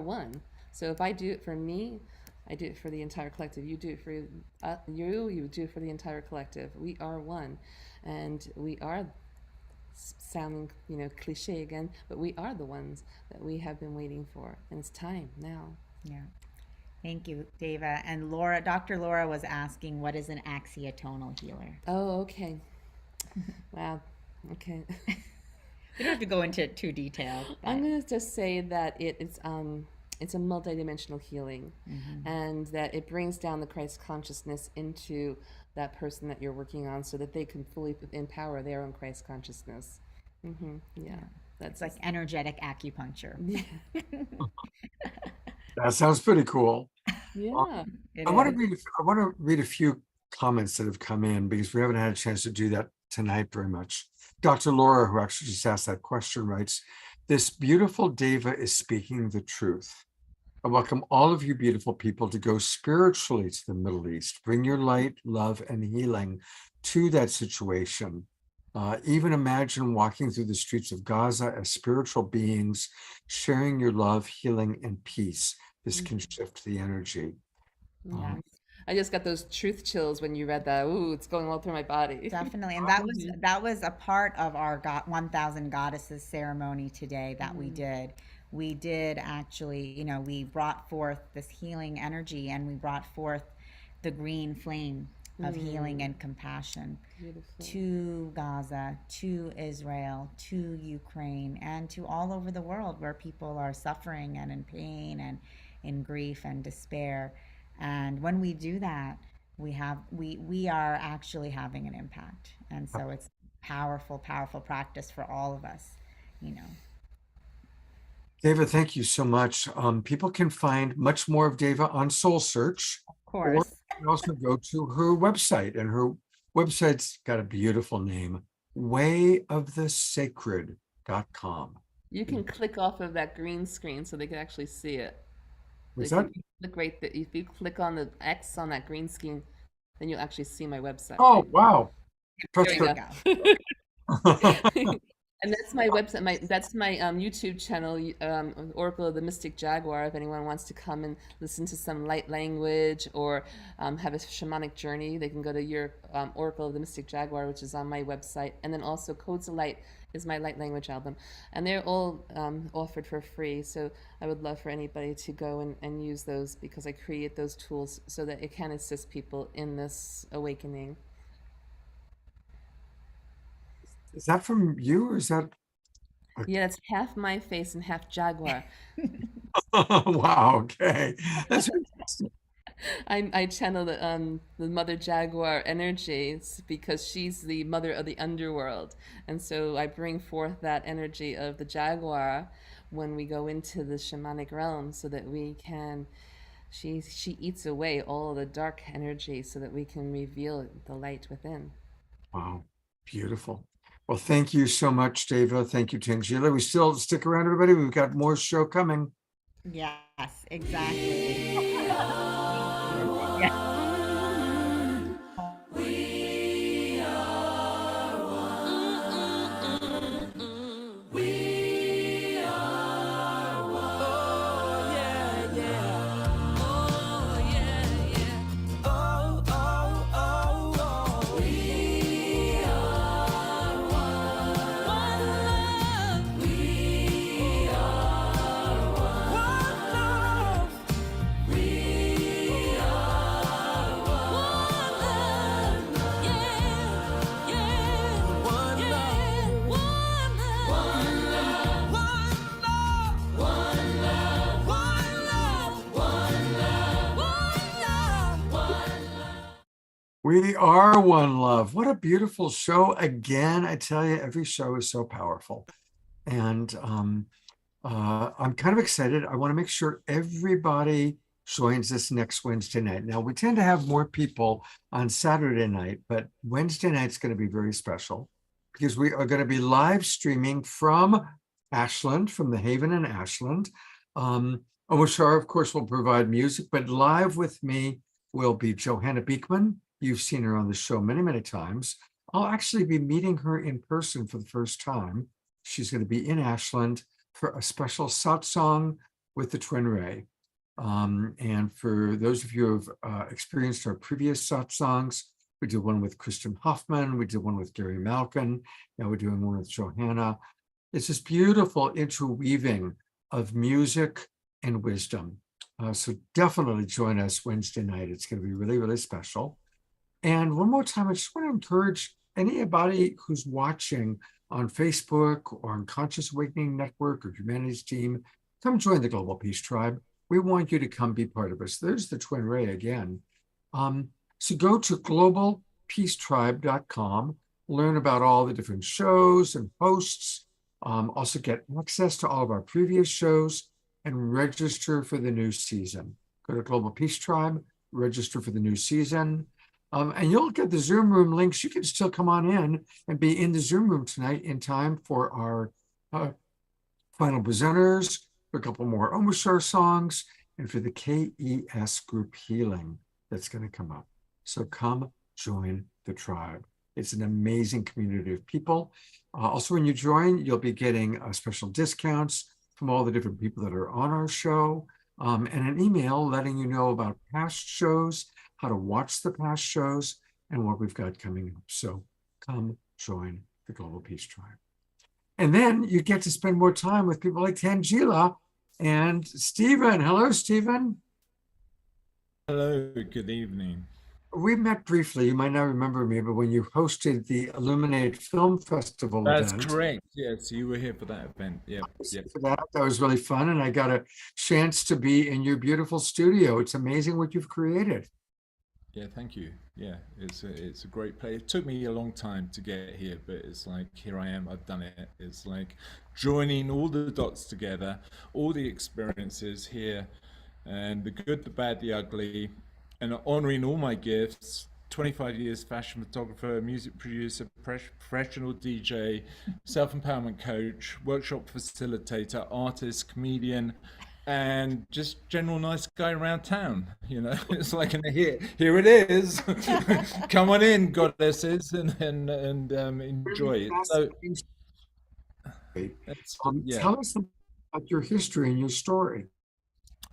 Speaker 7: one. So if I do it for me, I do it for the entire collective. You do it for you do it for the entire collective. We are one, and we are sounding, cliche again, but we are the ones that we have been waiting for, and it's time now.
Speaker 3: Yeah. Thank you, Deva. And Laura, Dr. Laura was asking, what is an axiotonal healer?
Speaker 7: Oh, okay. Wow. Okay.
Speaker 3: You don't have to go into too detail.
Speaker 7: I'm going to just say that it's a multidimensional healing, and that it brings down the Christ consciousness into that person that you're working on, so that they can fully empower their own Christ consciousness. Yeah,
Speaker 3: That's like energetic acupuncture.
Speaker 2: That sounds pretty cool.
Speaker 7: Yeah.
Speaker 2: I want to read a few comments that have come in, because we haven't had a chance to do that tonight very much. Dr. Laura, who actually just asked that question, writes, "This beautiful Deva is speaking the truth. I welcome all of you beautiful people to go spiritually to the Middle East. Bring your light, love, and healing to that situation. Even imagine walking through the streets of Gaza as spiritual beings, sharing your love, healing, and peace. This can shift the energy."
Speaker 7: Yeah. I just got those truth chills when you read that. Ooh, it's going all through my body.
Speaker 3: Definitely. And that was a part of our 1000 Goddesses ceremony today that we did. We did actually, we brought forth this healing energy, and we brought forth the green flame of healing and compassion to Gaza, to Israel, to Ukraine, and to all over the world where people are suffering and in pain and in grief and despair. And when we do that, we are actually having an impact. And so it's powerful practice for all of us,
Speaker 2: Deva, thank you so much. People can find much more of Deva on Soul Search.
Speaker 3: Of course.
Speaker 2: Or you can also go to her website, and her website's got a beautiful name, wayofthesacred.com.
Speaker 7: You can click off of that green screen so they can actually see it.
Speaker 2: What's that?
Speaker 7: If you click on the X on that green screen, then you'll actually see my website.
Speaker 2: Oh, wow.
Speaker 7: There you go. And that's my website. That's my YouTube channel, Oracle of the Mystic Jaguar. If anyone wants to come and listen to some light language or have a shamanic journey, they can go to your Oracle of the Mystic Jaguar, which is on my website. And then also Codes of Light is my light language album. And they're all offered for free. So I would love for anybody to go and use those, because I create those tools so that it can assist people in this awakening.
Speaker 2: Is that from you, or is that?
Speaker 7: Yeah, it's half my face and half jaguar.
Speaker 2: Wow, okay. That's fantastic.
Speaker 7: I channel the mother jaguar energies, because she's the mother of the underworld, and so I bring forth that energy of the jaguar when we go into the shamanic realm, so that we can. She eats away all the dark energy, so that we can reveal the light within.
Speaker 2: Wow, beautiful. Well, thank you so much, Dava. Thank you, Tajila. We still stick around, everybody. We've got more show coming.
Speaker 3: Yes, exactly.
Speaker 2: We are one love. What a beautiful show. Again, I tell you, every show is so powerful. And I'm kind of excited. I want to make sure everybody joins us next Wednesday night. Now, we tend to have more people on Saturday night, but Wednesday night's going to be very special because we are going to be live streaming from Ashland, from the Haven in Ashland. Omashar, of course, will provide music, but live with me will be Johanna Beekman. You've seen her on the show many, many times. I'll actually be meeting her in person for the first time. She's going to be in Ashland for a special satsang with the Twin Ray. And for those of you who have experienced our previous satsangs, we did one with Kristen Hoffman, we did one with Gary Malkin, now we're doing one with Johanna. It's this beautiful interweaving of music and wisdom. So definitely join us Wednesday night. It's going to be really, really special. And one more time, I just want to encourage anybody who's watching on Facebook or on Conscious Awakening Network or Humanities Team, come join the Global Peace Tribe. We want you to come be part of us. There's the Twin Ray again. So go to globalpeacetribe.com, learn about all the different shows and hosts, also get access to all of our previous shows and register for the new season. Go to Global Peace Tribe, register for the new season. And you'll get the Zoom room links. You can still come on in and be in the Zoom room tonight in time for our final presenters, for a couple more Omashar songs, and for the KES group healing that's going to come up. So come join the tribe. It's an amazing community of people. Also, when you join, you'll be getting special discounts from all the different people that are on our show, and an email letting you know about past shows, how to watch the past shows, and what we've got coming up. So come join the Global Peace Tribe. And then you get to spend more time with people like Tajila and Stephen. Hello, Stephen.
Speaker 16: Hello, good evening.
Speaker 2: We met briefly, you might not remember me, but when you hosted the Illuminate Film Festival
Speaker 16: That's
Speaker 2: event.
Speaker 16: correct. Yes, you were here for that event. Yeah.
Speaker 2: That was really fun, and I got a chance to be in your beautiful studio. It's amazing what you've created.
Speaker 16: Yeah, thank you. Yeah, it's a great place. It took me a long time to get here, but it's like, here I am, I've done it. It's like joining all the dots together, all the experiences here, and the good, the bad, the ugly, and honoring all my gifts. 25 years fashion photographer, music producer, professional DJ, self-empowerment coach, workshop facilitator, artist, comedian, and just general nice guy around town. You know, it's like, here it is. Come on in, goddesses, and enjoy it. So
Speaker 2: tell us about your history and your story.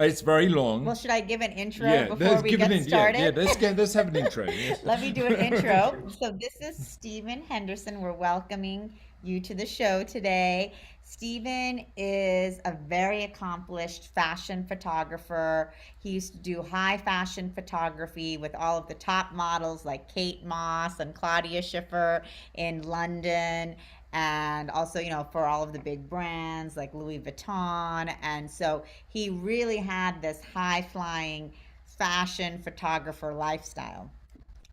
Speaker 16: It's very long.
Speaker 3: Well, should I give an intro before we get started?
Speaker 16: Let's have an intro. Yes.
Speaker 3: Let me do an intro. So this is Stephen Henderson. We're welcoming you to the show today. Stephen is a very accomplished fashion photographer. He used to do high fashion photography with all of the top models like Kate Moss and Claudia Schiffer in London, and also, you know, for all of the big brands like Louis Vuitton. And so he really had this high-flying fashion photographer lifestyle.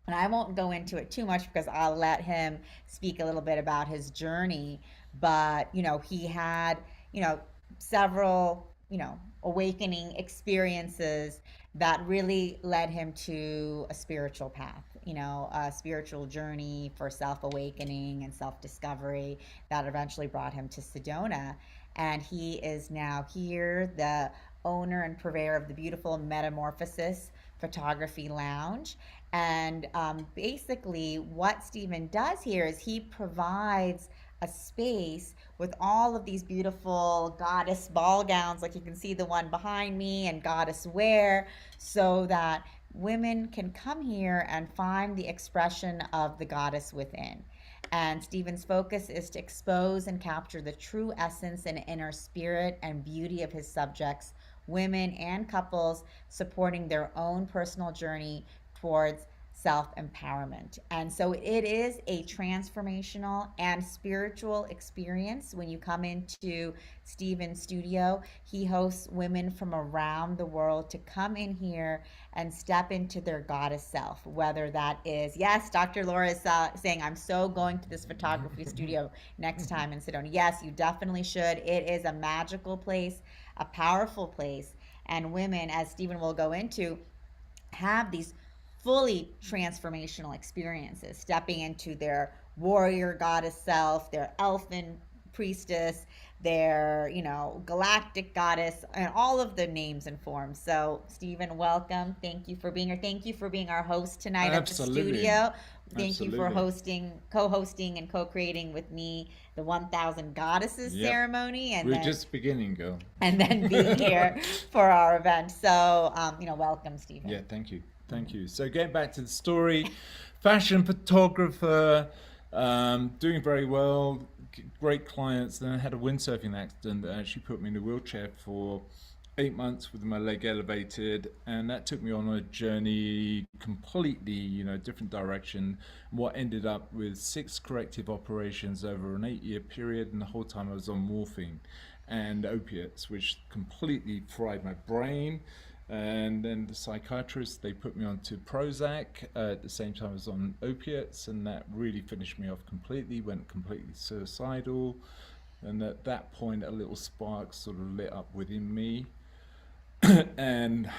Speaker 3: And I won't go into it too much because I'll let him speak a little bit about his journey. But, you know, he had, you know, several, you know, awakening experiences that really led him to a spiritual path. a spiritual journey for self-awakening and self-discovery that eventually brought him to Sedona. And he is now here, the owner and purveyor of the beautiful Metamorphosis Photography Lounge. And basically, what Stephen does here is he provides a space with all of these beautiful goddess ball gowns, like you can see the one behind me, and goddess wear, so that women can come here and find the expression of the goddess within. And Stephen's focus is to expose and capture the true essence and inner spirit and beauty of his subjects, women and couples, supporting their own personal journey towards self-empowerment. And so it is a transformational and spiritual experience when you come into Stephen's studio. He hosts women from around the world to come in here and step into their goddess self, whether that is, yes, Dr. Laura is saying, I'm so going to this photography studio next time in Sedona. Yes, you definitely should. It is a magical place, a powerful place. And women, as Stephen will go into, have these fully transformational experiences, stepping into their warrior goddess self, their elfin priestess, their, galactic goddess, and all of the names and forms. So, Stephen, welcome. Thank you for being here. Thank you for being our host tonight at the studio. Thank you for co-hosting and co-creating with me the 1000 Goddesses ceremony. And
Speaker 16: we're just beginning, girl.
Speaker 3: And then being here for our event. So, welcome, Stephen.
Speaker 16: Yeah, thank you. Thank you. So getting back to the story, fashion photographer, doing very well, great clients. Then I had a windsurfing accident that actually put me in a wheelchair for 8 months with my leg elevated, and that took me on a journey completely, different direction. What ended up with 6 corrective operations over an 8-year period, and the whole time I was on morphine and opiates, which completely fried my brain. And then the psychiatrist, they put me onto Prozac at the same time I was on opiates, and that really finished me off completely, went completely suicidal. And at that point, a little spark sort of lit up within me. And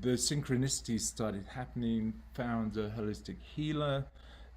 Speaker 16: the synchronicities started happening, found a holistic healer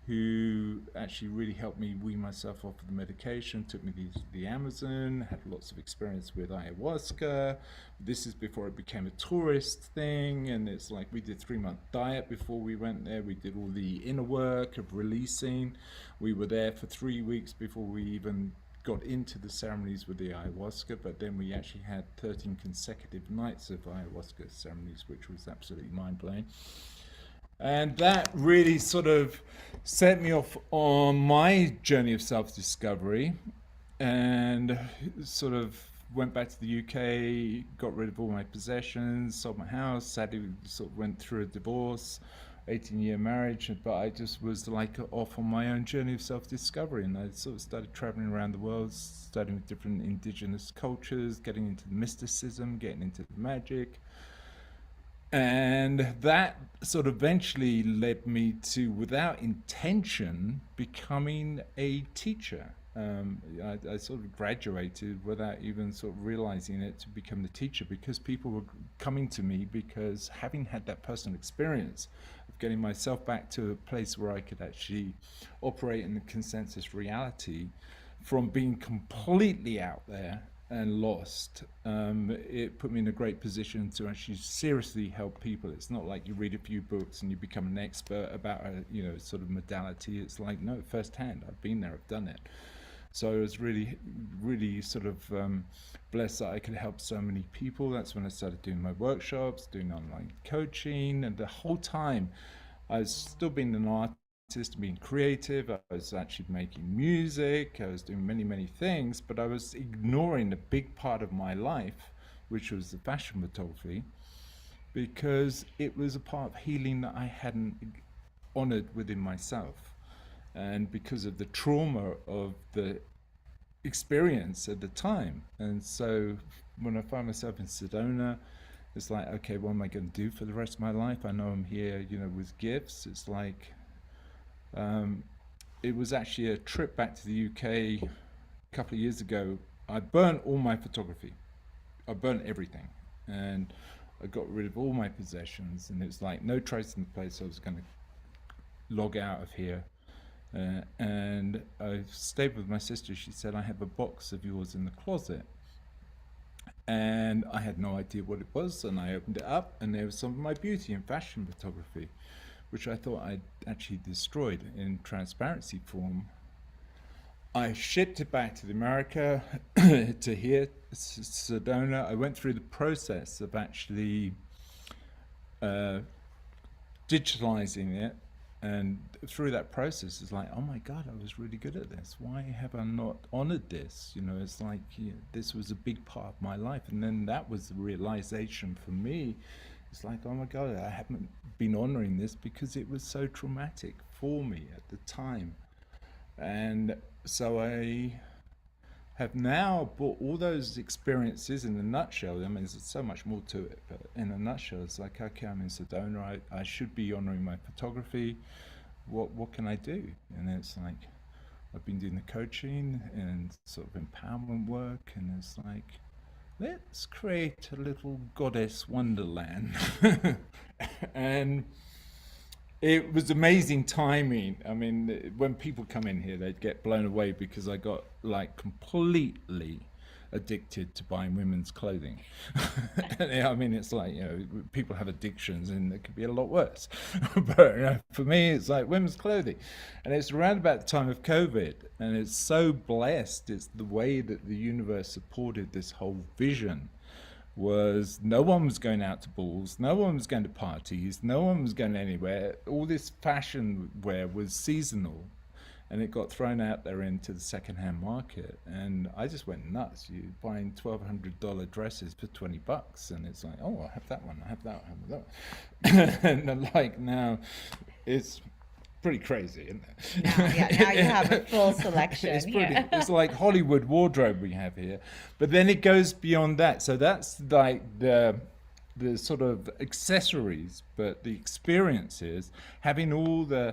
Speaker 16: who actually really helped me wean myself off of the medication, took me to the Amazon, had lots of experience with ayahuasca. This is before it became a tourist thing, and it's like we did 3-month diet before we went there. We did all the inner work of releasing. We were there for 3 weeks before we even got into the ceremonies with the ayahuasca, but then we actually had 13 consecutive nights of ayahuasca ceremonies, which was absolutely mind-blowing. And that really sort of set me off on my journey of self-discovery, and sort of went back to the UK, got rid of all my possessions, sold my house, sadly sort of went through a divorce, 18-year marriage, but I just was like off on my own journey of self-discovery, and I sort of started traveling around the world, studying with different indigenous cultures, getting into the mysticism, getting into the magic. And that sort of eventually led me to, without intention, becoming a teacher. I sort of graduated without even sort of realizing it to become the teacher, because people were coming to me because, having had that personal experience of getting myself back to a place where I could actually operate in the consensus reality from being completely out there and lost, it put me in a great position to actually seriously help people. It's not like you read a few books and you become an expert about a sort of modality. It's like, no, firsthand, I've been there, I've done it. So I was really sort of blessed that I could help so many people. That's when I started doing my workshops, doing online coaching, and the whole time I was still being an artist, being creative. I was actually making music, I was doing many things, but I was ignoring a big part of my life, which was the fashion photography, because it was a part of healing that I hadn't honored within myself, and because of the trauma of the experience at the time. And so when I found myself in Sedona, it's like, okay, what am I going to do for the rest of my life? I know I'm here, with gifts. It's like, it was actually a trip back to the UK a couple of years ago. I burnt all my photography. I burnt everything, and I got rid of all my possessions, and it was like no trace in the place I was going to log out of here. And I stayed with my sister. She said, I have a box of yours in the closet. And I had no idea what it was. And I opened it up, and there was some of my beauty and fashion photography, which I thought I'd actually destroyed in transparency form. I shipped it back to the America, to here, Sedona. I went through the process of actually digitalizing it. And through that process, it's like, oh my God, I was really good at this. Why have I not honored this? You know, it's like, this was a big part of my life. And then that was the realization for me. It's like, oh my God, I haven't been honoring this because it was so traumatic for me at the time. And so I have now brought all those experiences in a nutshell. I mean, there's so much more to it, but in a nutshell, it's like, okay, I'm in Sedona. I should be honoring my photography. What can I do? And it's like, I've been doing the coaching and sort of empowerment work, and it's like, let's create a little goddess wonderland. And it was amazing timing. I mean, when people come in here, they'd get blown away because I got like completely addicted to buying women's clothing. I mean, it's like, you know, people have addictions and it could be a lot worse. But you know, for me, it's like women's clothing. And it's around about the time of COVID. And it's so blessed. It's the way that the universe supported this whole vision. Was no one was going out to balls, no one was going to parties, no one was going anywhere. All this fashion wear was seasonal, and it got thrown out there into the secondhand market. And I just went nuts. You're buying $1,200 dresses for $20, and it's like, oh, I have that one, I have that one, I have that one. And like now, it's pretty crazy, isn't it?
Speaker 3: Now you have a full selection.
Speaker 16: It's like Hollywood wardrobe we have here, but then it goes beyond that. So that's like the sort of accessories, but the experiences, having all the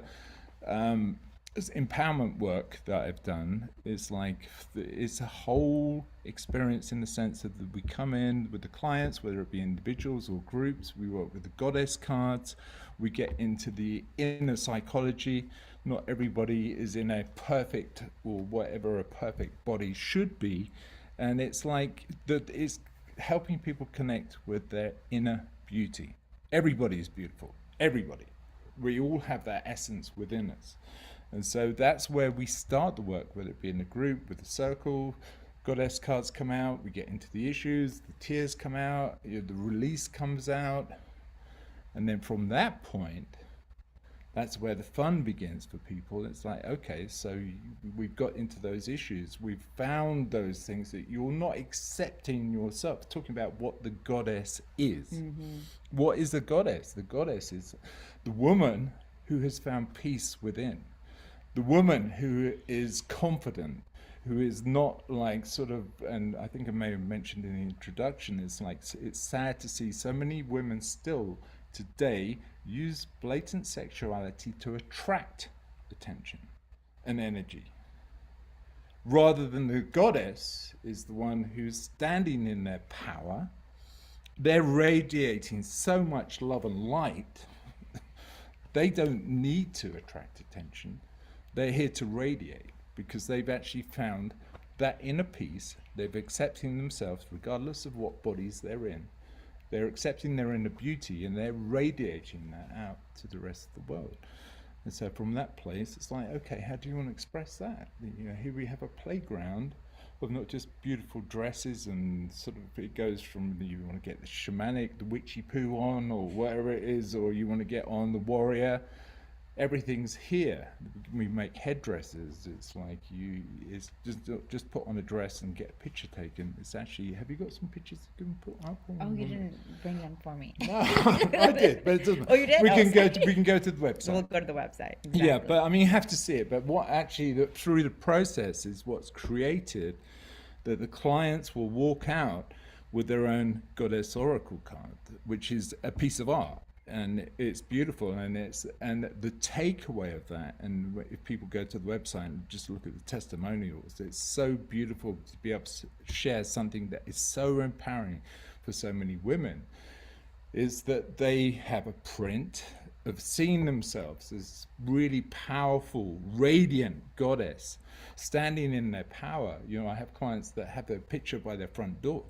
Speaker 16: empowerment work that I've done is like, it's a whole experience in the sense that we come in with the clients, whether it be individuals or groups. We work with the goddess cards. We get into the inner psychology. Not everybody is in a perfect, or whatever a perfect body should be. And it's like that, it's helping people connect with their inner beauty. Everybody is beautiful. Everybody. We all have that essence within us. And so that's where we start the work, whether it be in a group, with a circle. Goddess cards come out, we get into the issues, the tears come out, the release comes out. And then from that point, that's where the fun begins for people. It's like, okay, so we've got into those issues. We've found those things that you're not accepting yourself. Talking about what the goddess is. Mm-hmm. What is the goddess? The goddess is the woman who has found peace within. The woman who is confident, who is not like sort of, and I think I may have mentioned in the introduction, it's like, it's sad to see so many women still today use blatant sexuality to attract attention and energy, rather than the goddess is the one who's standing in their power. They're radiating so much love and light. They don't need to attract attention. They're here to radiate because they've actually found that inner peace. They're accepting themselves regardless of what bodies they're in. They're accepting their inner beauty and they're radiating that out to the rest of the world. And so from that place, it's like, okay, how do you want to express that? You know, here we have a playground of not just beautiful dresses and sort of, it goes from, you want to get the shamanic, the witchy poo on, or whatever it is, or you want to get on the warrior. Everything's here. We make headdresses. It's like it's just put on a dress and get a picture taken. It's actually, have you got some pictures you can put up?
Speaker 3: Oh, you didn't bring them for me.
Speaker 16: No, I did, but it doesn't.
Speaker 3: Oh, you did?
Speaker 16: We can go to the website.
Speaker 3: We'll go to the website. Exactly.
Speaker 16: Yeah, but I mean, you have to see it. But what actually, through the process, is what's created that the clients will walk out with their own goddess oracle card, which is a piece of art. And it's beautiful, and the takeaway of that, and if people go to the website and just look at the testimonials, it's so beautiful to be able to share something that is so empowering for so many women, is that they have a print of seeing themselves as really powerful, radiant goddess, standing in their power. You know, I have clients that have their picture by their front door,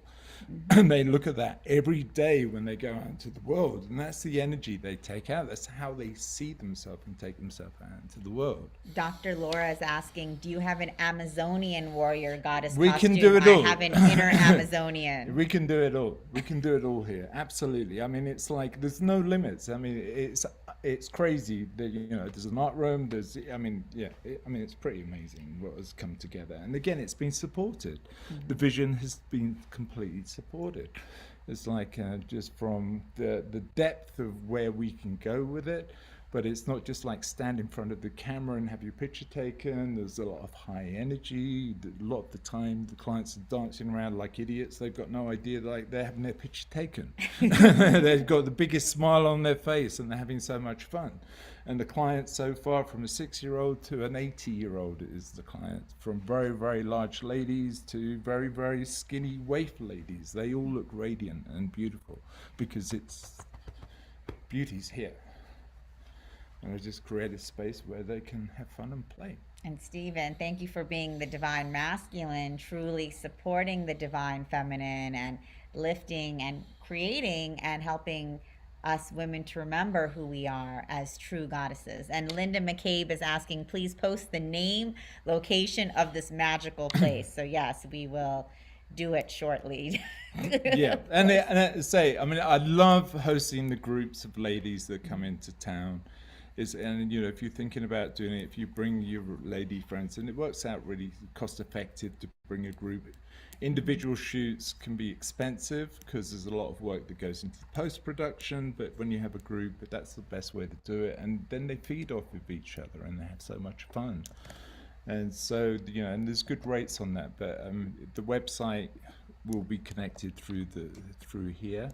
Speaker 16: and they look at that every day when they go out into the world, and that's the energy they take out. That's how they see themselves and take themselves out into the world.
Speaker 3: Dr. Laura is asking, do you have an Amazonian warrior goddess
Speaker 16: We
Speaker 3: costume?
Speaker 16: can do it all.
Speaker 3: I have an inner Amazonian.
Speaker 16: We can do it all. We can do it all here. Absolutely. I mean, it's like there's no limits. I mean, it's crazy that, you know, there's an art room. There's, I mean, yeah. It's pretty amazing what has come together. And again, it's been supported. The vision has been completely supported. It's like just from the depth of where we can go with it. But it's not just like stand in front of the camera and have your picture taken. There's a lot of high energy. A lot of the time, the clients are dancing around like idiots. They've got no idea, like they're having their picture taken. They've got the biggest smile on their face and they're having so much fun. And the clients so far, from a 6-year-old to an 80-year-old is the client. From very, very large ladies to very, very skinny waif ladies. They all look radiant and beautiful because beauty's here. And I just create a space where they can have fun and play.
Speaker 3: And Stephen, thank you for being the divine masculine, truly supporting the divine feminine and lifting and creating and helping us women to remember who we are as true goddesses. And Linda McCabe is asking, please post the name, location of this magical place. So yes, we will do it shortly.
Speaker 16: Yeah, and I say, I mean, I love hosting the groups of ladies that come into town. And you know, if you're thinking about doing it, if you bring your lady friends, and it works out really cost effective to bring a group. Individual shoots can be expensive because there's a lot of work that goes into post-production, but when you have a group, that's the best way to do it. And then they feed off of each other and they have so much fun. And so, you know, and there's good rates on that, but the website will be connected through here.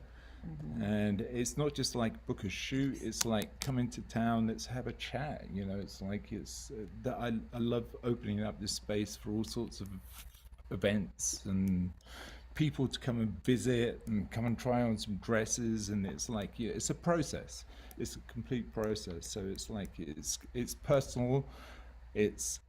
Speaker 16: And it's not just like book a shoot, it's like come into town, let's have a chat. You know, it's like I love opening up this space for all sorts of events and people to come and visit and come and try on some dresses. And it's like, yeah, it's a process, it's a complete process. So it's like it's personal, it's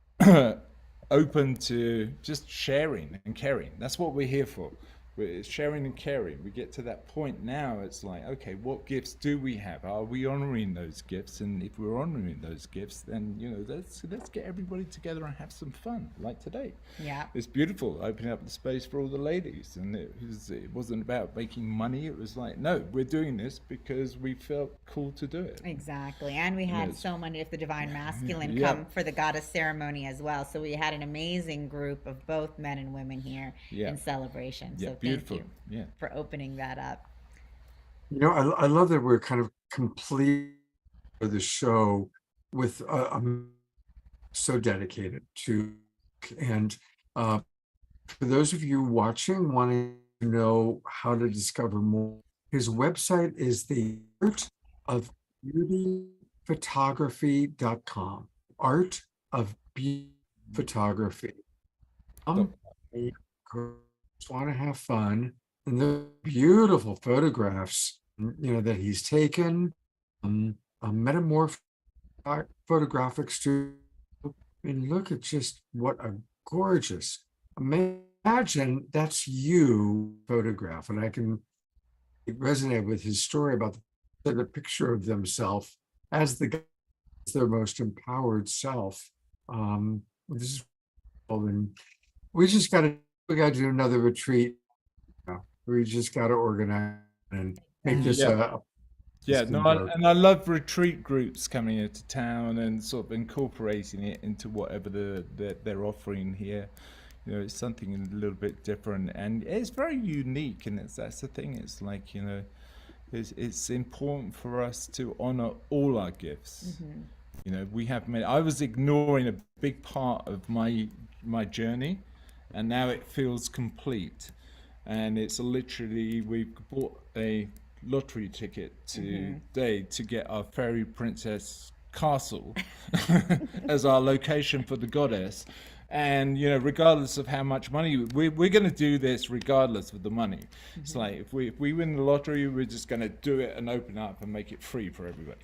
Speaker 16: open to just sharing and caring. That's what we're here for. It's sharing and caring. We get to that point now, it's like, okay, what gifts do we have? Are we honoring those gifts? And if we're honoring those gifts, then, you know, let's get everybody together and have some fun, like today.
Speaker 3: Yeah.
Speaker 16: It's beautiful, opening up the space for all the ladies. And it wasn't about making money. It was like, no, we're doing this because we felt cool to do it.
Speaker 3: Exactly. And we had so many of the divine masculine come for the goddess ceremony as well. So we had an amazing group of both men and women here in celebration. So
Speaker 16: beautiful.
Speaker 3: Thank you for opening that up.
Speaker 2: You know, I love that we're kind of complete the show with so dedicated to, and for those of you watching wanting to know how to discover more, his website is the Art of Beauty Photography.com. Art of Beauty Photography. Just want to have fun, and the beautiful photographs, you know, that he's taken. A metamorph photographic studio. I mean, look at just what a gorgeous. Imagine that's you photograph, and I can resonate with his story about the picture of themselves as their most empowered self. This is, and we got to do another retreat. We just got to organize and make this
Speaker 16: and I love retreat groups coming into town and sort of incorporating it into whatever they're offering here. You know, it's something a little bit different, and it's very unique. And that's the thing. It's like, you know, it's important for us to honor all our gifts. You know, we have many. I was ignoring a big part of my journey, and now it feels complete. And it's literally, we bought a lottery ticket today to get our fairy princess castle as our location for the goddess. And, you know, regardless of how much money, we're going to do this regardless of the money. It's like, if we win the lottery, we're just going to do it and open up and make it free for everybody.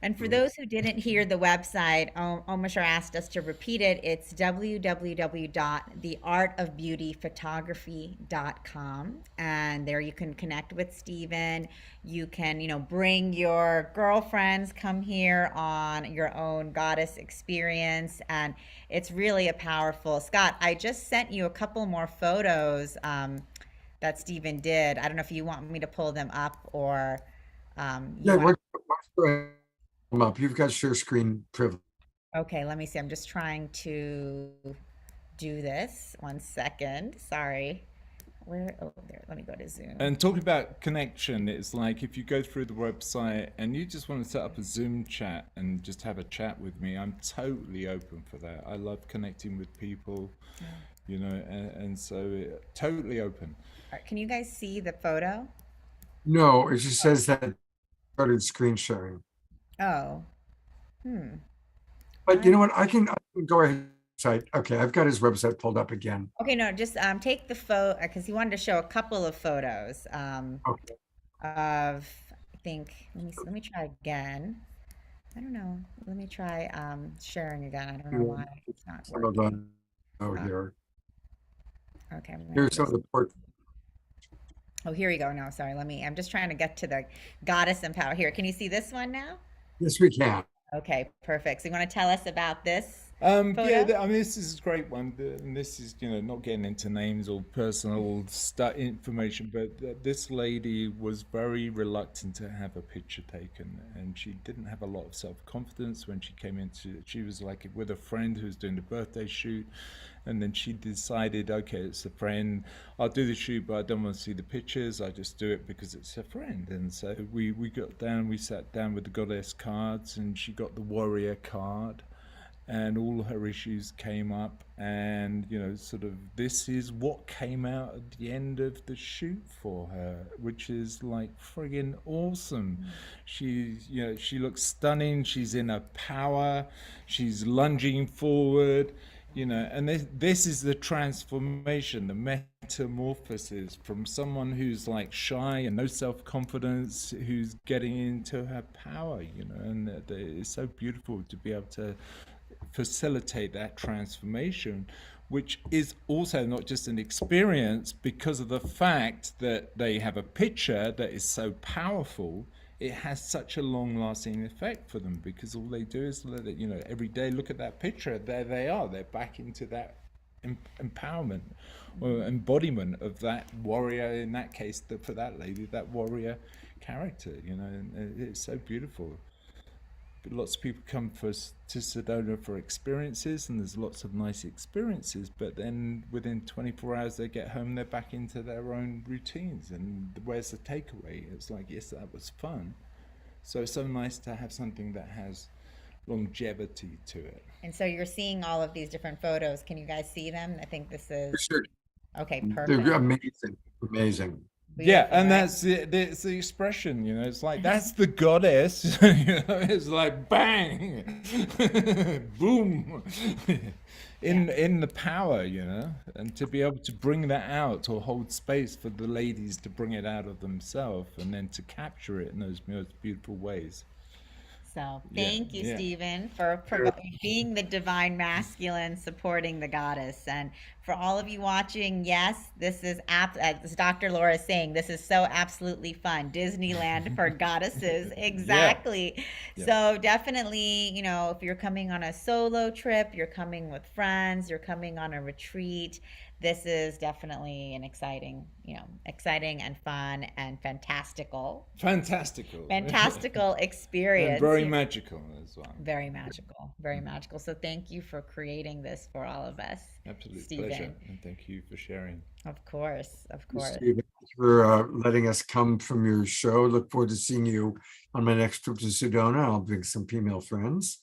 Speaker 3: And for those who didn't hear the website, Omashar asked us to repeat it. It's www.theartofbeautyphotography.com. And there you can connect with Stephen. You can, bring your girlfriends, come here on your own goddess experience. And it's really a powerful, Scott, I just sent you a couple more photos that Stephen did. I don't know if you want me to pull them up or
Speaker 2: up. You've got share screen privilege.
Speaker 3: Okay, let me see. I'm just trying to do this. 1 second. Sorry. Where? Oh, there. Let me go to Zoom.
Speaker 16: And talking about connection, it's like if you go through the website and you just want to set up a Zoom chat and just have a chat with me, I'm totally open for that. I love connecting with people, and so totally open.
Speaker 3: All right, can you guys see the photo?
Speaker 2: No, it just says that started screen sharing.
Speaker 3: Oh.
Speaker 2: But you know what? I can go ahead. Okay, I've got his website pulled up again.
Speaker 3: Okay, no, just take the photo because he wanted to show a couple of photos
Speaker 2: Okay.
Speaker 3: of, I think, let me try again. I don't know. Let me try sharing again. I don't know why it's not
Speaker 2: Some of
Speaker 3: working.
Speaker 2: here.
Speaker 3: Okay.
Speaker 2: Here's some of the portraits.
Speaker 3: Oh, here we go. No, sorry. I'm just trying to get to the goddess and power. Here, can you see this one now?
Speaker 2: Yes, we can.
Speaker 3: Okay, perfect. So you want to tell us about this?
Speaker 16: Yeah, I mean, this is a great one, and this is, not getting into names or personal information, but this lady was very reluctant to have a picture taken, and she didn't have a lot of self-confidence when she came into. She was like with a friend who was doing the birthday shoot, and then she decided, okay, it's a friend. I'll do the shoot, but I don't want to see the pictures. I just do it because it's a friend. And so we sat down with the goddess cards, and she got the warrior card. And all her issues came up, and sort of this is what came out at the end of the shoot for her, which is like friggin' awesome. She looks stunning. She's in her power. She's lunging forward, and this is the transformation, the metamorphosis from someone who's like shy and no self-confidence, who's getting into her power, and it's so beautiful to be able to facilitate that transformation, which is also not just an experience because of the fact that they have a picture that is so powerful. It has such a long-lasting effect for them because all they do is let it, every day look at that picture. There they are. They're back into that empowerment or embodiment of that warrior. In that case, for that lady, that warrior character. And it's so beautiful. Lots of people come to Sedona for experiences, and there's lots of nice experiences, but then within 24 hours they get home, they're back into their own routines, and where's the takeaway? It's like, yes, that was fun. So it's so nice to have something that has longevity to it.
Speaker 3: And so you're seeing all of these different photos. Can you guys see them? I think this is...
Speaker 2: Sure.
Speaker 3: Okay, perfect.
Speaker 2: They're amazing.
Speaker 16: Yeah, and that's the expression, it's like, that's the goddess, it's like bang, boom, in the power, and to be able to bring that out or hold space for the ladies to bring it out of themselves and then to capture it in those most beautiful ways.
Speaker 3: So thank you,
Speaker 16: yeah.
Speaker 3: Stephen, for being the divine masculine, supporting the goddess. And for all of you watching, yes, this is, as Dr. Laura is saying, this is so absolutely fun. Disneyland for goddesses. Exactly.
Speaker 16: Yeah.
Speaker 3: So definitely, if you're coming on a solo trip, you're coming with friends, you're coming on a retreat, this is definitely an exciting and fun and fantastical experience.
Speaker 16: And very magical as well.
Speaker 3: Very magical. So thank you for creating this for all of us.
Speaker 16: Absolute
Speaker 3: Stephen.
Speaker 16: pleasure, and thank you for sharing.
Speaker 3: Of course.
Speaker 2: Stephen, thanks for letting us come from your show. Look forward to seeing you on my next trip to Sedona. I'll bring some female friends.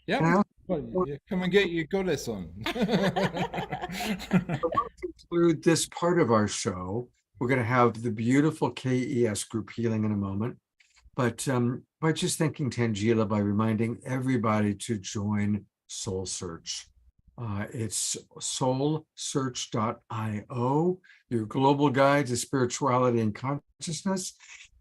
Speaker 16: Yeah, come and get your goddess on.
Speaker 2: To conclude this part of our show, we're going to have the beautiful KES group healing in a moment. But by just thanking Tajila, by reminding everybody to join Soul Search. It's soulsearch.io, your global guide to spirituality and consciousness.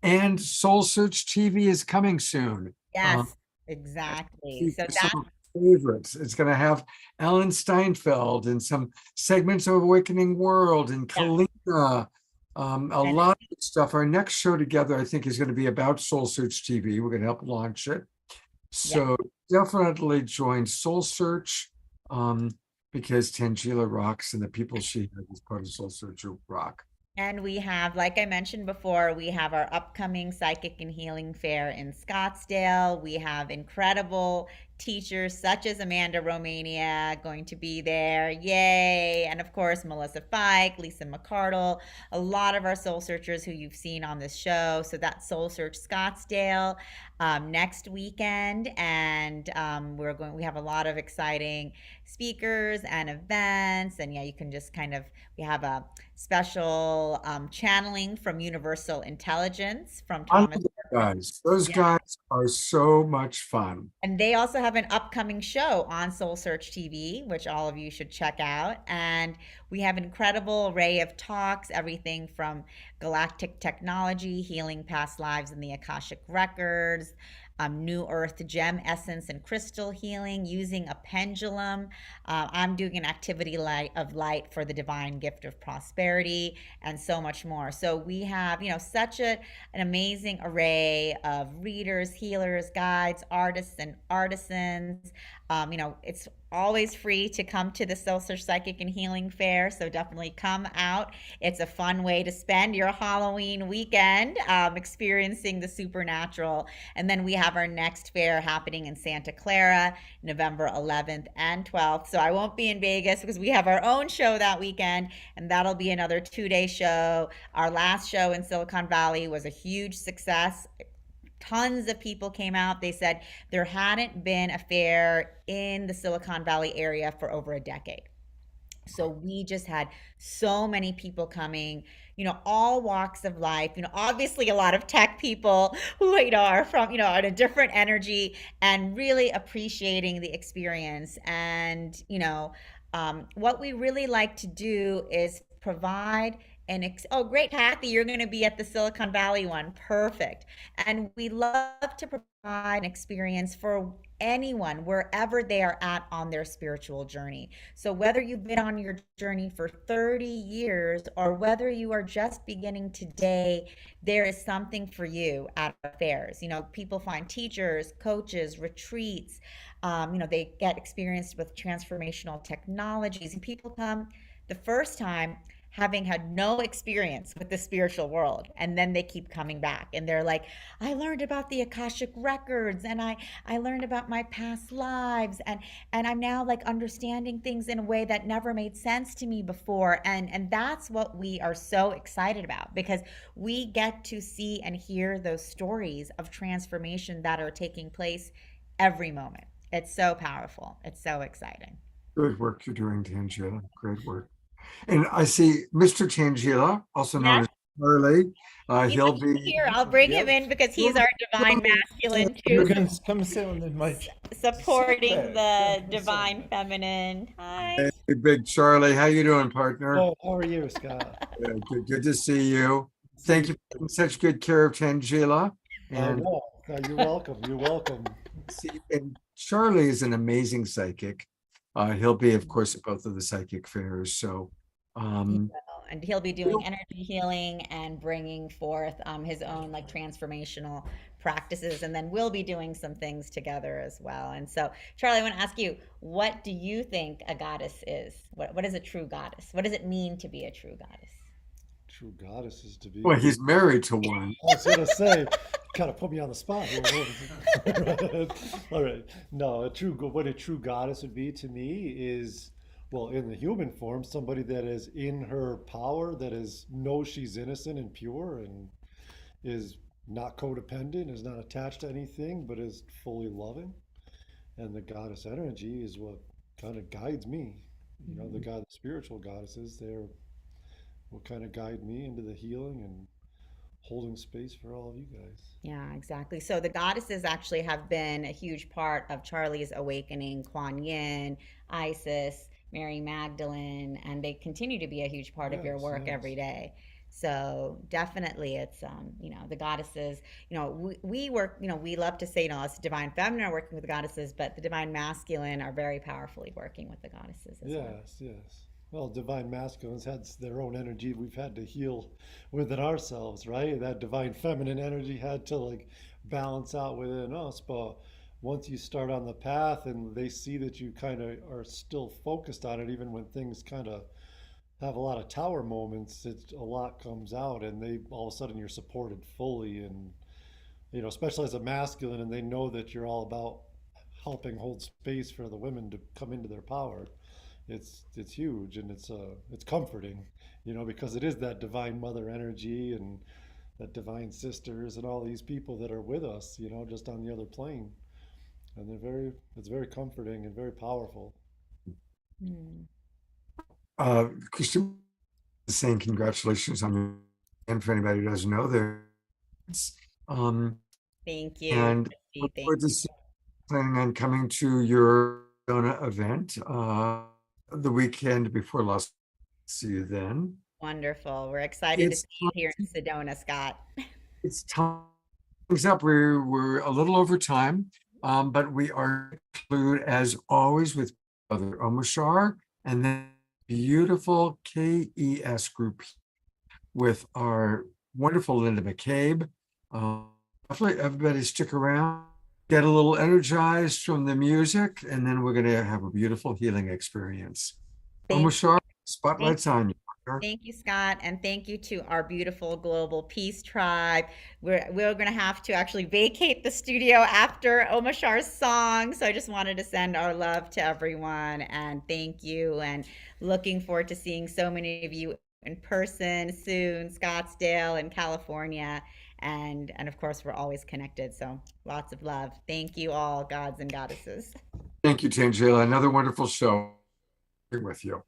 Speaker 2: And Soul Search TV is coming soon.
Speaker 3: Yes. Exactly. So
Speaker 2: Some
Speaker 3: that's
Speaker 2: of my favorites. It's going to have Alan Steinfeld and some segments of Awakening World and Kalina. A lot of good stuff. Our next show together, I think, is going to be about Soul Search TV. We're going to help launch it. So definitely join Soul Search because Tajila rocks and the people she has as part of Soul Search rock.
Speaker 3: And we have, like I mentioned before, we have our upcoming Psychic and Healing Fair in Scottsdale. We have incredible teachers such as Amanda Romania going to be there. Yay! And of course, Melissa Fike, Lisa McCardle, a lot of our soul searchers who you've seen on this show. So that's Soul Search Scottsdale next weekend. And we have a lot of exciting speakers and events. And yeah, you can just we have a special channeling from Universal Intelligence from Thomas.
Speaker 2: Those guys are so much fun.
Speaker 3: And they also have an upcoming show on Soul Search TV, which all of you should check out. And we have an incredible array of talks, everything from galactic technology, healing past lives in the Akashic records, New Earth gem essence and crystal healing, using a pendulum. I'm doing an activity of light for the divine gift of prosperity, and so much more. So we have, such an amazing array of readers, healers, guides, artists, and artisans. It's always free to come to the Soul Search Psychic and Healing Fair, so definitely come out. It's a fun way to spend your Halloween weekend experiencing the supernatural. And then we have our next fair happening in Santa Clara, November 11th and 12th. So I won't be in Vegas because we have our own show that weekend, and that'll be another 2-day show. Our last show in Silicon Valley was a huge success. Tons of people came out. They said there hadn't been a fair in the Silicon Valley area for over a decade. So we just had so many people coming, all walks of life, obviously a lot of tech people who, are from, at a different energy and really appreciating the experience. And, what we really like to do is provide oh, great, Kathy, you're going to be at the Silicon Valley one. Perfect. And we love to provide an experience for anyone, wherever they are at on their spiritual journey. So whether you've been on your journey for 30 years or whether you are just beginning today, there is something for you at fairs. People find teachers, coaches, retreats. They get experienced with transformational technologies, and people come the first time having had no experience with the spiritual world, and then they keep coming back and they're like, I learned about the Akashic records, and I learned about my past lives, and I'm now understanding things in a way that never made sense to me before. And that's what we are so excited about, because we get to see and hear those stories of transformation that are taking place every moment. It's so powerful. It's so exciting.
Speaker 2: Good work you're doing, Tajila. Great work. And I see Mr. Tajila, also known as Charlie. He'll be
Speaker 3: here. I'll bring him in because he's our divine masculine too.
Speaker 12: Come sit on the mic.
Speaker 3: Supporting the divine feminine. Hi.
Speaker 2: Hey, big Charlie. How you doing, partner?
Speaker 17: Oh, how are you, Scott?
Speaker 2: Good to see you. Thank you for taking such good care of Tajila. And
Speaker 17: you're welcome. You're welcome.
Speaker 2: And Charlie is an amazing psychic. He'll be, of course, at both of the psychic fairs. So,
Speaker 3: and he'll be doing energy healing and bringing forth his own transformational practices. And then we'll be doing some things together as well. And so, Charlie, I want to ask you, what do you think a goddess is? What is a true goddess? What does it mean to be a true goddess?
Speaker 17: True goddess is to be.
Speaker 2: Well, he's married to one.
Speaker 17: I was gonna say, kind of put me on the spot here. All right. No, what a true goddess would be to me is, well, in the human form, somebody that is in her power, that knows she's innocent and pure, and is not codependent, is not attached to anything, but is fully loving. And the goddess energy is what kind of guides me. The spiritual goddesses, they're will kind of guide me into the healing and holding space for all of you guys.
Speaker 3: Yeah, exactly. So the goddesses actually have been a huge part of Charlie's awakening. Kuan Yin, Isis, Mary Magdalene, and they continue to be a huge part of your work every day. So definitely it's, the goddesses, we work, we love to say, us divine feminine are working with the goddesses, but the divine masculine are very powerfully working with the goddesses as well.
Speaker 17: Yes, yes. Well, divine masculines had their own energy we've had to heal within ourselves, right? That divine feminine energy had to like balance out within us. But once you start on the path and they see that you kind of are still focused on it, even when things kind of have a lot of tower moments, a lot comes out, and they all of a sudden you're supported fully, and especially as a masculine, and they know that you're all about helping hold space for the women to come into their power. It's huge, and it's comforting, because it is that divine mother energy and that divine sisters and all these people that are with us, just on the other plane, and it's very comforting and very powerful.
Speaker 2: Christine is saying congratulations on your, and for anybody who doesn't know,
Speaker 3: Thank you.
Speaker 2: And
Speaker 3: Christy,
Speaker 2: look
Speaker 3: thank
Speaker 2: forward to planning on coming to your Sedona event the weekend before Las. See you then.
Speaker 3: Wonderful. We're excited to
Speaker 2: It's
Speaker 3: see you here in Sedona, Scott.
Speaker 2: It's time. Things up. We're a little over time, but we are conclude as always with Brother Omashar and then beautiful KES group with our wonderful Linda McCabe. Hopefully everybody stick around, get a little energized from the music, and then we're going to have a beautiful healing experience. Omashar, spotlight's on you.
Speaker 3: Thank you, Scott, and thank you to our beautiful global peace tribe. We're going to have to actually vacate the studio after Omashar's song, so I just wanted to send our love to everyone and thank you, and looking forward to seeing so many of you in person soon, Scottsdale and California, and of course we're always connected, so lots of love. Thank you all, gods and goddesses.
Speaker 2: Thank you, Tajila. Another wonderful show with you.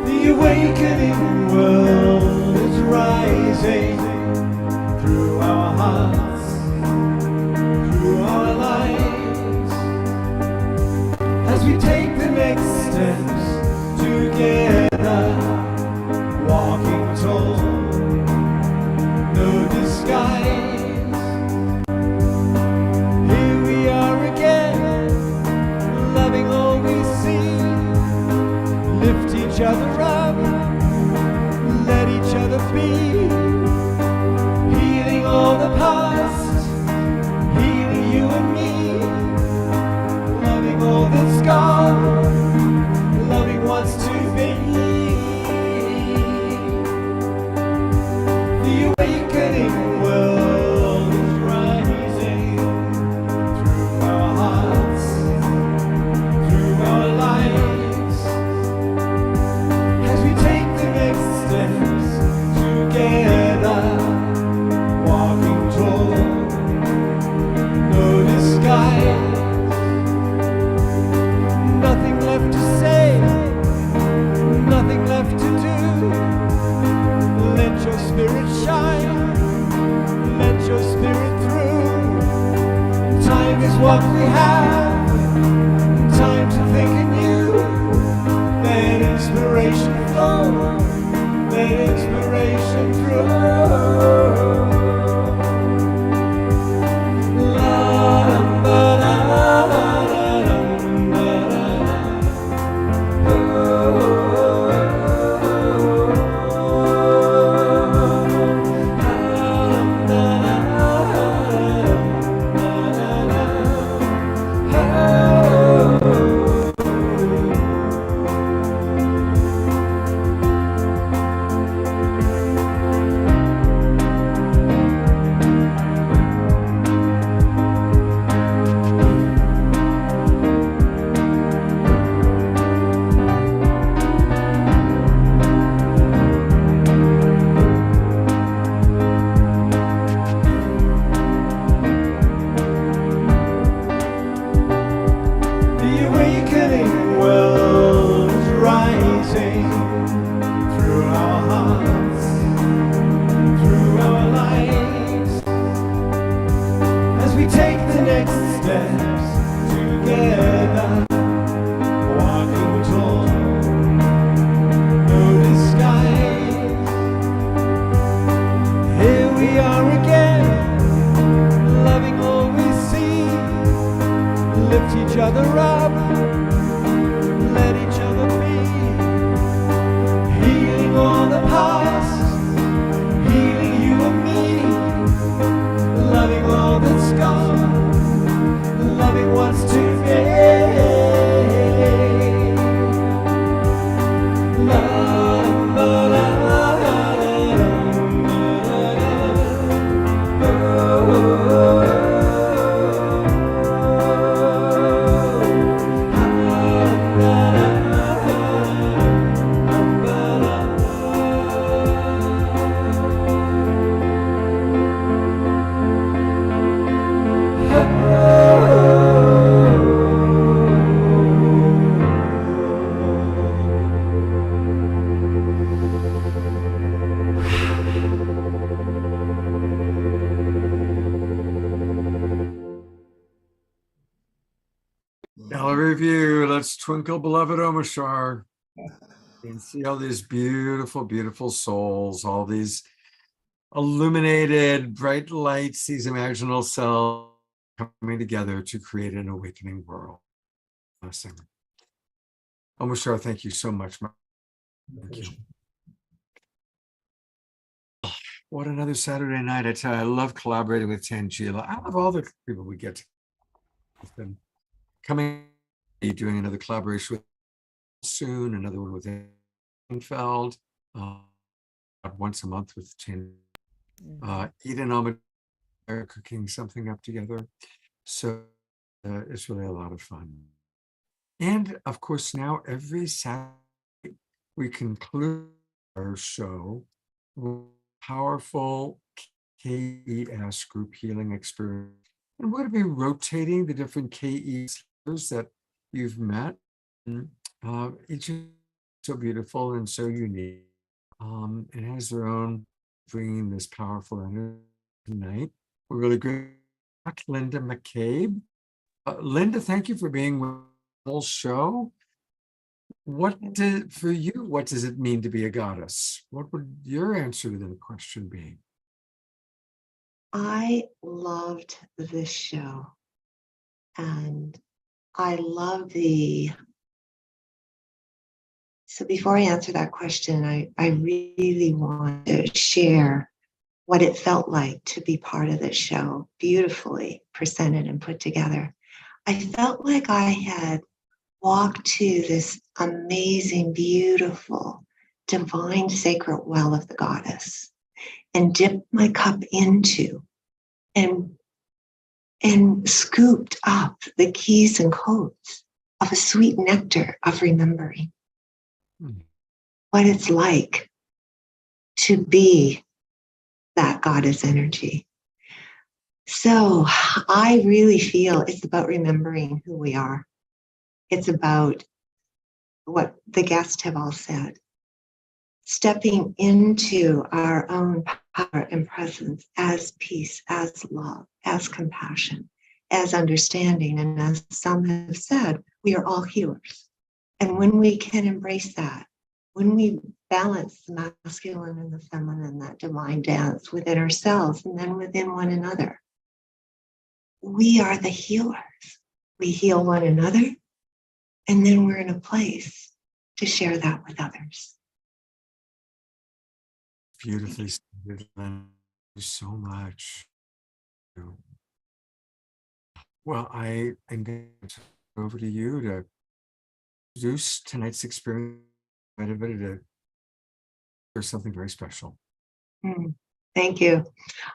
Speaker 15: The awakening world is rising through our hearts, through our lives, as we take the next steps together, walking tall, no disguise. Here we are again, loving all we see. Lift each other up, let each other be, healing all the past, healing you and me, loving all that's gone.
Speaker 2: you. Let's twinkle, beloved Omashar. And see all these beautiful, beautiful souls, all these illuminated bright lights, these imaginal cells coming together to create an awakening world. Blessing. Omashar, thank you so much. Thank you. What another Saturday night. I tell you, I love collaborating with Tajila. I love all the people we get to. It's been coming, doing another collaboration with soon, another one with Feld, once a month with Eden and Ahmed are cooking something up together. So it's really a lot of fun. And of course, now every Saturday we conclude our show with powerful KES group healing experience. And we're going to be rotating the different KEs that you've met. Each is so beautiful and so unique. It has their own bringing this powerful energy tonight. We're really great. Linda McCabe. Linda, thank you for being with the whole show. For you, what does it mean to be a goddess? What would your answer to the question be?
Speaker 18: I loved this show, and I love so before I answer that question, I really want to share what it felt like to be part of this show, beautifully presented and put together. I felt like I had walked to this amazing, beautiful, divine, sacred well of the goddess and dipped my cup into and scooped up the keys and codes of a sweet nectar of remembering what it's like to be that goddess energy. So I really feel it's about remembering who we are. It's about what the guests have all said, stepping into our own power and presence as peace, as love, as compassion, as understanding. And as some have said, we are all healers. And when we can embrace that, when we balance the masculine and the feminine, that divine dance within ourselves and then within one another, we are the healers. We heal one another, and then we're in a place to share that with others.
Speaker 2: Beautifully stated. Thank you so much. Well, I am going to turn it over to you to introduce tonight's experience. There's something very special.
Speaker 18: Thank you.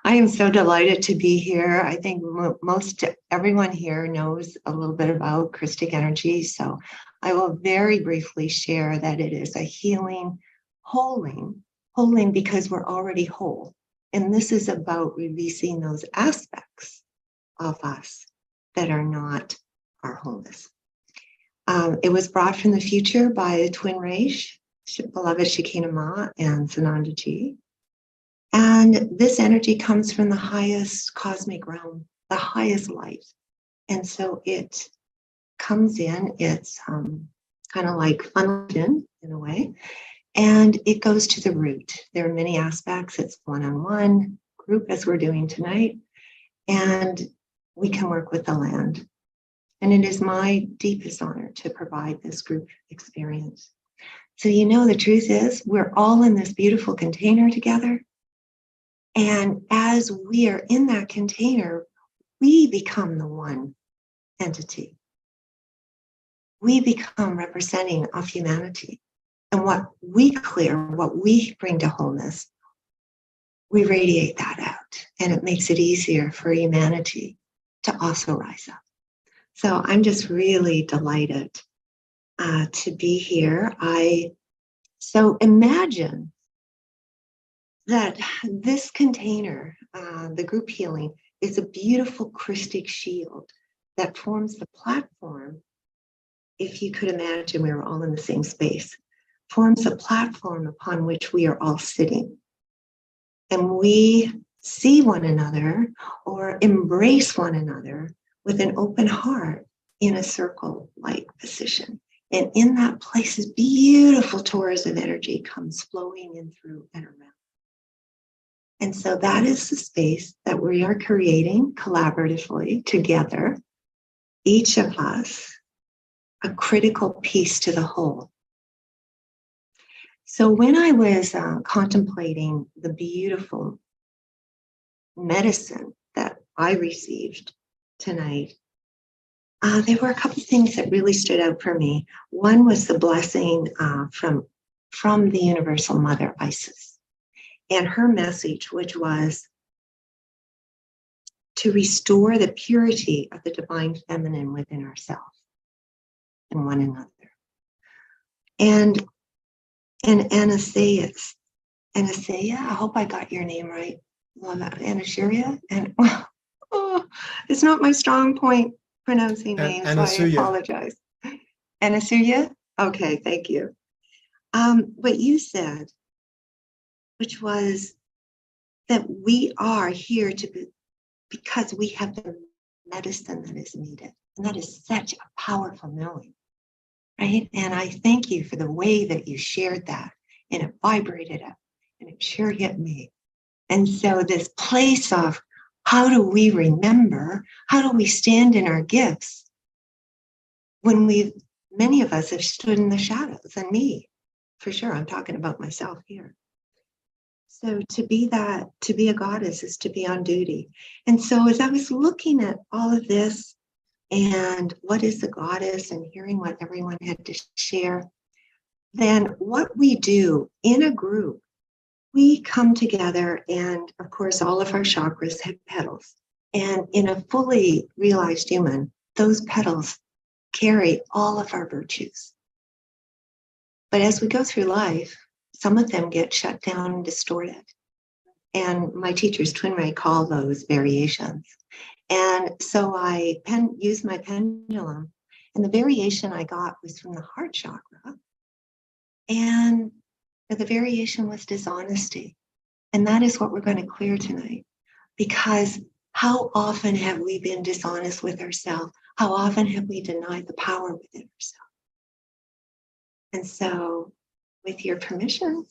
Speaker 18: I am so delighted to be here. I think most everyone here knows a little bit about Christic energy, so I will very briefly share that it is a healing, holding because we're already whole. And this is about releasing those aspects of us that are not our wholeness. It was brought from the future by the twin rays, beloved Shekinah Ma and Sananda Ji. And this energy comes from the highest cosmic realm, the highest light. And so it comes in, it's kind of like funneled in a way, and it goes to the root. There are many aspects. It's one-on-one, group as we're doing tonight, and we can work with the land. And it is my deepest honor to provide this group experience. So the truth is we're all in this beautiful container together. And as we are in that container, we become the one entity. We become representing of humanity. And what we clear, what we bring to wholeness, we radiate that out. And it makes it easier for humanity to also rise up. So I'm just really delighted to be here. So imagine that this container, the group healing, is a beautiful Christic shield that forms the platform. If you could imagine we were all in the same space, forms a platform upon which we are all sitting. And we see one another or embrace one another with an open heart in a circle-like position. And in that place, this beautiful torus of energy comes flowing in through and around. And so that is the space that we are creating collaboratively together, each of us, a critical piece to the whole. So when I was contemplating the beautiful medicine that I received tonight, there were a couple of things that really stood out for me. One was the blessing from the Universal Mother, Isis, and her message, which was to restore the purity of the divine feminine within ourselves and one another. And Anastasia, I hope I got your name right. Anashiria, and oh, it's not my strong point pronouncing names, so I apologize. Anasuya? Okay, thank you. What you said, which was that we are here to be, because we have the medicine that is needed. And that is such a powerful knowing, right? And I thank you for the way that you shared that, and it vibrated up, and it sure hit me. And so this place of how do we remember, how do we stand in our gifts when many of us have stood in the shadows, and me, for sure, I'm talking about myself here. So to be a goddess is to be on duty. And so as I was looking at all of this and what is the goddess and hearing what everyone had to share, then what we do in a group, we come together, and of course, all of our chakras have petals. And in a fully realized human, those petals carry all of our virtues. But as we go through life, some of them get shut down and distorted. And my teachers, Twin Ray, call those variations. And so I used my pendulum, and the variation I got was from the heart chakra. And the variation was dishonesty. And that is what we're going to clear tonight. Because how often have we been dishonest with ourselves? How often have we denied the power within ourselves? And so, with your permission,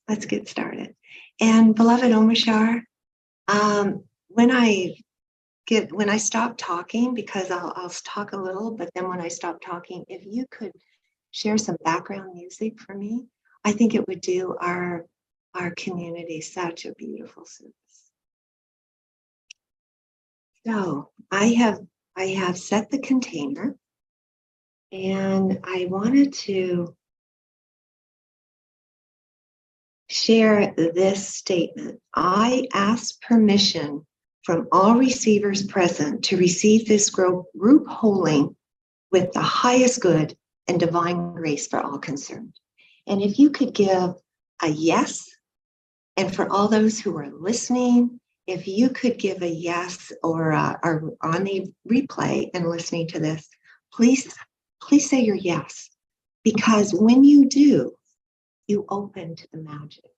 Speaker 18: let's get started. And beloved Omashar, when I stop talking, because I'll talk a little, but then when I stop talking, if you could share some background music for me, I think it would do our community such a beautiful service. So I have set the container, and I wanted to share this statement. I ask permission from all receivers present to receive this group holding with the highest good and divine grace for all concerned. And if you could give a yes, and for all those who are listening, if you could give a yes or on the replay and listening to this, please say your yes. Because when you do, you open to the magic.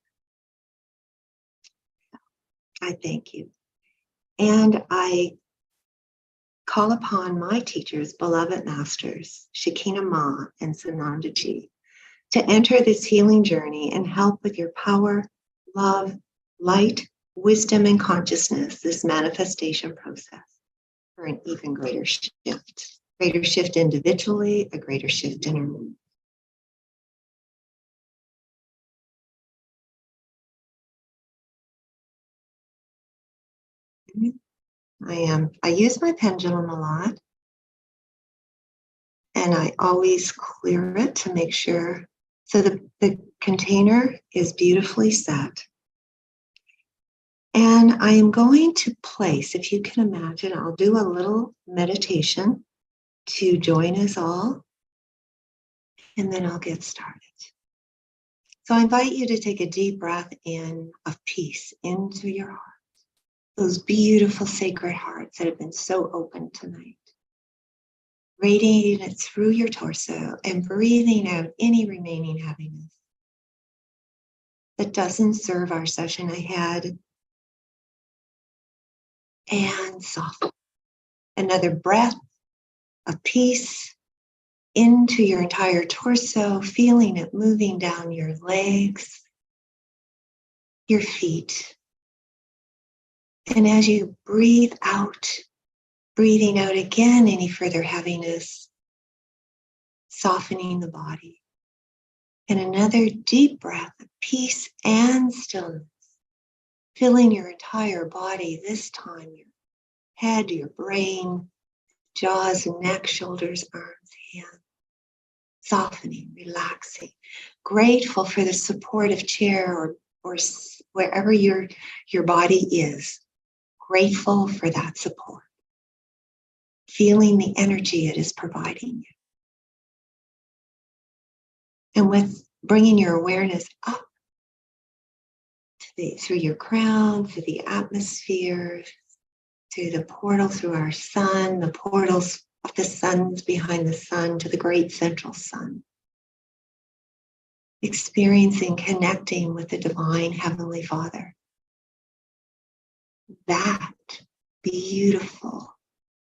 Speaker 18: I thank you. And I call upon my teachers, beloved masters, Shekinah Ma and Sanandaji, to enter this healing journey and help with your power, love, light, wisdom, and consciousness, this manifestation process for an even greater shift individually, a greater shift in our movement. I use my pendulum a lot, and I always clear it to make sure. So the container is beautifully set. And I am going to place, if you can imagine, I'll do a little meditation to join us all, and then I'll get started. So I invite you to take a deep breath in of peace into your heart. Those beautiful sacred hearts that have been so open tonight. Radiating it through your torso and breathing out any remaining heaviness that doesn't serve our session ahead. And soften. Another breath of peace into your entire torso, feeling it moving down your legs, your feet. And as you breathe out, breathing out again any further heaviness, softening the body. And another deep breath of peace and stillness, filling your entire body, this time your head, your brain, jaws, neck, shoulders, arms, hands. Softening, relaxing, grateful for the supportive chair or wherever your body is. Grateful for that support. Feeling the energy it is providing you. And with bringing your awareness up through your crown, through the atmosphere, through the portal, through our sun, the portals of the suns behind the sun to the great central sun. Experiencing, connecting with the divine Heavenly Father. That beautiful,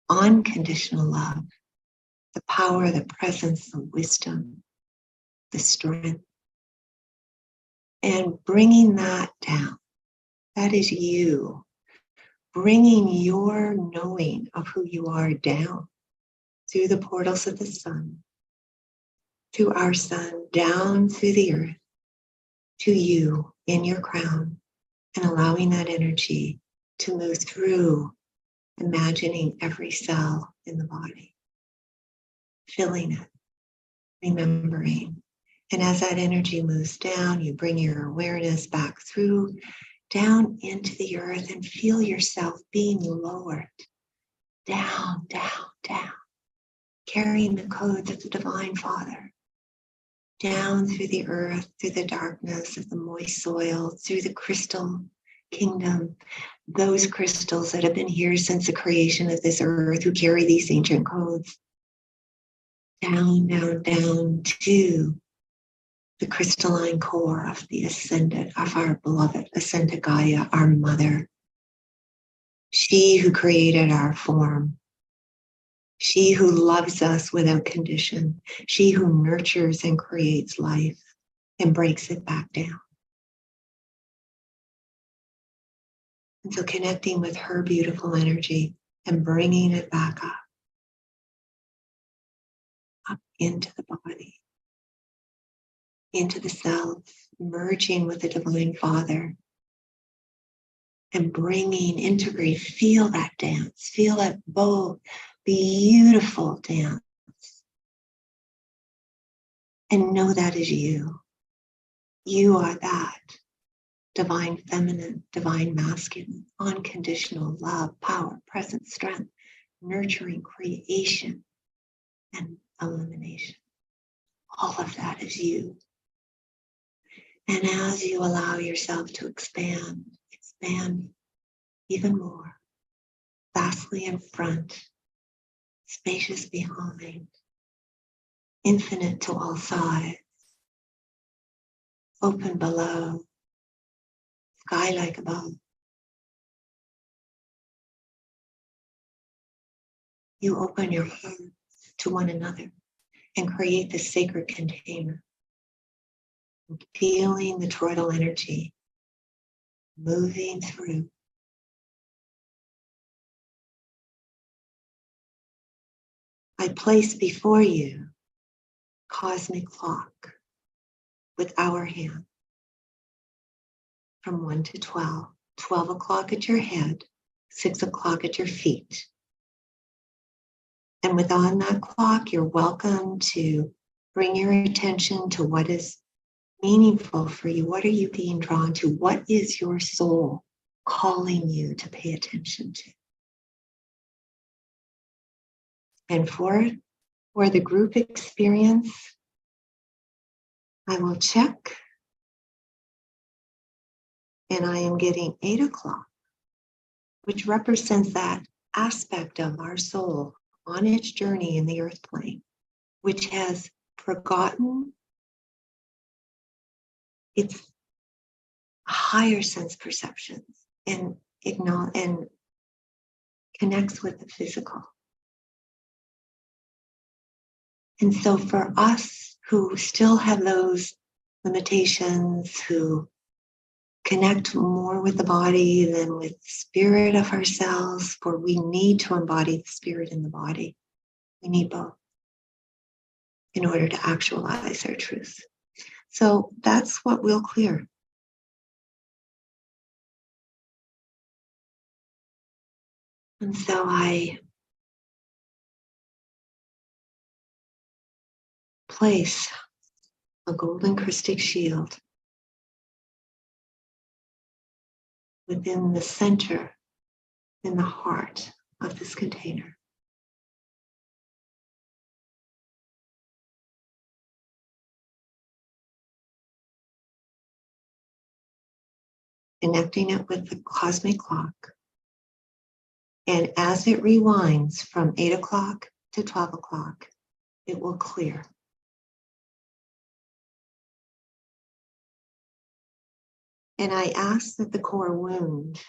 Speaker 18: unconditional love, the power, the presence, the wisdom, the strength, and bringing that down. That is you, bringing your knowing of who you are down through the portals of the sun, to our sun, down through the earth, to you in your crown, and allowing that energy to move through, imagining every cell in the body, filling it, remembering. And as that energy moves down, you bring your awareness back through, down into the earth, and feel yourself being lowered, down, down, down, carrying the codes of the Divine Father, down through the earth, through the darkness of the moist soil, through the crystal kingdom, those crystals that have been here since the creation of this earth, who carry these ancient codes, down, down, down to the crystalline core of the ascended, of our beloved ascended Gaia, our mother. She who created our form. She who loves us without condition. She who nurtures and creates life and breaks it back down. And so connecting with her beautiful energy and bringing it back up into the body, into the cells, merging with the Divine Father, and bringing, integrate, feel that dance, feel that bold, beautiful dance. And know that is you. You are that divine feminine, divine masculine, unconditional love, power, presence, strength, nurturing, creation, and illumination. All of that is you. And as you allow yourself to expand even more, vastly in front, spacious behind, infinite to all sides, open below, sky-like above. You open your heart to one another and create this sacred container, feeling the toroidal energy moving through. I place before you cosmic clock with our hand from 1 to 12, 12 o'clock at your head, 6 o'clock at your feet. And within that clock, you're welcome to bring your attention to what is meaningful for you. What are you being drawn to? What is your soul calling you to pay attention to? And for the group experience, I will check, and I am getting 8 o'clock, which represents that aspect of our soul on its journey in the earth plane, which has forgotten its higher sense perceptions and connects with the physical. And so for us who still have those limitations, who connect more with the body than with the spirit of ourselves, for we need to embody the spirit in the body. We need both in order to actualize our truth. So that's what we'll clear. And so I place a golden Christic shield within the center, in the heart of this container. Connecting it with the cosmic clock. And as it rewinds from 8 o'clock to 12 o'clock, it will clear. And I ask that the core wound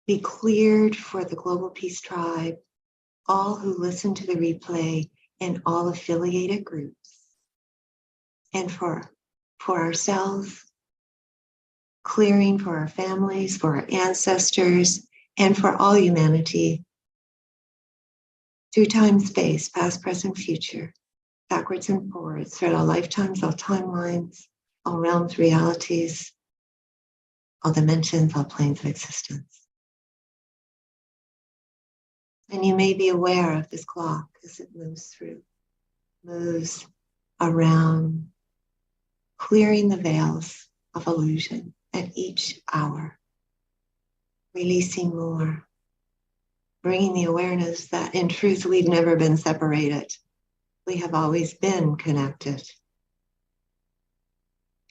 Speaker 18: be cleared for the Global Peace Tribe, all who listen to the replay, and all affiliated groups. And for ourselves, clearing for our families, for our ancestors, and for all humanity, through time, space, past, present, future, backwards and forwards, throughout all lifetimes, all timelines, all realms, realities, all dimensions, all planes of existence. And you may be aware of this clock as it moves through, moves around, clearing the veils of illusion at each hour, releasing more, bringing the awareness that in truth we've never been separated. We have always been connected.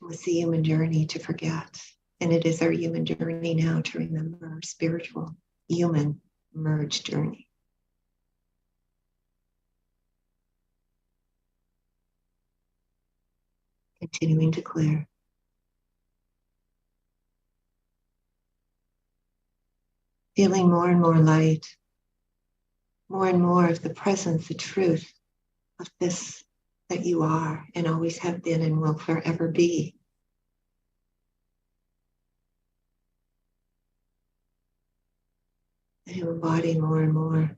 Speaker 18: It's the human journey to forget. And it is our human journey now to remember our spiritual, human merged journey. Continuing to clear. Feeling more and more light, more and more of the presence, the truth of this that you are and always have been and will forever be. That you embody more and more.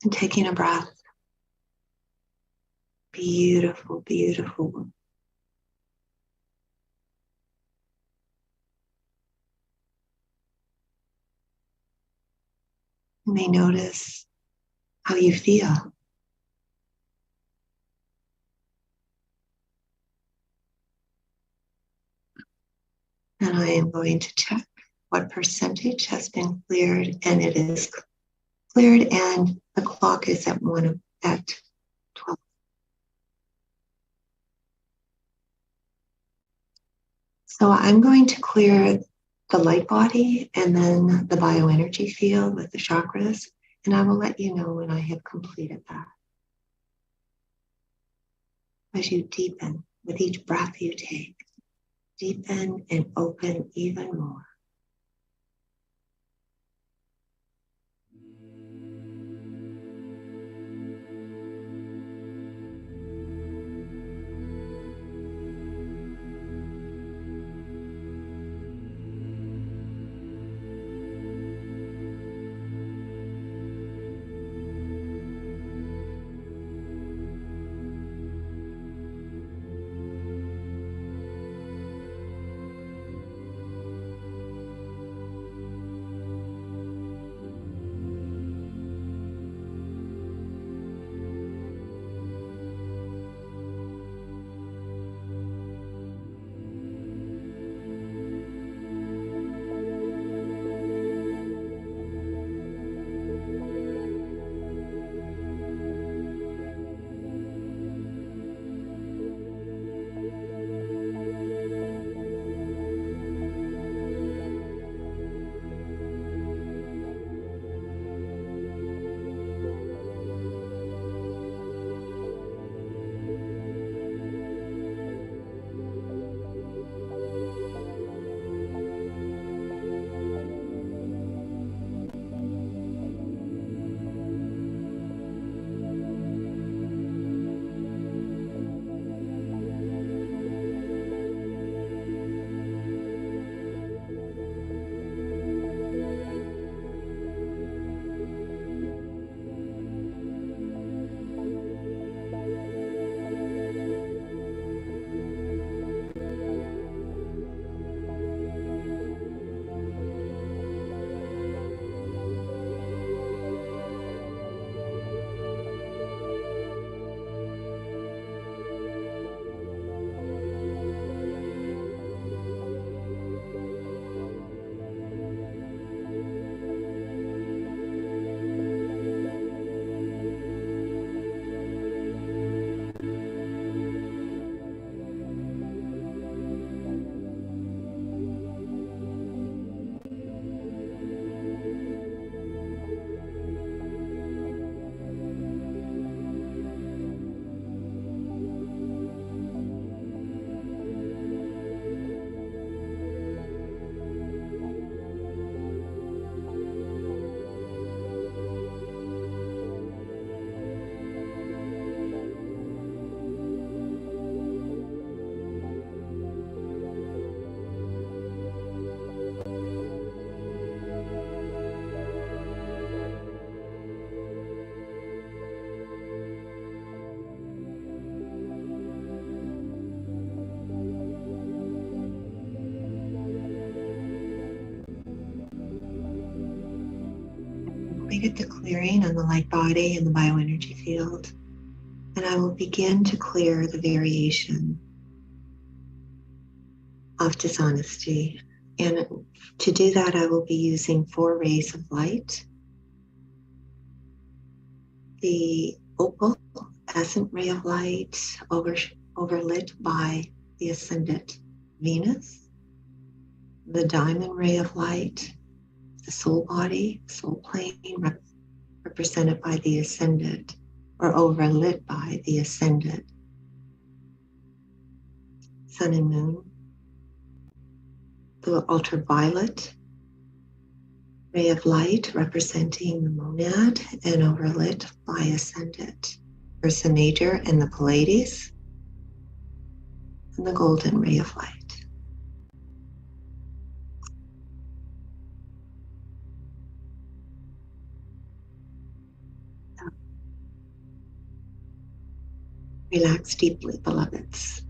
Speaker 18: And taking a breath. Beautiful, beautiful. You may notice how you feel. And I am going to check what percentage has been cleared, and it is cleared, and the clock is at 12. So I'm going to clear the light body and then the bioenergy field with the chakras, and I will let you know when I have completed that. As you deepen with each breath you take, deepen and open even more. completed the clearing on the light body and the bioenergy field. And I will begin to clear the variation of dishonesty. And to do that, I will be using 4 rays of light. The opal essence ray of light overlit by the ascendant Venus. The diamond ray of light, the soul body, soul plane, represented by the ascendant, or overlit by the ascendant sun and moon. The ultraviolet ray of light representing the monad and overlit by ascendant Ursa Major and the Pleiades, and the golden ray of light. Relax deeply, beloveds.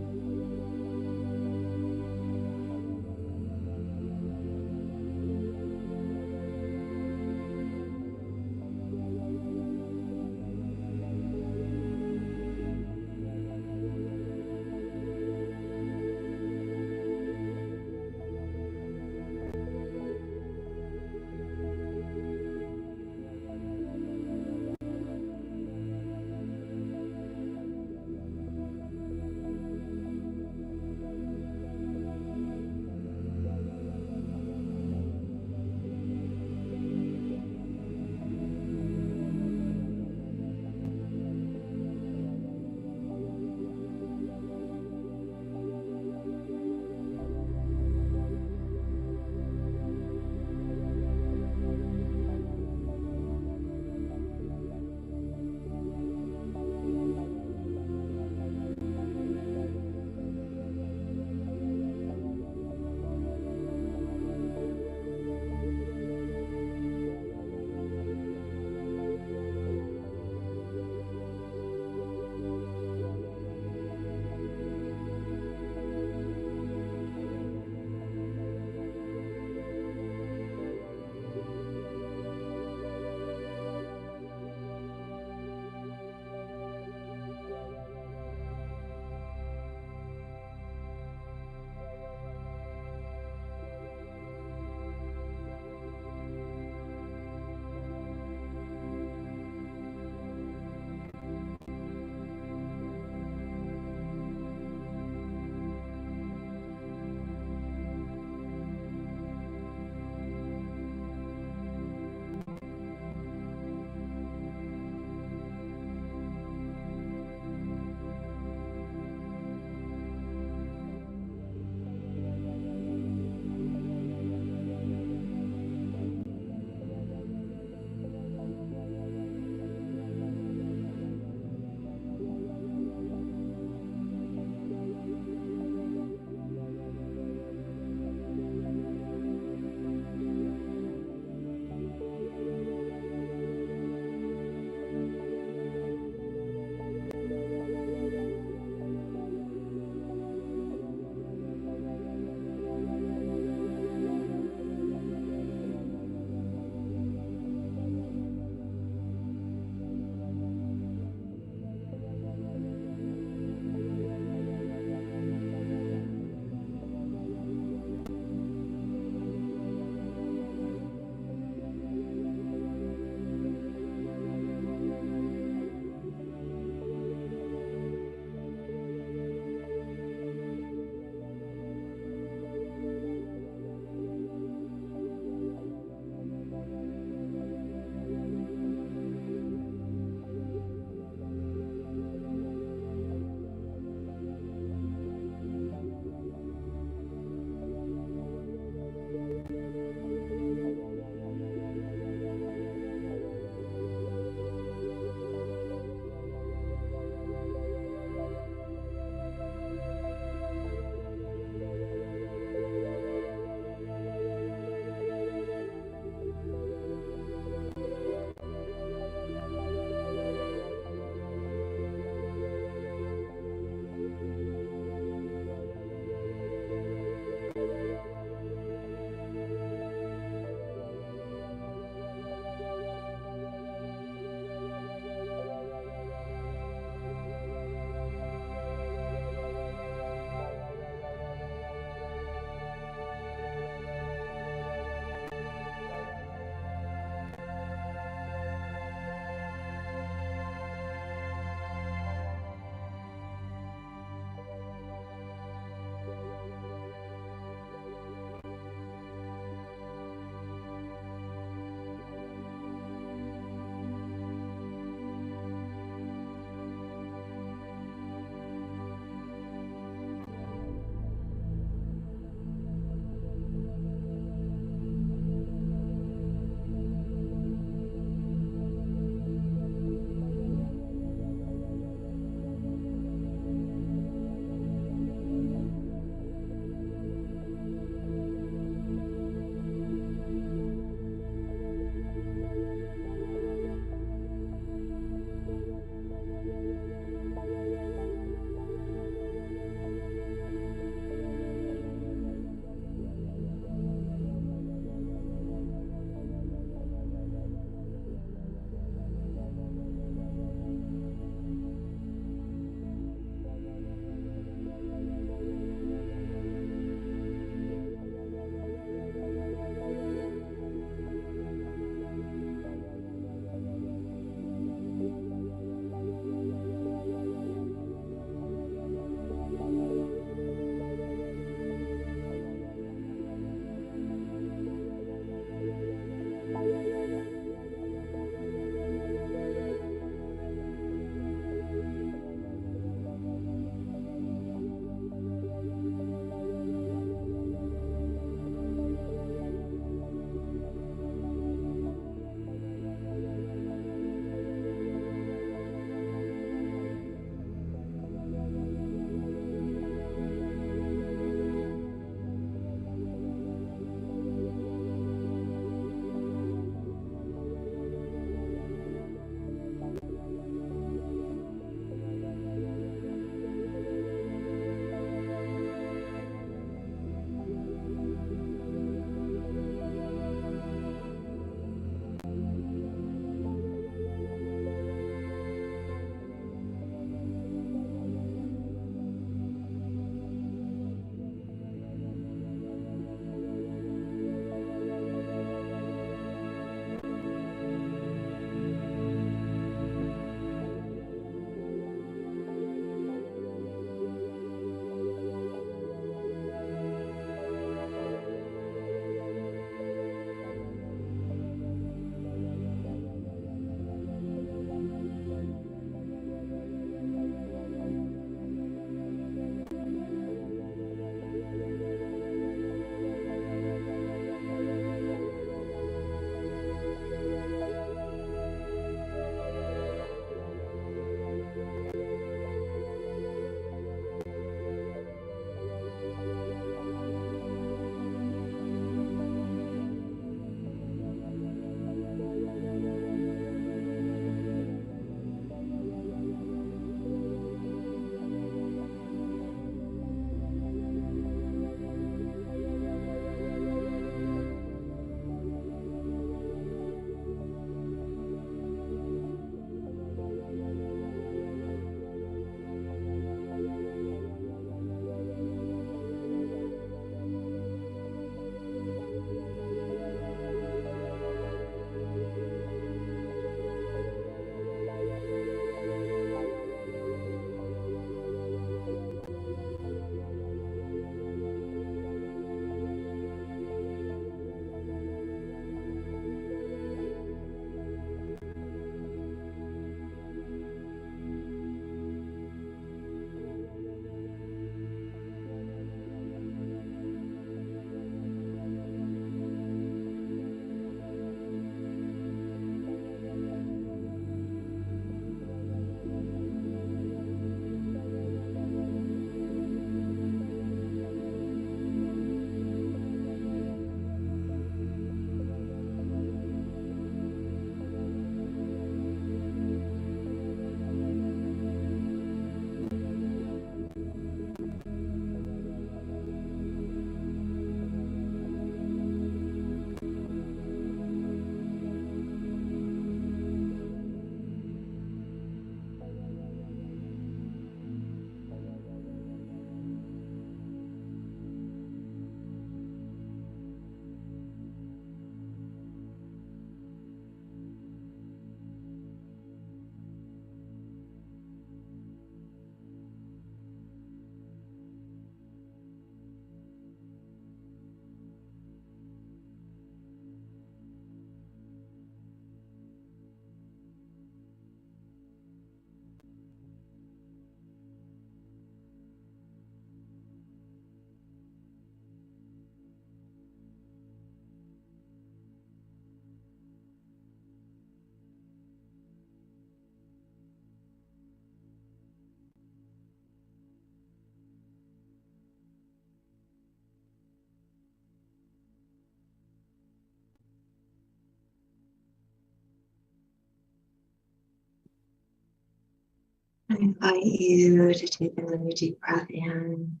Speaker 18: I invite you to take another deep breath in.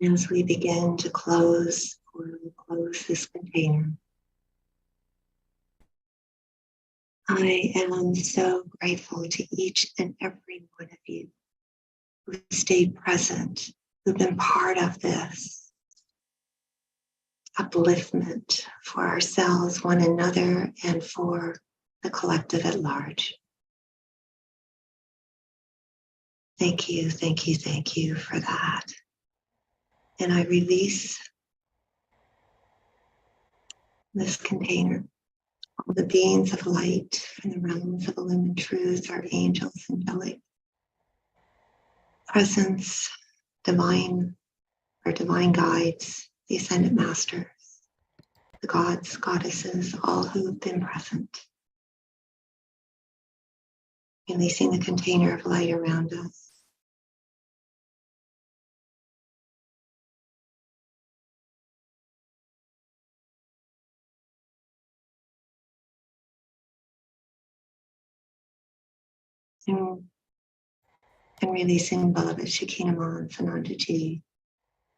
Speaker 18: And as we begin to close, we'll close this container. I am so grateful to each and every one of you who stayed present, who've been part of this upliftment for ourselves, one another, and for the collective at large. Thank you, thank you, thank you for that. And I release this container, all the beings of light from the realms of illumined truth, our angels, angelic presence, divine, our divine guides, the ascended masters, the gods, goddesses, all who have been present. Releasing the container of light around us. And releasing beloved Shekinah and Sanandaji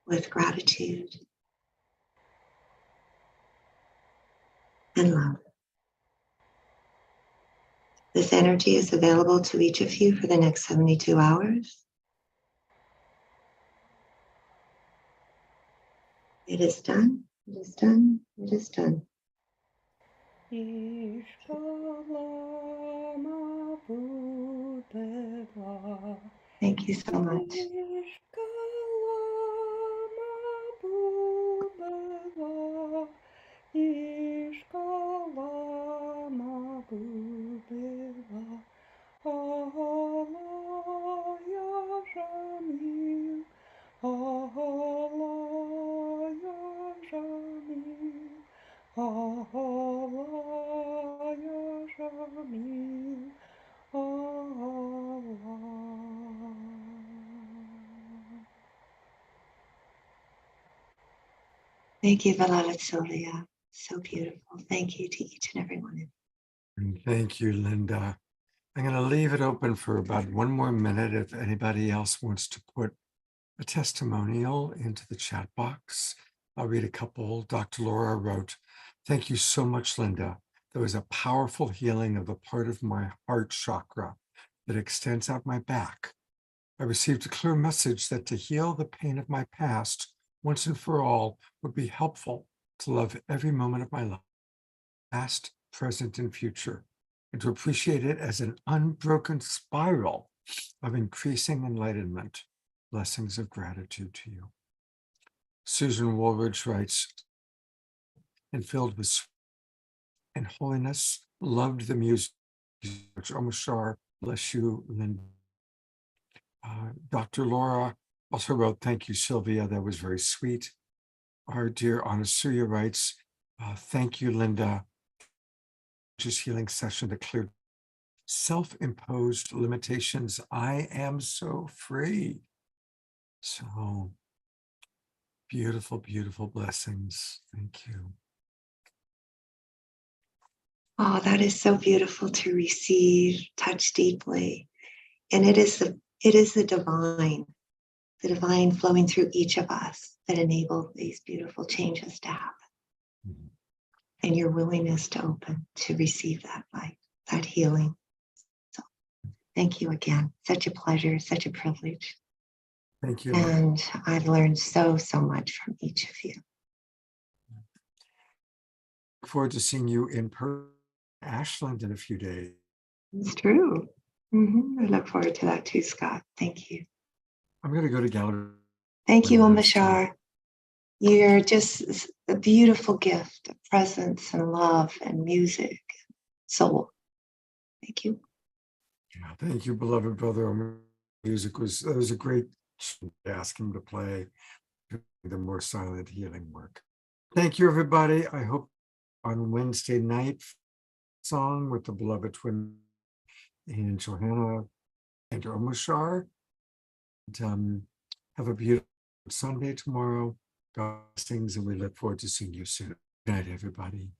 Speaker 18: with gratitude and love. This energy is available to each of you for the next 72 hours. It is done, it is done, it is done. Thank you so much. Thank you, beloved Sylvia. So beautiful. Thank you to each and every one of you.
Speaker 2: And thank you, Linda. I'm going to leave it open for about one more minute if anybody else wants to put a testimonial into the chat box. I'll read a couple. Dr. Laura wrote, "Thank you so much, Linda. There was a powerful healing of the part of my heart chakra that extends out my back. I received a clear message that to heal the pain of my past once and for all would be helpful to love every moment of my life, past, present, and future, and to appreciate it as an unbroken spiral of increasing enlightenment. Blessings of gratitude to you." Susan Woolridge writes, "And filled with and holiness, loved the music." Omashar, bless you, Linda. Dr. Laura also wrote, "Thank you, Sylvia. That was very sweet." Our dear Anasuya writes, "Thank you, Linda. Just healing session that cleared self-imposed limitations. I am so free." So beautiful, beautiful blessings. Thank you.
Speaker 18: Oh, that is so beautiful to receive, touch deeply. And it is the divine flowing through each of us that enable these beautiful changes to happen. Mm-hmm. And your willingness to open to receive that light, that healing. So thank you again. Such a pleasure, such a privilege.
Speaker 2: Thank you.
Speaker 18: And I've learned so much from each of you.
Speaker 2: Look forward to seeing you in person, Ashland, in a few days.
Speaker 18: It's true. Mm-hmm. I look forward to that too, Scott. Thank you.
Speaker 2: I'm going to go to gallery.
Speaker 18: Thank you, Omashar. You're just a beautiful gift of presence and love and music, soul. Thank you.
Speaker 2: Yeah, thank you, beloved brother. Music was a great ask him to play the more silent healing work. Thank you, everybody. I hope on Wednesday night song with the beloved twin and Johanna and Omashar. And, have a beautiful Sunday tomorrow. God blessings, and we look forward to seeing you soon. Good night, everybody.